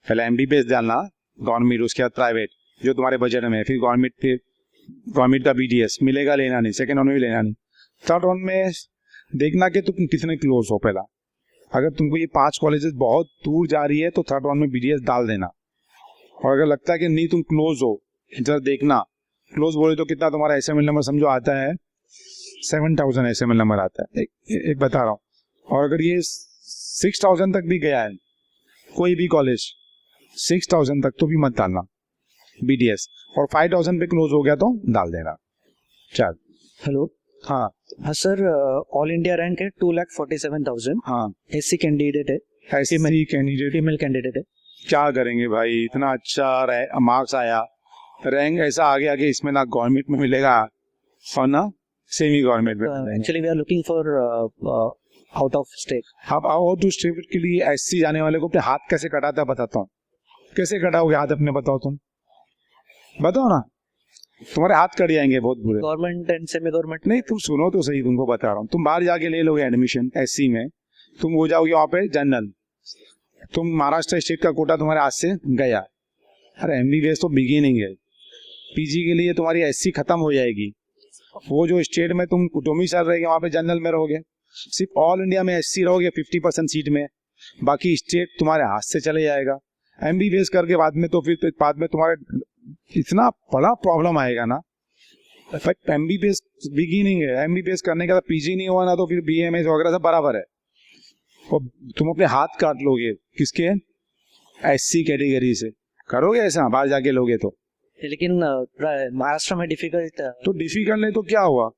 पहले MBBS डालना गवर्नमेंट, उसके बाद प्राइवेट जो तुम्हारे बजट में है, फिर गवर्नमेंट का BDS मिलेगा, लेना नहीं। सेकेंड राउंड में भी लेना नहीं। थर्ड राउंड में देखना कि तुम कितने क्लोज हो। पहला अगर तुमको ये 5 कॉलेजेस बहुत दूर जा रही है तो थर्ड राउंड में BDS डाल देना। और अगर लगता है कि नहीं तुम क्लोज हो, जरा देखना। क्लोज बोले तो कितना तुम्हारा SML नंबर समझो आता है, 7000 SML नंबर आता है, एक बता रहा हूँ। और अगर ये 6000 तक भी गया है कोई भी कॉलेज, 6000 तक तो भी मत डालना BDS, और 5000 पे क्लोज हो गया तो डाल देना। चल। हेलो। हाँ हाँ सर, ऑल इंडिया रैंक है 2,47,000। हाँ, SC कैंडिडेट है, ऐसी कैंडिडेट फीमेल कैंडिडेट है। क्या करेंगे भाई? इतना अच्छा मार्क्स आया, रैंक ऐसा आगे आगे, इसमें ना गवर्नमेंट में मिलेगा और ना सेमी गवर्नमेंट में। Actually we are looking for out of state. अब आउट टू स्टेट के लिए SC जाने वाले को अपने हाथ कैसे कटाता है बताता हूँ। कैसे कटाओगे हाथ अपने? बताओ, तुम बताओ ना। तुम्हारे हाथ कट जाएंगे बहुत बुरे। Government and semi government. नहीं, तुम सुनो तो सही, तुमको बता रहा हूँ। तुम बाहर जाके ले लोगे एडमिशन SC में, तुम हो जाओगे वहाँ पे जनरल, तुम महाराष्ट्र स्टेट का कोटा तुम्हारे हाथ से गया। अरे MBBS तो बिगिनिंग है, PG के लिए तुम्हारी SC खत्म हो जाएगी। वो जो स्टेट में तुम डोमिसाइल रहेगी वहाँ पे जनरल में रहोगे। सिर्फ ऑल इंडिया में SC रहोगे 50% सीट में, बाकी स्टेट तुम्हारे हाथ से चले जाएगा। MBBS करके बाद में तो फिर बाद में तुम्हारे इतना बड़ा प्रॉब्लम आएगा ना। इनफैक्ट MBBS बिगिनिंग है, MBBS करने के बाद PG नहीं हुआ ना तो फिर BMS वगैरह सब बराबर है। और तुम अपने हाथ काट लोगे किसके? SC कैटेगरी से। करोगे ऐसा बाहर जाके लोगे तो? लेकिन महाराष्ट्र में डिफिकल्ट। तो डिफिकल्ट नहीं तो क्या हुआ,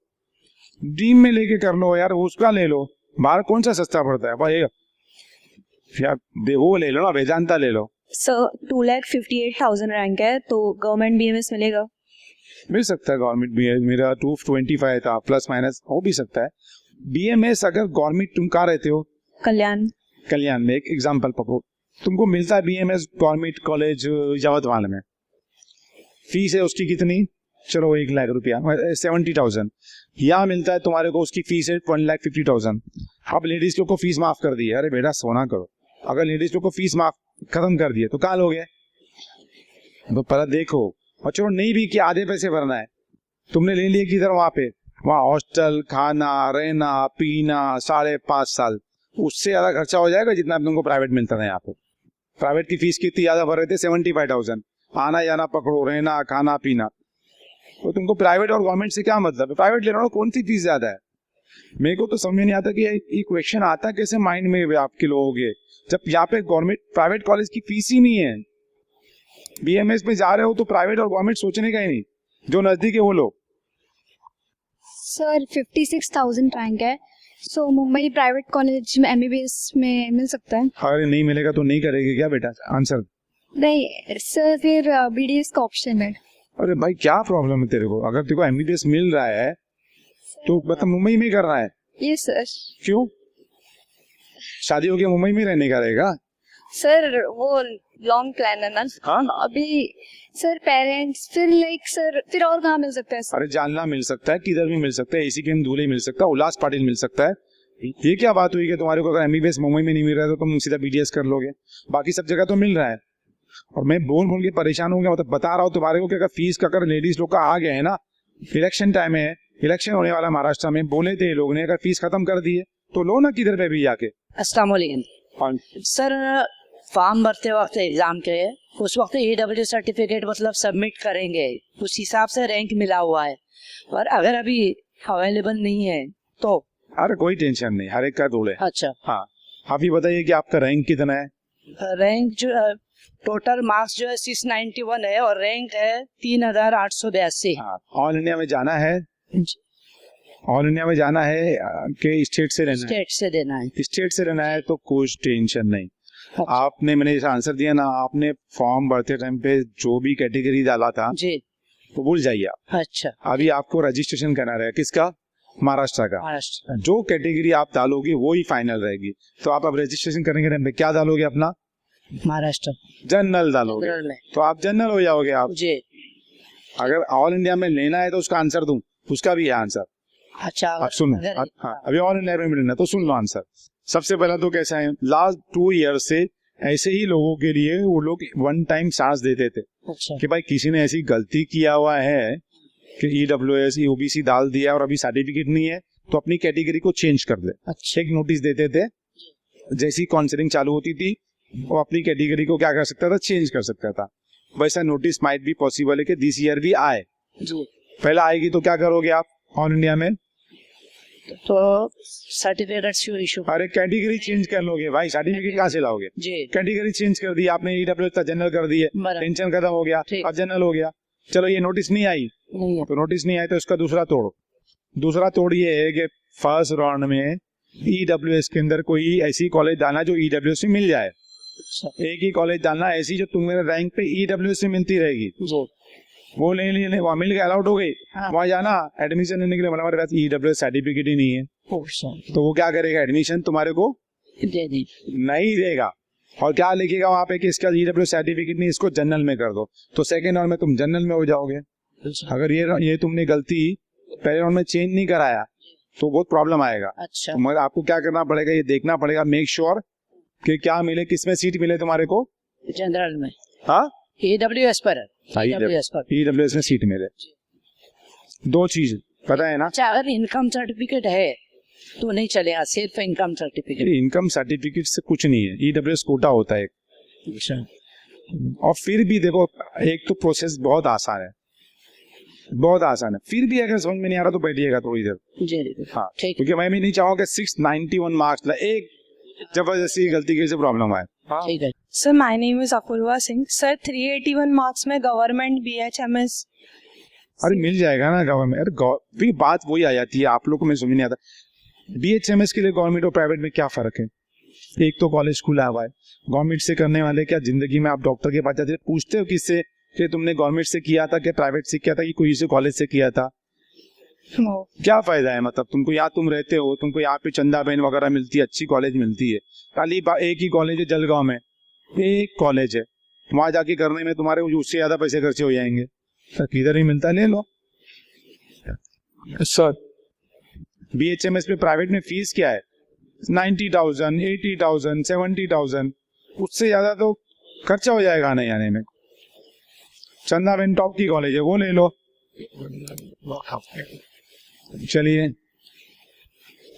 ड्रीम में लेके कर लो यार, उसका ले लो। बाहर कौन सा सस्ता पड़ता है भाई? यार वो ले लो ना, वेदांता ले लो। सर 2,58,000 रैंक है, तो गवर्नमेंट BMS मिलेगा? मिल सकता है गवर्नमेंट भी। मेरा 225 था, प्लस माइनस हो भी सकता है। BMS अगर गवर्नमेंट, तुम कहाँ रहते हो? कल्याण में। एक एग्जाम्पल पकड़ो, तुमको मिलता है BMS गवर्नमेंट कॉलेज यवतमाल में, फीस है उसकी कितनी? चलो 1 लाख रुपया, 70,000। यहाँ मिलता है तुम्हारे को, उसकी फीस है 1,50,000। अब लेडीज लोग को फीस माफ कर दी है। अरे बेटा सोना करो, अगर लेडीज लोग को फीस माफ खत्म कर दिए तो कहाँ लोगे? तो पहले देखो। और चलो नहीं भी कि आधे पैसे भरना है, तुमने ले लिए किधर? वहाँ पे, वहाँ हॉस्टल, खाना, रहना, पीना, 5.5 साल, उससे ज्यादा खर्चा हो जाएगा जितना तुमको प्राइवेट मिलता था। यहाँ पे प्राइवेट की फीस कितनी ज्यादा भर रहे थे? 75,000। आना जाना पकड़ो, रहना, खाना पीना। तो तुमको प्राइवेट और गवर्नमेंट से क्या मतलब है? प्राइवेट ले लो, कौन सी फीस ज्यादा है? मेरे को तो समझ में नहीं आता कि ये क्वेश्चन आता कैसे माइंड में आपके लोगों के, जब यहाँ पे गवर्नमेंट प्राइवेट कॉलेज की फीस ही नहीं है। BMS में जा रहे हो तो प्राइवेट और गवर्नमेंट सोचने का ही नहीं, जो नजदीक है वो लो। सर 56,000 रैंक है, सो मुंबई प्राइवेट कॉलेज में MBBS में मिल सकता है? अरे नहीं मिलेगा तो नहीं करेगी क्या बेटा? आंसर नहीं सर, फिर BDS का ऑप्शन है। अरे भाई क्या प्रॉब्लम है तेरे को? अगर तेरे को MBBS मिल रहा है तो मतलब मुंबई में कर रहा है? Yes sir. क्यों? शादी हो गया मुंबई में रहने का रहेगा? सर वो लॉन्ग प्लान है ना। हाँ? अभी सर पेरेंट्स, फिर लाइक सर फिर और कहाँ मिल सकता है सर? अरे जानना मिल सकता है, किधर भी मिल सकता है, ACKM धूले मिल सकता है, उल्लास पाटिल मिल सकता है। ये क्या बात हुई कि तुम्हारे को अगर MBBS मुंबई में नहीं मिल रहा है तो तुम सीधा BDS कर लोगे? बाकी सब जगह तो मिल रहा है। और मैं बोल के परेशान हो गया, मतलब बता रहा हूँ तुम्हारे को कि अगर फीस का, अगर लेडीज लोग का आ गया है ना, इलेक्शन टाइम है, इलेक्शन होने वाला महाराष्ट्र में, बोले थे लोग ने अगर फीस खत्म कर दी है तो लो ना किधर पे भी जाके। अस्सलाम वालेकुम सर, फॉर्म भरते वक्त एग्जाम के उस वक्त EW सर्टिफिकेट मतलब सबमिट करेंगे, उस हिसाब से रैंक मिला हुआ है, और अगर अभी अवेलेबल नहीं है तो? अरे कोई टेंशन नहीं, हर एक का रूल है। अच्छा। हाँ, आप ही बताइए कि आपका रैंक कितना है? रैंक जो टोटल मार्क्स जो है 691 है और रैंक है 3,882। हाँ, ऑल इंडिया में जाना है ऑल इंडिया में जाना है कि स्टेट से रहना है? स्टेट से देना है। स्टेट से रहना है तो कोई टेंशन नहीं। अच्छा। आपने, मैंने जैसा आंसर दिया ना, आपने फॉर्म भरते टाइम पे जो भी कैटेगरी डाला था जी। वो भूल जाइए आप। अच्छा। अभी आपको रजिस्ट्रेशन करना रहेगा, किसका? महाराष्ट्र का। महाराष्ट्र। जो कैटेगरी आप डालोगे वो ही फाइनल रहेगी। तो आप अब रजिस्ट्रेशन करने के टाइम पे क्या डालोगे? अपना महाराष्ट्र जनरल डालोगे, जनरल में। तो आप जनरल हो जाओगे आप। जी। अगर ऑल इंडिया में लेना है तो उसका आंसर दूं, उसका भी है आंसर। अच्छा। आप सुनो, अगर- हाँ, अभी ऑल इंडिया में लेना तो सुन लो आंसर। सबसे पहला तो कैसा है, लास्ट 2 ईयर से ऐसे ही लोगों के लिए वो लोग वन टाइम चांस देते थे अच्छा। कि भाई किसी ने ऐसी गलती किया हुआ है कि EWS OBC डाल दिया और अभी सर्टिफिकेट नहीं है तो अपनी कैटेगरी को चेंज कर दे। अच्छा। एक नोटिस देते थे, जैसी काउंसलिंग चालू होती थी वो अपनी कैटेगरी को क्या कर सकता था? चेंज कर सकता था। वैसा नोटिस माइट भी पॉसिबल है कि दिस ईयर भी आए। जी। पहला आएगी तो क्या करोगे आप ऑल इंडिया में? तो सर्टिफिकेट इशू। अरे कैटेगरी चेंज कर लोगे भाई, सर्टिफिकेट कहाँ से लाओगे? जी। कैटेगरी चेंज कर दी आपने, EWS का जनरल कर दिए, बराबर। टेंशन खत्म हो गया, ठीक। अब जनरल हो गया। चलो ये नोटिस नहीं आई, नहीं है। तो नोटिस नहीं आई तो इसका दूसरा तोड़। दूसरा तोड़ ये है कि फर्स्ट राउंड में EWS के अंदर कोई ऐसी कॉलेज डालना जो EWS में मिल जाए। अच्छा। एक ही कॉलेज डालना ऐसी जो तुम्हारे रैंक पे EWS से मिलती रहेगी। जी। वो ले वहाँ मिल के अलाउड हो गई, हाँ। वहाँ जाना एडमिशन लेने के लिए, हमारे पास EWS सर्टिफिकेट ही नहीं है, अच्छा। तो वो क्या करेगा? एडमिशन तुम्हारे को दे दी। नहीं देगा। और क्या लिखेगा वहाँ पे कि इसका EWS सर्टिफिकेट नहीं, इसको जनरल में कर दो। तो सेकेंड राउंड में तुम जनरल में हो जाओगे। अगर ये तुमने गलती पहले राउंड में चेंज नहीं कराया तो बहुत प्रॉब्लम आएगा। अच्छा। तो मगर आपको क्या करना पड़ेगा, ये देखना पड़ेगा, मेक श्योर कि क्या मिले, किसमें सीट मिले तुम्हारे को। जनरल में। हाँ, EWS पर है। हाँ, EWS पर। EWS में सीट मिले। 2 चीज पता है ना? अच्छा, अगर इनकम सर्टिफिकेट है तो नहीं चलेगा, सिर्फ इनकम सर्टिफिकेट। इनकम सर्टिफिकेट से कुछ नहीं है, EWS कोटा होता है। अच्छा। और फिर भी देखो, एक तो प्रोसेस बहुत आसान है, बहुत आसान है, फिर भी अगर समझ में नहीं आ रहा तो बैठिएगा थोड़ी देर। जी। हाँ, ठीक। क्योंकि मैं भी नहीं चाहूंगा 691 मार्क्स एक जबरदस्ती गलती की से प्रॉब्लम आए। ठीक है। Sir my name is Apoorva Singh. Sir 381 marks में गवर्नमेंट BHMS। अरे मिल जाएगा ना गवर्नमेंट। अरे फिर बात वही आ जाती है, आप लोग को मैं समझ नहीं आता BHMS के लिए गवर्नमेंट और प्राइवेट में क्या फर्क है? एक तो कॉलेज खुला हुआ है, गवर्नमेंट से करने वाले क्या जिंदगी में आप डॉक्टर के पास जाते पूछते हो किससे कि तुमने गवर्नमेंट से किया था कि प्राइवेट से किया था कि कोई से कॉलेज से किया था? क्या फायदा है? मतलब तुमको यहाँ तुम रहते हो, तुमको यहाँ पे चंदा बहन वगैरह मिलती है, अच्छी कॉलेज मिलती है, खाली एक ही कॉलेज है जलगांव में, एक कॉलेज है, वहां जाके करने में तुम्हारे उससे ज्यादा पैसे खर्चे हो जाएंगे। तो किधर ही मिलता, ले लो। सर BHMS में प्राइवेट में फीस क्या है? 90,000, 80,000, 70,000, उससे ज्यादा तो खर्चा हो जाएगा आने जाने में। चंदा बहन टॉप की कॉलेज है, वो ले लो। चलिए,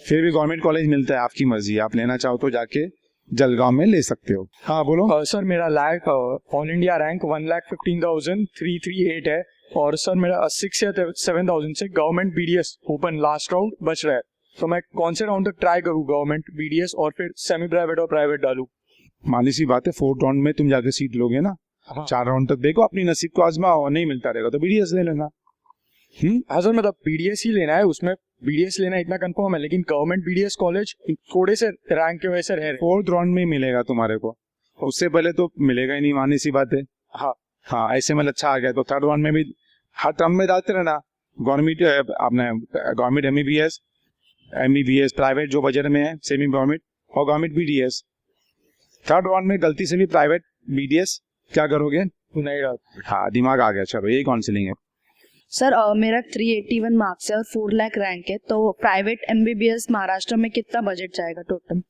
फिर भी गवर्नमेंट कॉलेज मिलता है, आपकी मर्जी, आप लेना चाहो तो जाके जलगांव में ले सकते हो। हाँ बोलो। सर मेरा लैक ऑल इंडिया रैंक 1,15,338 है और सर मेरा 6 या 7,000 से government BDS open last round बच रहा है, तो मैं कौन से राउंड तक ट्राई करूँ, गवर्नमेंट BDS और फिर सेमी प्राइवेट और प्राइवेट डालूं? मानी सी बात है, 4th राउंड में तुम जाके सीट लोगे ना, हाँ। 4 राउंड तक देखो, अपनी नसीब को आजमाओ, नहीं मिलता रहेगा तो BDS ले लेना। हाँ सर, मतलब BDS ही लेना है, उसमें BDS लेना इतना कंफर्म है, लेकिन गवर्नमेंट BDS कॉलेज थोड़े से रैंक के वजह से रह रहे। 4th राउंड में मिलेगा तुम्हारे को, उससे पहले तो मिलेगा ही नहीं, मानी सी बात है। हाँ हाँ, ऐसे में अच्छा आ गया तो 3rd राउंड में भी हर टर्म में डालते रहना। गवर्नमेंट अपने गवर्नमेंट MBBS प्राइवेट जो बजट में है, सेमी गवर्नमेंट और गवर्नमेंट BDS। 3rd राउंड में गलती से भी प्राइवेट BDS क्या करोगे? नहीं रहा। हाँ, दिमाग आ गया, चलो यही काउंसलिंग है। सर मेरा 381 मार्क्स है और 4 लाख रैंक है, तो प्राइवेट MBBS महाराष्ट्र में कितना बजट जाएगा टोटल?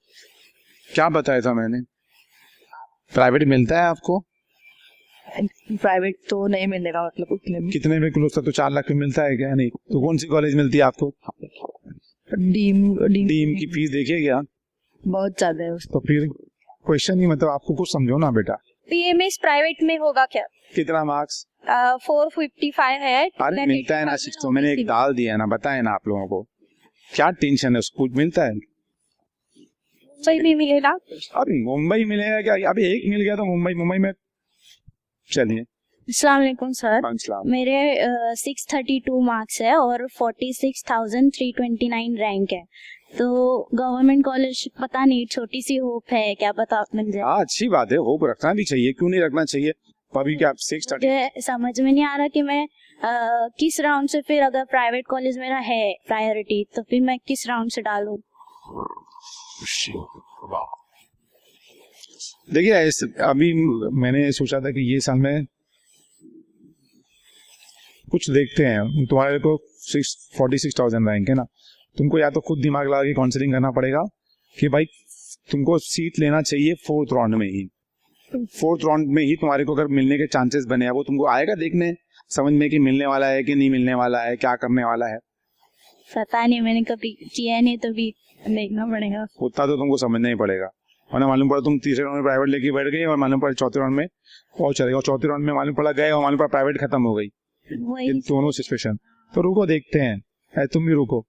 क्या बताया था मैंने? प्राइवेट मिलता है आपको? प्राइवेट तो नहीं मिलेगा, मतलब उतने में। कितने में क्लोज था? तो 4 लाख में मिलता है क्या? नहीं तो कौन सी कॉलेज मिलती है आपको? डीम की फीस देखिए क्या, बहुत ज्यादा है उसका। तो फिर क्वेश्चन ही, मतलब आपको कुछ समझो ना बेटा। BMS प्राइवेट में होगा क्या? कितना मार्क्स? 455 है। अरे मिलता है ना 6, तो मैंने एक डाल दिया ना, बताए ना आप लोगों को, क्या टेंशन है, उसको मिलता है। मुंबई में मिलेगा? अभी मुंबई मिलेगा क्या? अभी एक मिल गया तो मुंबई में, चलिए अस्सलाम वालेकुम सर। सलाम। मेरे 632 मार्क्स है और 46,329 रैंक है। तो गवर्नमेंट कॉलेज पता नहीं, छोटी सी होप है, क्या पता आप मिल जाए। हाँ, अच्छी बात है, होप रखना भी चाहिए, क्यों नहीं रखना चाहिए। अभी क्या 630 मुझे समझ में नहीं आ रहा कि मैं किस राउंड से, फिर अगर प्राइवेट कॉलेज मेरा है प्रायोरिटी तो फिर मैं किस राउंड से डालूं। देखिए अभी मैंने सोचा था कि ये साल में कुछ देखते हैं। तुम्हारे को 46,000 रैंक है ना, तुमको या तो खुद दिमाग लगा के काउंसलिंग करना पड़ेगा कि भाई तुमको सीट लेना चाहिए 4th राउंड में ही। 4th राउंड में ही तुम्हारे को अगर मिलने के चांसेस बने हैं, वो तुमको आएगा देखने समझ में कि मिलने वाला है कि नहीं मिलने वाला है, क्या करने वाला है। पता नहीं, मैंने कभी किया नहीं, तो भी देखना पड़ेगा। उतना तो तुमको समझना ही पड़ेगा, वरना मालूम पड़ा तुम तीसरे राउंड में प्राइवेट लेके बैठ गई और मालूम पड़ा चौथे राउंड में और चलेगा, और चौथे राउंड में मालूम पड़ा गए और मालूम पड़ा प्राइवेट खत्म हो गई। वही इन दोनों सिचुएशन तो रुको, देखते हैं। तुम भी रुको,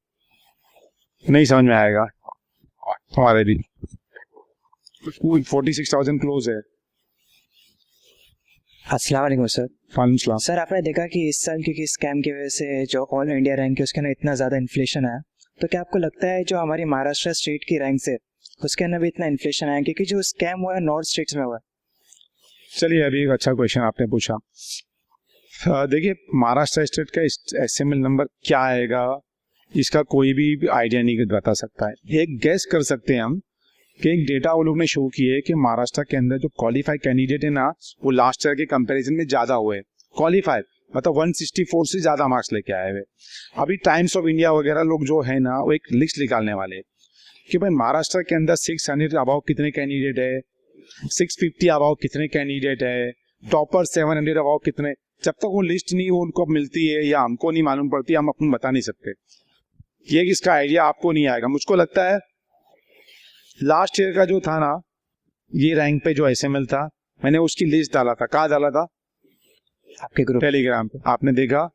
नहीं समझ में आएगा हमारे भी। 46,000 क्लोज है। अस्सलाम वालेकुम सर। वालेकुम सलाम। सर आपने देखा कि इस साल क्योंकि स्कैम की वजह से जो ऑल इंडिया रैंक है उसके अंदर इतना ज़्यादा इन्फ्लेशन आया, तो क्या आपको लगता है जो हमारी महाराष्ट्र स्टेट की रैंक है उसके अंदर भी इतना इन्फ्लेशन आया क्योंकि जो स्कैम हुआ है नॉर्थ स्टेट्स में हुआ है? चलिए, अभी एक अच्छा क्वेश्चन आपने पूछा। देखिए, महाराष्ट्र स्टेट का एसएमएल नंबर क्या आएगा इसका कोई भी आइडिया नहीं बता सकता है। एक गैस कर सकते हैं हम कि एक डेटा वो लोग ने शो किए कि महाराष्ट्र के अंदर जो क्वालिफाइड कैंडिडेट है ना, वो लास्ट ईयर के कंपैरिजन में ज्यादा हुए। क्वालिफाइड मतलब 164 से ज्यादा मार्क्स लेके आए हुए। अभी टाइम्स ऑफ इंडिया वगैरह लोग जो है ना, वो एक लिस्ट निकालने वाले हैं कि भाई महाराष्ट्र के अंदर 600 अबाव कितने कैंडिडेट है, 650 अबाव कितने कैंडिडेट है, टॉपर 700 अबाव कितने। जब तक वो लिस्ट नहीं उनको मिलती है या हमको नहीं मालूम पड़ती, हम अपन बता नहीं सकते। ये इसका आइडिया आपको नहीं आएगा। मुझको लगता है लास्ट ईयर का जो था ना, ये रैंक पे जो एसएमएल था, मैंने उसकी लिस्ट डाला था। कहाँ डाला था? आपके ग्रुप टेलीग्राम पे। आपने देखा,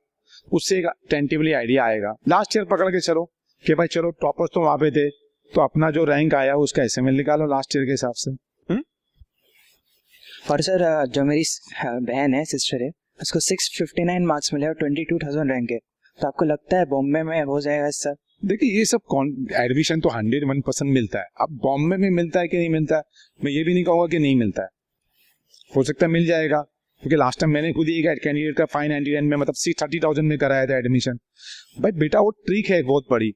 उससे एक टेंटिवली आइडिया आएगा। लास्ट ईयर पकड़ के चलो कि भाई चलो टॉपर्स तो वहां पे थे, तो अपना जो रैंक आया उसका एसएमएल निकालो लास्ट ईयर के हिसाब से। और सर जो मेरी बहन है, सिस्टर है, उसको 659 मार्क्स मिले और 22,000 रैंक है, तो आपको लगता है बॉम्बे में हो जाएगा इस साल? देखिए, ये सब एडमिशन तो 101% मिलता है। अब बॉम्बे में मिलता है कि नहीं मिलता है, मैं ये भी नहीं कहूँगा कि नहीं मिलता है। हो सकता है मिल जाएगा, क्योंकि लास्ट टाइम मैंने खुद ही एक कैंडिडेट का 599 में मतलब 30,000 में कराया था एडमिशन। भाई बेटा, वो ट्रिक है बहुत बड़ी,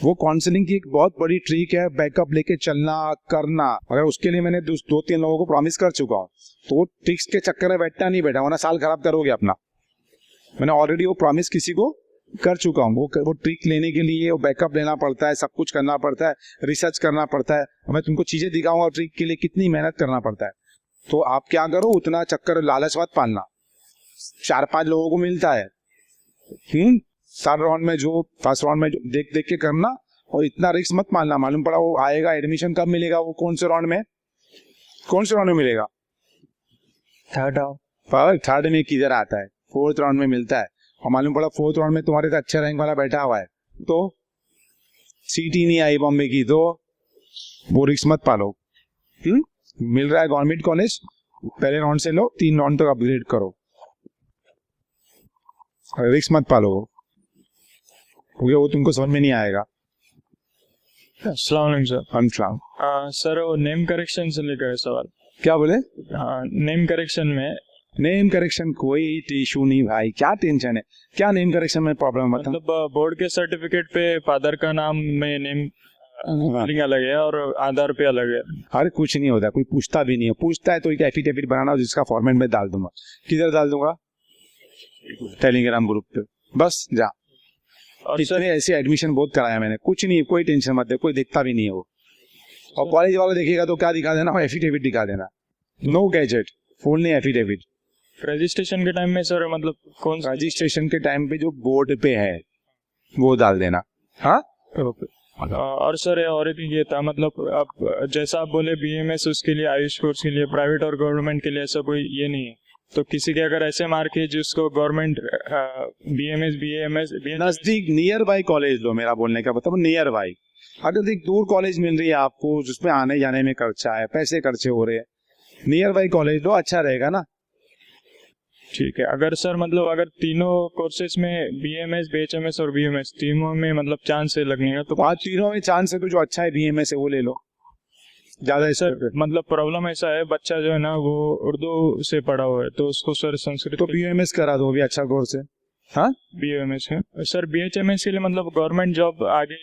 वो काउंसलिंग की एक बहुत बड़ी ट्रिक है। बैकअप लेके चलना करना, अगर उसके लिए मैंने 2-3 लोगों को प्रॉमिस कर चुका हूँ, तो वो ट्रिक्स के चक्कर में बैठना नहीं बेटा, वरना साल खराब करोगे अपना। मैंने ऑलरेडी वो प्रॉमिस किसी को कर चुका हूँ। वो ट्रिक लेने के लिए वो बैकअप लेना पड़ता है, सब कुछ करना पड़ता है, रिसर्च करना पड़ता है। मैं तुमको चीजें दिखाऊंगा ट्रिक के लिए कितनी मेहनत करना पड़ता है। तो आप क्या करो, उतना चक्कर लालच मत पालना। 4-5 लोगों को मिलता है, 4 राउंड में जो फर्स्ट राउंड में जो देख देख के करना, और इतना रिस्क मत मानना। मालूम पड़ा वो आएगा, एडमिशन कब मिलेगा, वो कौन से राउंड में मिलेगा? थर्ड में किधर आता है? 4th राउंड में मिलता है। और मालूम पड़ा 4th राउंड में तुम्हारे तो अच्छा रैंक वाला बैठा हुआ है, तो सीट ही नहीं आई बॉम्बे की, तो वो रिस्क मत पालो। मिल रहा है गवर्नमेंट कॉलेज, पहले राउंड से लो, 3 राउंड तक अपग्रेड करो, रिस्क मत पालो, क्योंकि वो तुमको समझ में नहीं आएगा। अस्सलाम वालेकुम सर। अनसलाम। सर वो नेम करेक्शन से लेकर है सवाल। क्या बोले? नेम करेक्शन में नेम करेक्शन कोई इशू नहीं भाई, क्या टेंशन है? क्या नेम करेक्शन में प्रॉब्लम? मतलब बोर्ड के सर्टिफिकेट पे फादर का नाम में नेम अलग है और आधार पे अलग है। अरे कुछ नहीं होता, कोई पूछता भी नहीं है। पूछता है तो एक एफिडेविट बनाना, जिसका फॉर्मेट में डाल दूंगा। किधर डाल दूंगा? टेलीग्राम ग्रुप पे, बस जा। और इतने ऐसे एडमिशन बहुत कराया मैंने, कुछ नहीं, कोई टेंशन मत दे, कोई देखता भी नहीं है वो। और कॉलेज वाला देखेगा तो क्या दिखा देना? एफिडेविट दिखा देना, नो गैजेट, फोन नहीं, एफिडेविट। रजिस्ट्रेशन के टाइम में सर मतलब कौन सा? रजिस्ट्रेशन के टाइम पे जो बोर्ड पे है वो डाल देना। हाँ, और सर और एक ये था, मतलब आप जैसा आप बोले बीएमएस उसके लिए, आयुष कोर्स के लिए, प्राइवेट और गवर्नमेंट के लिए ऐसा कोई ये नहीं है। तो किसी के अगर ऐसे मार्क है जिसको गवर्नमेंट बीएमएस बीएमएस नजदीक नियर बाई कॉलेज लो, मेरा बोलने का मतलब नियर बाई। अगर एक दूर कॉलेज मिल रही है आपको जिसमें आने जाने में खर्चा है, पैसे खर्चे हो रहे हैं, नियर बाई कॉलेज लो, अच्छा रहेगा ना। ठीक है, अगर सर मतलब अगर तीनों कोर्सेज में BMS, BHMS और BMS तीनों में मतलब चांस है लगने का, तो तो आज तीनों में चांस है तो जो अच्छा है BMS है वो ले लो, ज्यादा है सर मतलब प्रॉब्लम ऐसा है, बच्चा जो है ना वो उर्दू से पढ़ा हुआ है तो उसको सर संस्कृत तो BMS करा दो, भी अच्छा कोर्स है। हाँ, BMS है सर। BHMS के लिए मतलब गवर्नमेंट जॉब आगे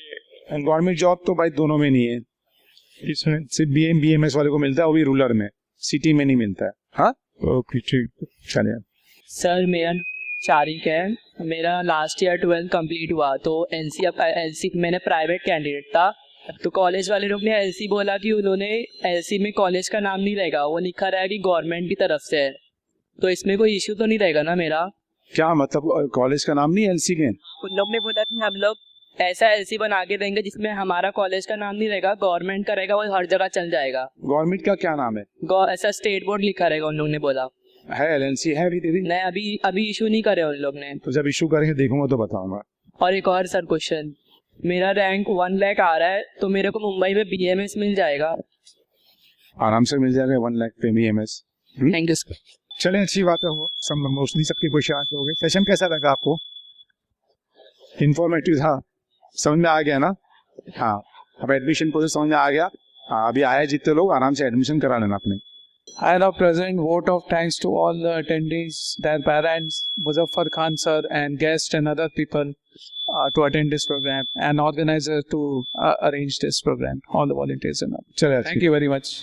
गवर्नमेंट जॉब तो भाई दोनों में नहीं है, इसमें। सिर्फ BMS वाले को मिलता है, वो भी रूरल में, सिटी में नहीं मिलता है। हाँ, ओके ठीक। चलिए। सर मेरा चारिक है, मेरा लास्ट ईयर 12th कंप्लीट हुआ, तो LC मैंने प्राइवेट कैंडिडेट था, तो कॉलेज वाले लोग ने LC बोला कि उन्होंने LC में कॉलेज का नाम नहीं रहेगा, वो लिखा रहेगा कि गवर्नमेंट की तरफ से है, तो इसमें कोई इश्यू तो नहीं रहेगा ना मेरा? क्या मतलब कॉलेज का नाम नहीं LC में? उन लोग ने बोला कि हम लोग ऐसा LC बना के देंगे जिसमें हमारा कॉलेज का नाम नहीं रहेगा, गवर्नमेंट का रहेगा, वो हर जगह चल जाएगा। गवर्नमेंट का क्या नाम है? ऐसा स्टेट बोर्ड लिखा रहेगा उन लोग ने बोला। है LNC है अभी दीदी? नहीं, अभी इशू नहीं करे उन लोग ने। तो जब इशू करेंगे देखूंगा तो बताऊंगा। और एक और सर क्वेश्चन, मेरा रैंक 1 लाख आ रहा है, तो मेरे को मुंबई में BMS मिल जाएगा? आराम से मिल जाएगा 1 लाख पे BMS। Thank you sir. चलें, अच्छी बात है, वो सब मोस्टली सबके क्वेश्चन आंसर हो गए। सेशन कैसा लगा आपको? इंफॉर्मेटिव था, समझ में आ गया ना? हाँ, अब एडमिशन प्रोसेस समझ में आ गया। हाँ, अभी आए जितने लोग आराम से एडमिशन करा लेना अपने। I now present vote of thanks to all the attendees, their parents, Muzaffar Khan sir and guests and other people to attend this program, and organizers to arrange this program, all the volunteers and all. चलिए, Thank you very much.